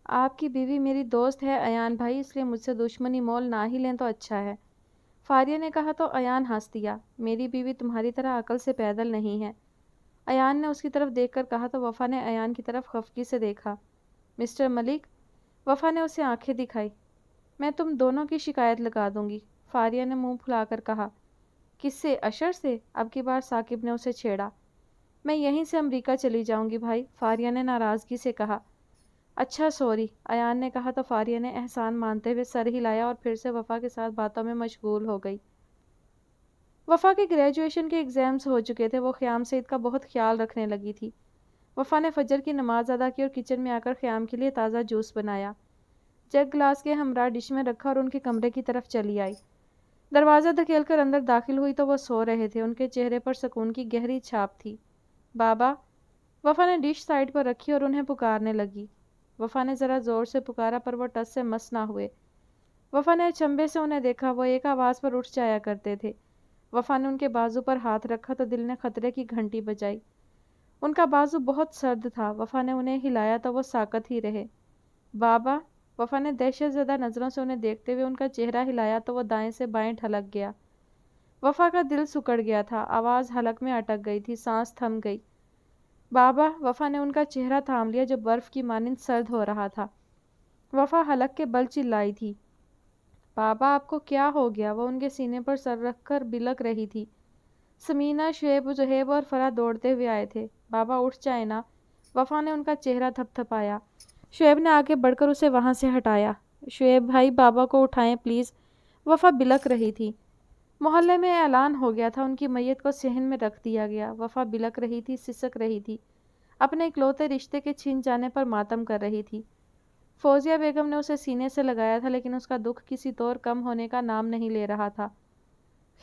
آپ کی بیوی میری دوست ہے ایان بھائی، اس لیے مجھ سے دشمنی مول نہ ہی لیں تو اچھا ہے، فاریہ نے کہا تو ایان ہنس دیا۔ میری بیوی تمہاری طرح عقل سے پیدل نہیں ہے، ایان نے اس کی طرف دیکھ کر کہا تو وفا نے ایان کی طرف خفگی سے دیکھا۔ مسٹر ملک، وفا نے اسے آنکھیں دکھائی۔ میں تم دونوں کی شکایت لگا دوں گی، فاریہ نے منہ پھلا کر کہا۔ کس سے؟ اشر سے؟ اب کی بار ثاقب نے اسے چھیڑا۔ میں یہیں سے امریکہ چلی جاؤں گی بھائی، فاریہ نے ناراضگی سے کہا۔ اچھا سوری، ایان نے کہا تو فاریہ نے احسان مانتے ہوئے سر ہلایا اور پھر سے وفا کے ساتھ باتوں میں مشغول ہو گئی۔ وفا کے گریجویشن کے ایگزامز ہو چکے تھے، وہ خیام سعید کا بہت خیال رکھنے لگی تھی۔ وفا نے فجر کی نماز ادا کی اور کچن میں آ کر خیام کے لیے تازہ جوس بنایا، جگ گلاس کے ہمراہ ڈش میں رکھا اور ان کے کمرے کی طرف چلی آئی۔ دروازہ دھکیل کر اندر داخل ہوئی تو وہ سو رہے تھے، ان کے چہرے پر سکون کی گہری چھاپ تھی۔ بابا، وفا نے ڈش سائڈ پر رکھی اور انہیں پکارنے لگی۔ وفا نے ذرا زور سے پکارا پر وہ ٹس سے مس نہ ہوئے۔ وفا نے اچنبے سے انہیں دیکھا، وہ ایک آواز پر اٹھ جایا کرتے تھے۔ وفا نے ان کے بازو پر ہاتھ رکھا تو دل نے خطرے کی گھنٹی بجائی۔ ان کا بازو بہت سرد تھا، وفا نے انہیں ہلایا تو وہ ساکت ہی رہے۔ بابا، وفا نے دہشت زدہ نظروں سے انہیں دیکھتے ہوئے ان کا چہرہ ہلایا تو وہ دائیں سے بائیں ڈھلک گیا۔ وفا کا دل سکڑ گیا تھا، آواز حلق میں اٹک گئی تھی، سانس تھم گئی۔ بابا، وفا نے ان کا چہرہ تھام لیا جو برف کی مانند سرد ہو رہا تھا۔ وفا حلق کے بل چلائی تھی۔ بابا، آپ کو کیا ہو گیا؟ وہ ان کے سینے پر سر رکھ کر بلک رہی تھی۔ سمینہ، شعیب، زہیب اور فرح دوڑتے ہوئے آئے تھے۔ بابا اٹھ جائیں نا، وفا نے ان کا چہرہ تھپ تھپایا۔ شعیب نے آگے بڑھ کر اسے وہاں سے ہٹایا۔ شعیب بھائی، بابا کو اٹھائیں پلیز، وفا بلک رہی تھی۔ محلے میں اعلان ہو گیا تھا، ان کی میت کو صحن میں رکھ دیا گیا۔ وفا بلک رہی تھی، سسک رہی تھی، اپنے اکلوتے رشتے کے چھن جانے پر ماتم کر رہی تھی۔ فوزیہ بیگم نے اسے سینے سے لگایا تھا لیکن اس کا دکھ کسی طور کم ہونے کا نام نہیں لے رہا تھا۔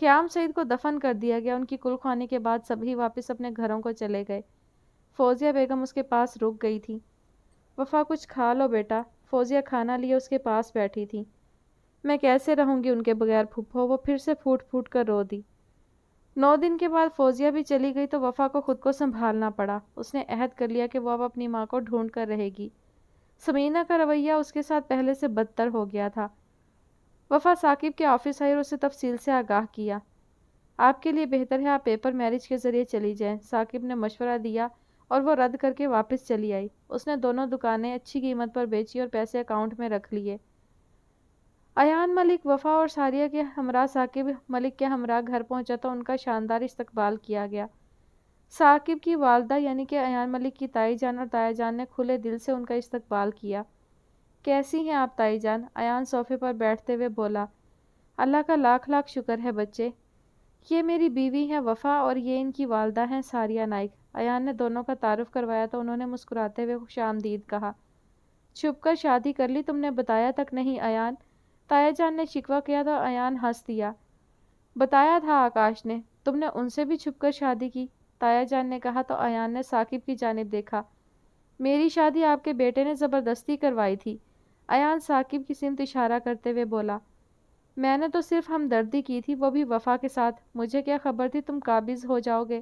خیام سعید کو دفن کر دیا گیا، ان کی کل خوانی کے بعد سبھی واپس اپنے گھروں کو چلے گئے۔ فوزیہ بیگم اس کے پاس رک گئی تھی۔ وفا، کچھ کھا لو بیٹا، فوزیہ کھانا لیے اس کے پاس بیٹھی تھی۔ میں کیسے رہوں گی ان کے بغیر پھپھو، وہ پھر سے پھوٹ پھوٹ کر رو دی۔ 9 دن کے بعد فوزیہ بھی چلی گئی تو وفا کو خود کو سنبھالنا پڑا۔ اس نے عہد کر لیا کہ وہ اب اپنی ماں کو ڈھونڈ کر رہے گی۔ سمینہ کا رویہ اس کے ساتھ پہلے سے بدتر ہو گیا تھا۔ وفا ثاقب کے آفس آئی اور اسے تفصیل سے آگاہ کیا۔ آپ کے لیے بہتر ہے آپ پیپر میرج کے ذریعے چلی جائیں، ثاقب نے مشورہ دیا اور وہ رد کر کے واپس چلی آئی۔ اس نے دونوں دکانیں اچھی قیمت پر بیچی اور پیسے اکاؤنٹ میں رکھ لیے۔ ایان ملک وفا اور ساریہ کے ہمراہ ثاقب ملک کے ہمراہ گھر پہنچا تو ان کا شاندار استقبال کیا گیا۔ ثاقب کی والدہ یعنی کہ ایان ملک کی تائی جان اور تایا جان نے کھلے دل سے ان کا استقبال کیا۔ کیسی ہیں آپ تائی جان؟ ایان صوفے پر بیٹھتے ہوئے بولا۔ اللہ کا لاکھ لاکھ شکر ہے بچے، یہ میری بیوی ہیں وفا اور یہ ان کی والدہ ہیں ساریہ نائک۔ ایان نے دونوں کا تعارف کروایا تو انہوں نے مسکراتے ہوئے خوش آمدید کہا۔ چھپ کر شادی کر لی، تم نے بتایا تک نہیں ایان، تایا جان نے شکوہ کیا تو ایان ہنس دیا۔ بتایا تھا آکاش نے، تم نے ان سے بھی چھپ کر شادی کی، تایا جان نے کہا تو ایان نے ثاقب کی جانب دیکھا۔ میری شادی آپ کے بیٹے نے زبردستی کروائی تھی، ایان ثاقب کی سمت اشارہ کرتے ہوئے بولا۔ میں نے تو صرف ہمدردی کی تھی، وہ بھی وفا کے ساتھ، مجھے کیا خبر تھی تم قابض ہو جاؤ گے،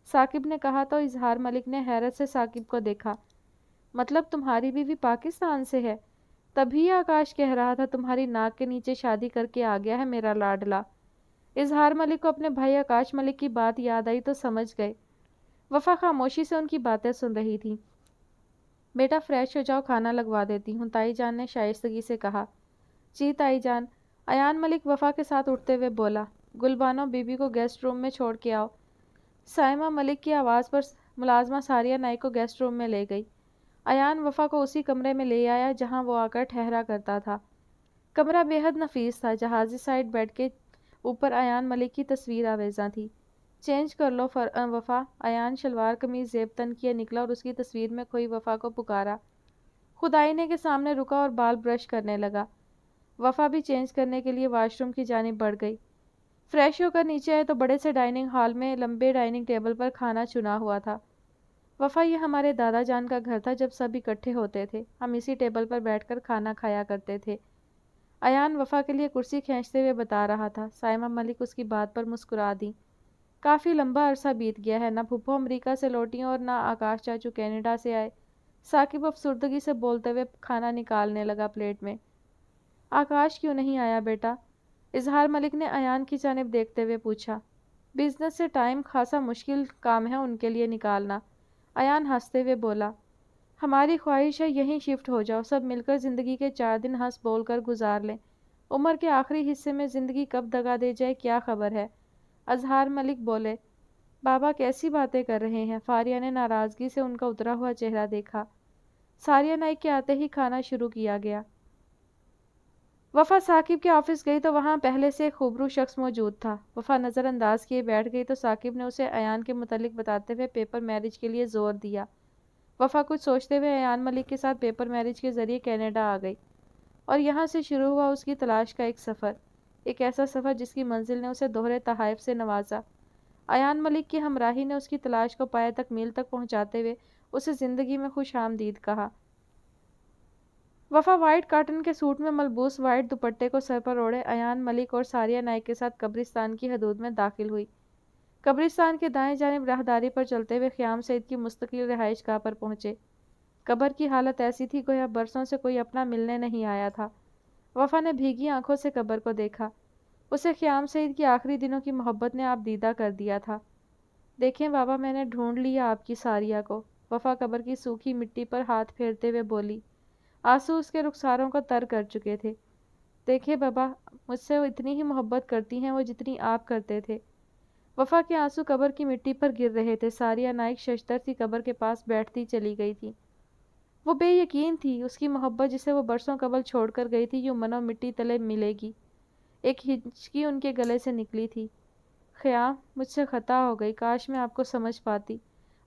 ثاقب نے کہا تو اظہار ملک نے حیرت سے ثاقب کو دیکھا۔ مطلب تمہاری بیوی پاکستان سے ہے؟ تبھی آکاش کہہ رہا تھا تمہاری ناک کے نیچے شادی کر کے آ گیا ہے میرا لاڈلا۔ اظہار ملک کو اپنے بھائی آکاش ملک کی بات یاد آئی تو سمجھ گئے۔ وفا خاموشی سے ان کی باتیں سن رہی تھی۔ بیٹا فریش ہو جاؤ، کھانا لگوا دیتی ہوں، تائی جان نے شائستگی سے کہا۔ جی تائی جان، ایان ملک وفا کے ساتھ اٹھتے ہوئے بولا۔ گلبانو، بیبی کو گیسٹ روم میں چھوڑ کے آؤ۔ سائمہ ملک کی آواز پر ملازمہ ساریہ نائک کو گیسٹ روم میں لے گئی۔ ایان وفا کو اسی کمرے میں لے آیا جہاں وہ آ کر ٹھہرا کرتا تھا۔ کمرہ بے حد نفیس تھا، جہازی سائڈ بیڈ کے اوپر ایان ملک کی تصویر آویزاں تھی۔ چینج کر لو وفا، ایان شلوار قمیض زیب تن کیے نکلا اور اس کی تصویر میں کھوئی وفا کو پکارا۔ خود آئینے کے سامنے رکا اور بال برش کرنے لگا۔ وفا بھی چینج کرنے کے لیے واش روم کی جانب بڑھ گئی۔ فریش ہو کر نیچے آئے تو بڑے سے ڈائننگ ہال میں لمبے ڈائننگ ٹیبل پر کھانا چنا ہوا تھا۔ وفا، یہ ہمارے دادا جان کا گھر تھا جب سب اکٹھے ہوتے تھے، ہم اسی ٹیبل پر بیٹھ کر کھانا کھایا کرتے تھے۔ ایان وفا کے لیے کرسی کھینچتے ہوئے بتا رہا تھا۔ سائمہ ملک اس کی بات پر مسکرا دی۔ کافی لمبا عرصہ بیت گیا ہے، نہ پھپھو امریکہ سے لوٹی اور نہ آکاش چاچو کینیڈا سے آئے۔ ثاقب افسردگی سے بولتے ہوئے کھانا نکالنے لگا پلیٹ میں۔ آکاش کیوں نہیں آیا بیٹا؟ اظہار ملک نے ایان کی جانب دیکھتے ہوئے پوچھا۔ بزنس سے ٹائم خاصا مشکل کام ہے ان کے لیے نکالنا، ایان ہنستے ہوئے بولا۔ ہماری خواہش ہے یہیں شفٹ ہو جاؤ، سب مل کر زندگی کے 4 دن ہنس بول کر گزار لیں۔ عمر کے آخری حصے میں زندگی کب دگا دے جائے کیا خبر ہے؟ اظہار ملک بولے۔ بابا کیسی باتیں کر رہے ہیں؟ فاریہ نے ناراضگی سے ان کا اترا ہوا چہرہ دیکھا۔ ساریہ نائک کے آتے ہی کھانا شروع کیا گیا۔ وفا ثاقب کے آفس گئی تو وہاں پہلے سے ایک خوبرو شخص موجود تھا۔ وفا نظر انداز کیے بیٹھ گئی تو ثاقب نے اسے ایان کے متعلق بتاتے ہوئے پیپر میرج کے لیے زور دیا۔ وفا کچھ سوچتے ہوئے ایان ملک کے ساتھ پیپر میرج کے ذریعے کینیڈا آ گئی، اور یہاں سے شروع ہوا اس کی تلاش کا ایک سفر، ایک ایسا سفر جس کی منزل نے اسے دوہرے تحائف سے نوازا۔ ایان ملک کی ہمراہی نے اس کی تلاش کو پائے تک میل تک پہنچاتے ہوئے اسے زندگی میں خوش آمدید کہا۔ وفا وائٹ کاٹن کے سوٹ میں ملبوس وائٹ دوپٹے کو سر پر اوڑھے ایان ملک اور ساریہ نائک کے ساتھ قبرستان کی حدود میں داخل ہوئی۔ قبرستان کے دائیں جانب راہداری پر چلتے ہوئے خیام سعید کی مستقل رہائش گاہ پر پہنچے۔ قبر کی حالت ایسی تھی گویا برسوں سے کوئی اپنا ملنے نہیں آیا تھا۔ وفا نے بھیگی آنکھوں سے قبر کو دیکھا۔ اسے خیام سعید کی آخری دنوں کی محبت نے آپ دیدہ کر دیا تھا۔ دیکھیں بابا، میں نے ڈھونڈ لیا آپ کی ساریہ کو، وفا قبر کی سوکھی مٹی پر ہاتھ پھیرتے ہوئے بولی۔ آنسو اس کے رخساروں کو تر کر چکے تھے۔ دیکھیں بابا، مجھ سے وہ اتنی ہی محبت کرتی ہیں وہ جتنی آپ کرتے تھے۔ وفا کے آنسو قبر کی مٹی پر گر رہے تھے۔ ساریہ نائک ششدر سی قبر کے پاس بیٹھتی چلی گئی تھی۔ وہ بے یقین تھی اس کی محبت جسے وہ برسوں قبل چھوڑ کر گئی تھی یوں منو مٹی تلے ملے گی۔ ایک ہچکی ان کے گلے سے نکلی تھی۔ خیام، مجھ سے خطا ہو گئی، کاش میں آپ کو سمجھ پاتی۔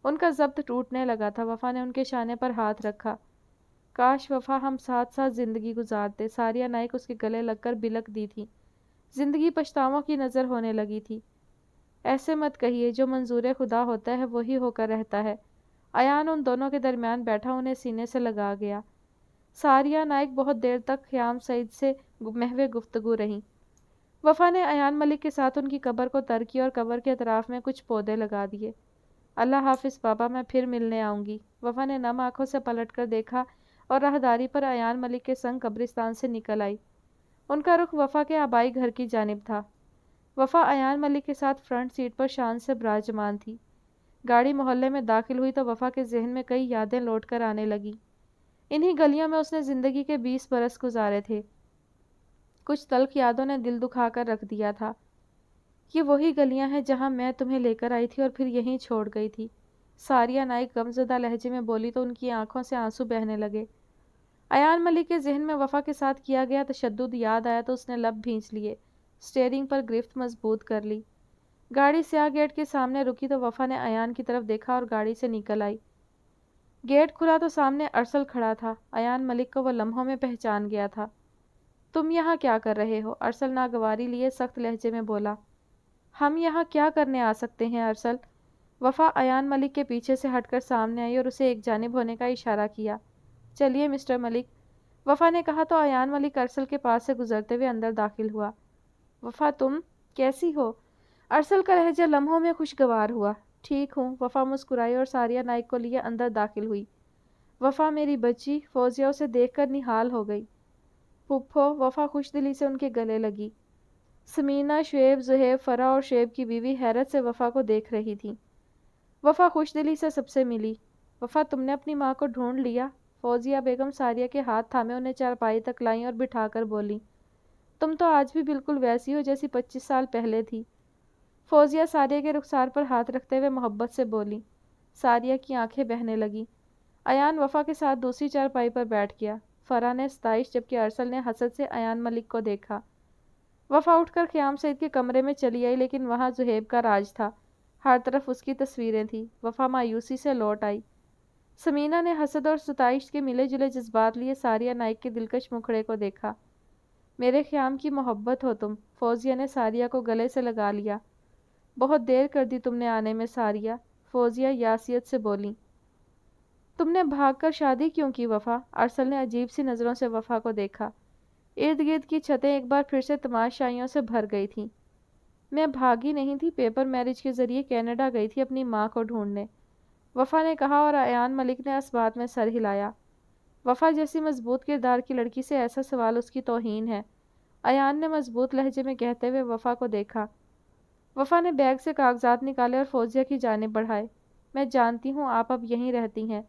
ان کا ضبط ٹوٹنے لگا تھا۔ وفا نے ان کے شانے پر ہاتھ رکھا۔ کاش وفا ہم ساتھ ساتھ زندگی گزارتے۔ ساریہ نائک اس کے گلے لگ کر بلک دی تھی۔ زندگی پچھتاووں کی نظر ہونے لگی تھی۔ ایسے مت کہیے، جو منظور خدا ہوتا ہے وہی ہو کر رہتا ہے۔ ایان ان دونوں کے درمیان بیٹھا انہیں سینے سے لگا گیا۔ ساریہ نائک بہت دیر تک خیام سعید سے محو گفتگو رہیں۔ وفا نے ایان ملک کے ساتھ ان کی قبر کو تر کیا اور قبر کے اطراف میں کچھ پودے لگا دیے۔ اللہ حافظ بابا، میں پھر ملنے آؤں گی۔ وفا نے نم آنکھوں سے پلٹ کر دیکھا اور راہداری پر ایان ملک کے سنگ قبرستان سے نکل آئی۔ ان کا رخ وفا کے آبائی گھر کی جانب تھا۔ وفا ایان ملک کے ساتھ فرنٹ سیٹ پر شان سے براجمان تھی۔ گاڑی محلے میں داخل ہوئی تو وفا کے ذہن میں کئی یادیں لوٹ کر آنے لگیں۔ انہی گلیوں میں اس نے زندگی کے 20 برس گزارے تھے۔ کچھ تلخ یادوں نے دل دکھا کر رکھ دیا تھا۔ یہ وہی گلیاں ہیں جہاں میں تمہیں لے کر آئی تھی اور پھر یہیں چھوڑ گئی تھی، ساریہ نائک غمزدہ لہجے میں بولی تو ان کی آنکھوں سے آنسو بہنے لگے۔ ایان ملک کے ذہن میں وفا کے ساتھ کیا گیا تشدد یاد آیا تو اس نے لب بھینچ لیے، اسٹیئرنگ پر گرفت مضبوط کر لی۔ گاڑی سیاہ گیٹ کے سامنے رکی تو وفا نے ایان کی طرف دیکھا اور گاڑی سے نکل آئی۔ گیٹ کھلا تو سامنے ارسل کھڑا تھا۔ ایان ملک کو وہ لمحوں میں پہچان گیا تھا۔ تم یہاں کیا کر رہے ہو؟ ارسل ناگواری لیے سخت لہجے میں بولا۔ ہم یہاں کیا کرنے آ سکتے ہیں ارسل؟ وفا ایان ملک کے پیچھے سے ہٹ کر سامنے آئی اور اسے ایک جانب ہونے کا اشارہ کیا۔ چلیے مسٹر ملک، وفا نے کہا تو ایان ملک ارسل کے پاس سے گزرتے ہوئے اندر داخل ہوا۔ وفا، تم کیسی ہو؟ ارسل کا لہجہ لمحوں میں خوشگوار ہوا۔ ٹھیک ہوں، وفا مسکرائی اور ساریہ نائک کو لیے اندر داخل ہوئی۔ وفا میری بچی، فوزیہ اسے دیکھ کر نہال ہو گئی۔ پھپھو، وفا خوش دلی سے ان کے گلے لگی۔ سمینا، شعیب، زہیب، فرح اور شعیب کی بیوی حیرت سے وفا کو دیکھ رہی تھی۔ وفا خوش دلی سے سب سے ملی۔ وفا، تم نے اپنی ماں کو ڈھونڈ لیا؟ فوزیہ بیگم ساریہ کے ہاتھ تھامے انہیں چارپائی تک لائیں اور بٹھا کر بولی۔ تم تو آج بھی بالکل ویسی ہو جیسی 25 سال پہلے تھی۔ فوزیہ ساریہ کے رخسار پر ہاتھ رکھتے ہوئے محبت سے بولی۔ ساریہ کی آنکھیں بہنے لگیں۔ ایان وفا کے ساتھ دوسری چارپائی پر بیٹھ گیا۔ فرح نے ستائش جبکہ ارسل نے حسد سے ایان ملک کو دیکھا۔ وفا اٹھ کر خیام سعید کے کمرے میں چلی آئی لیکن وہاں زہیب کا راج تھا، ہر طرف اس کی تصویریں تھیں۔ وفا مایوسی سے لوٹ آئی۔ سمینا نے حسد اور ستائش کے ملے جلے جذبات لیے ساریہ نائک کے دلکش مکھڑے کو دیکھا۔ میرے خیام کی محبت ہو تم۔ فوزیہ نے ساریہ کو گلے سے لگا لیا۔ بہت دیر کر دی تم نے آنے میں ساریہ، فوزیہ یاسیت سے بولی۔ تم نے بھاگ کر شادی کیوں کی وفا؟ ارسل نے عجیب سی نظروں سے وفا کو دیکھا۔ ارد گرد کی چھتیں ایک بار پھر سے تماشائیوں سے بھر گئی تھیں۔ میں بھاگی نہیں تھی، پیپر میرج کے ذریعے کینیڈا گئی تھی اپنی ماں کو ڈھونڈنے، وفا نے کہا اور ایان ملک نے اس بات میں سر ہلایا۔ وفا جیسی مضبوط کردار کی لڑکی سے ایسا سوال اس کی توہین ہے، ایان نے مضبوط لہجے میں کہتے ہوئے وفا کو دیکھا۔ وفا نے بیگ سے کاغذات نکالے اور فوزیہ کی جانب بڑھائے۔ میں جانتی ہوں آپ اب یہیں رہتی ہیں،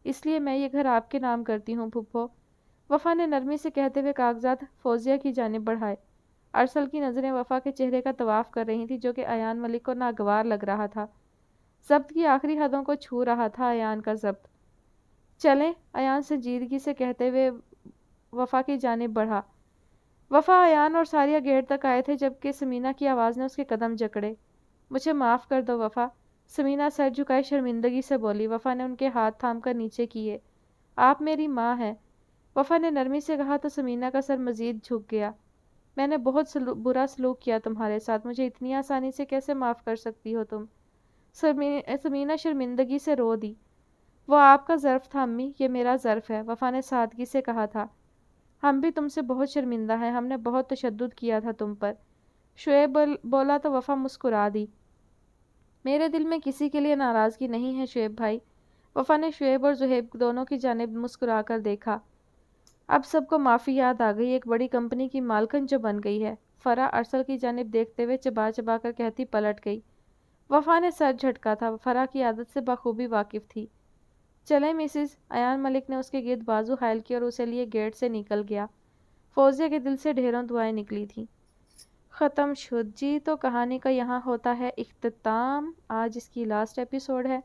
اس لیے میں یہ گھر آپ کے نام کرتی ہوں پھپھو۔ وفا نے نرمی سے کہتے ہوئے کاغذات فوزیہ کی جانب بڑھائے۔ ارسل کی نظریں وفا کے چہرے کا طواف کر رہی تھیں جو کہ ایان ملک کو ناگوار لگ رہا تھا۔ ضبط کی آخری حدوں کو چھو رہا تھا ایان کا ضبط۔ چلیں، ایان سنجیدگی سے کہتے ہوئے وفا کی جانب بڑھا۔ وفا، ایان اور ساریہ گیٹ تک آئے تھے جبکہ سمینہ کی آواز نے اس کے قدم جکڑے۔ مجھے معاف کر دو وفا، سمینہ سر جھکائے شرمندگی سے بولی۔ وفا نے ان کے ہاتھ تھام کر نیچے کیے۔ آپ میری ماں ہیں، وفا نے نرمی سے کہا تو سمینہ کا سر مزید جھک گیا۔ میں نے بہت برا سلوک کیا تمہارے ساتھ، مجھے اتنی آسانی سے کیسے معاف کر سکتی ہو تم؟ سمینہ شرمندگی سے رو دی۔ وہ آپ کا ظرف تھا امی، یہ میرا ظرف ہے، وفا نے سادگی سے کہا تھا۔ ہم بھی تم سے بہت شرمندہ ہیں، ہم نے بہت تشدد کیا تھا تم پر، شعیب بولا تو وفا مسکرا دی۔ میرے دل میں کسی کے لیے ناراضگی نہیں ہے شعیب بھائی، وفا نے شعیب اور زہیب دونوں کی جانب مسکرا کر دیکھا۔ اب سب کو معافی یاد آ گئی، ایک بڑی کمپنی کی مالکن جو بن گئی ہے، فرح ارسل کی جانب دیکھتے ہوئے چبا چبا کر کہتی پلٹ گئی۔ وفا نے سر جھٹکا تھا، فرح کی عادت سے بخوبی واقف تھی۔ چلیں مسز، ایان ملک نے اس کے گرد بازو حائل کی اور اسے لیے گیٹ سے نکل گیا۔ فوزیہ کے دل سے ڈھیروں دعائیں نکلی تھیں۔ ختم شد جی، تو کہانی کا یہاں ہوتا ہے اختتام۔ آج اس کی لاسٹ ایپیسوڈ ہے۔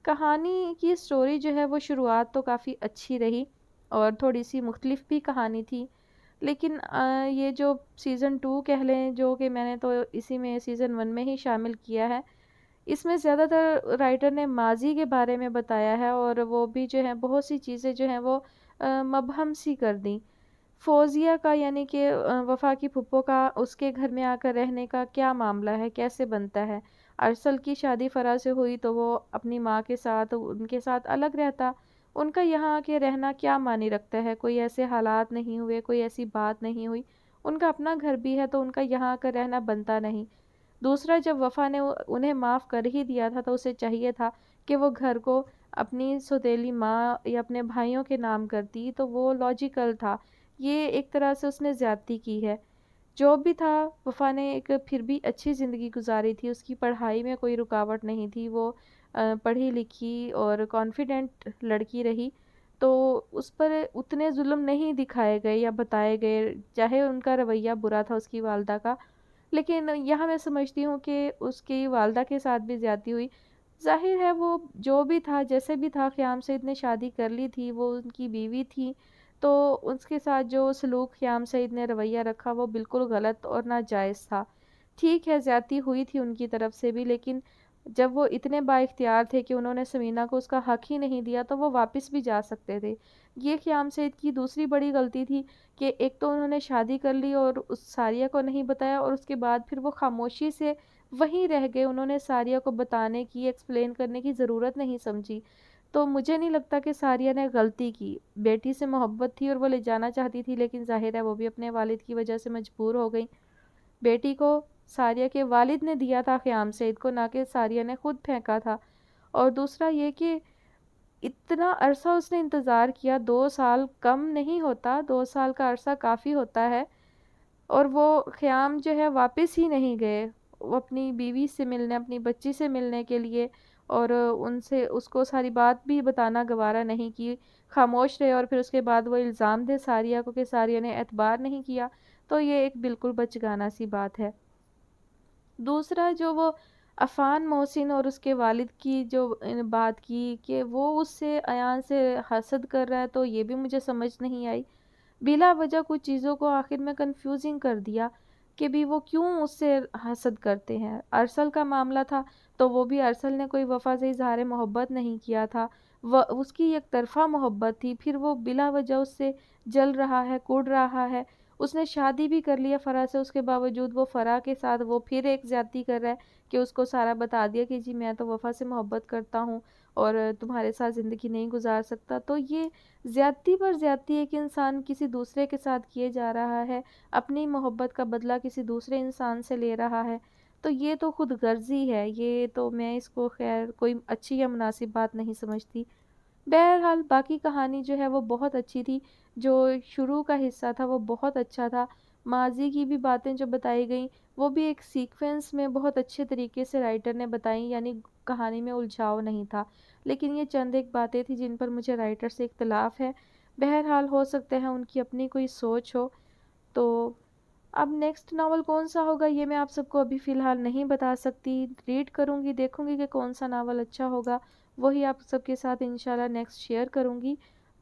کہانی کی سٹوری جو ہے وہ شروعات تو کافی اچھی رہی اور تھوڑی سی مختلف بھی کہانی تھی، لیکن یہ جو سیزن 2 کہہ لیں، جو کہ میں نے تو اسی میں سیزن 1 میں ہی شامل کیا ہے، اس میں زیادہ تر رائٹر نے ماضی کے بارے میں بتایا ہے اور وہ بھی جو ہے بہت سی چیزیں جو ہیں وہ مبہم سی کر دیں۔ فوزیہ کا یعنی کہ وفا کی پھپھو کا اس کے گھر میں آ کر رہنے کا کیا معاملہ ہے، کیسے بنتا ہے؟ ارسل کی شادی فرح سے ہوئی تو وہ اپنی ماں کے ساتھ ان کے ساتھ الگ رہتا، ان کا یہاں کے رہنا کیا معنی رکھتا ہے؟ کوئی ایسے حالات نہیں ہوئے، کوئی ایسی بات نہیں ہوئی، ان کا اپنا گھر بھی ہے تو ان کا یہاں کا رہنا بنتا نہیں۔ دوسرا، جب وفا نے انہیں معاف کر ہی دیا تھا تو اسے چاہیے تھا کہ وہ گھر کو اپنی سوتیلی ماں یا اپنے بھائیوں کے نام کرتی، تو وہ لاجیکل تھا۔ یہ ایک طرح سے اس نے زیادتی کی ہے۔ جو بھی تھا، وفا نے ایک پھر بھی اچھی زندگی گزاری تھی، اس کی پڑھائی میں کوئی رکاوٹ نہیں تھی، وہ پڑھی لکھی اور کانفیڈنٹ لڑکی رہی، تو اس پر اتنے ظلم نہیں دکھائے گئے یا بتائے گئے، چاہے ان کا رویہ برا تھا اس کی والدہ کا، لیکن یہاں میں سمجھتی ہوں کہ اس کی والدہ کے ساتھ بھی زیادتی ہوئی۔ ظاہر ہے وہ جو بھی تھا، جیسے بھی تھا، خیام سعید نے شادی کر لی تھی، وہ ان کی بیوی تھی، تو اس کے ساتھ جو سلوک خیام سعید نے رویہ رکھا وہ بالکل غلط اور ناجائز تھا۔ ٹھیک ہے، زیادتی ہوئی تھی ان کی طرف سے بھی، لیکن جب وہ اتنے با اختیار تھے کہ انہوں نے سمینہ کو اس کا حق ہی نہیں دیا تو وہ واپس بھی جا سکتے تھے۔ یہ خیام سعید کی دوسری بڑی غلطی تھی کہ ایک تو انہوں نے شادی کر لی اور اس ساریہ کو نہیں بتایا، اور اس کے بعد پھر وہ خاموشی سے وہیں رہ گئے، انہوں نے ساریہ کو بتانے کی، ایکسپلین کرنے کی ضرورت نہیں سمجھی۔ تو مجھے نہیں لگتا کہ ساریہ نے غلطی کی، بیٹی سے محبت تھی اور وہ لے جانا چاہتی تھی، لیکن ظاہر ہے وہ بھی اپنے والد کی وجہ سے مجبور ہو گئی۔ بیٹی کو ساریہ کے والد نے دیا تھا خیام سعید کو، نہ کہ ساریہ نے خود پھینکا تھا۔ اور دوسرا یہ کہ اتنا عرصہ اس نے انتظار کیا، 2 سال کم نہیں ہوتا، 2 سال کا عرصہ کافی ہوتا ہے، اور وہ خیام جو ہے واپس ہی نہیں گئے وہ اپنی بیوی سے ملنے، اپنی بچی سے ملنے کے لیے، اور ان سے اس کو ساری بات بھی بتانا گوارا نہیں کی، خاموش رہے، اور پھر اس کے بعد وہ الزام دے ساریہ کو کہ ساریہ نے اعتبار نہیں کیا، تو یہ ایک بالکل بچگانہ سی بات ہے۔ دوسرا، جو وہ عفان محسن اور اس کے والد کی جو بات کی کہ وہ اس سے ایان سے حسد کر رہا ہے، تو یہ بھی مجھے سمجھ نہیں آئی۔ بلا وجہ کچھ چیزوں کو آخر میں کنفیوزنگ کر دیا کہ بھی وہ کیوں اس سے حسد کرتے ہیں۔ ارسل کا معاملہ تھا تو وہ بھی ارسل نے کوئی وفا سے اظہار محبت نہیں کیا تھا، وہ اس کی ایک طرفہ محبت تھی، پھر وہ بلا وجہ اس سے جل رہا ہے، کڑ رہا ہے، اس نے شادی بھی کر لیا فرا سے، اس کے باوجود وہ فرا کے ساتھ وہ پھر ایک زیادتی کر رہا ہے کہ اس کو سارا بتا دیا کہ جی میں تو وفا سے محبت کرتا ہوں اور تمہارے ساتھ زندگی نہیں گزار سکتا۔ تو یہ زیادتی پر زیادتی ایک انسان کسی دوسرے کے ساتھ کیے جا رہا ہے، اپنی محبت کا بدلہ کسی دوسرے انسان سے لے رہا ہے، تو یہ تو خود غرضی ہے، یہ تو میں اس کو خیر کوئی اچھی یا مناسب بات نہیں سمجھتی۔ بہرحال باقی کہانی جو ہے وہ بہت اچھی تھی، جو شروع کا حصہ تھا وہ بہت اچھا تھا، ماضی کی بھی باتیں جو بتائی گئیں وہ بھی ایک سیکوینس میں بہت اچھے طریقے سے رائٹر نے بتائیں، یعنی کہانی میں الجھاؤ نہیں تھا۔ لیکن یہ چند ایک باتیں تھیں جن پر مجھے رائٹر سے اختلاف ہے، بہرحال ہو سکتے ہیں ان کی اپنی کوئی سوچ ہو۔ تو اب نیکسٹ ناول کون سا ہوگا یہ میں آپ سب کو ابھی فی الحال نہیں بتا سکتی، ریڈ کروں گی، دیکھوں گی کہ کون سا ناول اچھا ہوگا، وہی آپ سب کے ساتھ انشاءاللہ نیکسٹ شیئر کروں گی۔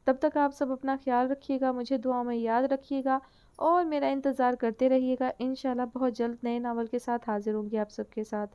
تب تک آپ سب اپنا خیال رکھیے گا، مجھے دعاؤں میں یاد رکھیے گا اور میرا انتظار کرتے رہیے گا، انشاءاللہ بہت جلد نئے ناول کے ساتھ حاضر ہوں گی آپ سب کے ساتھ۔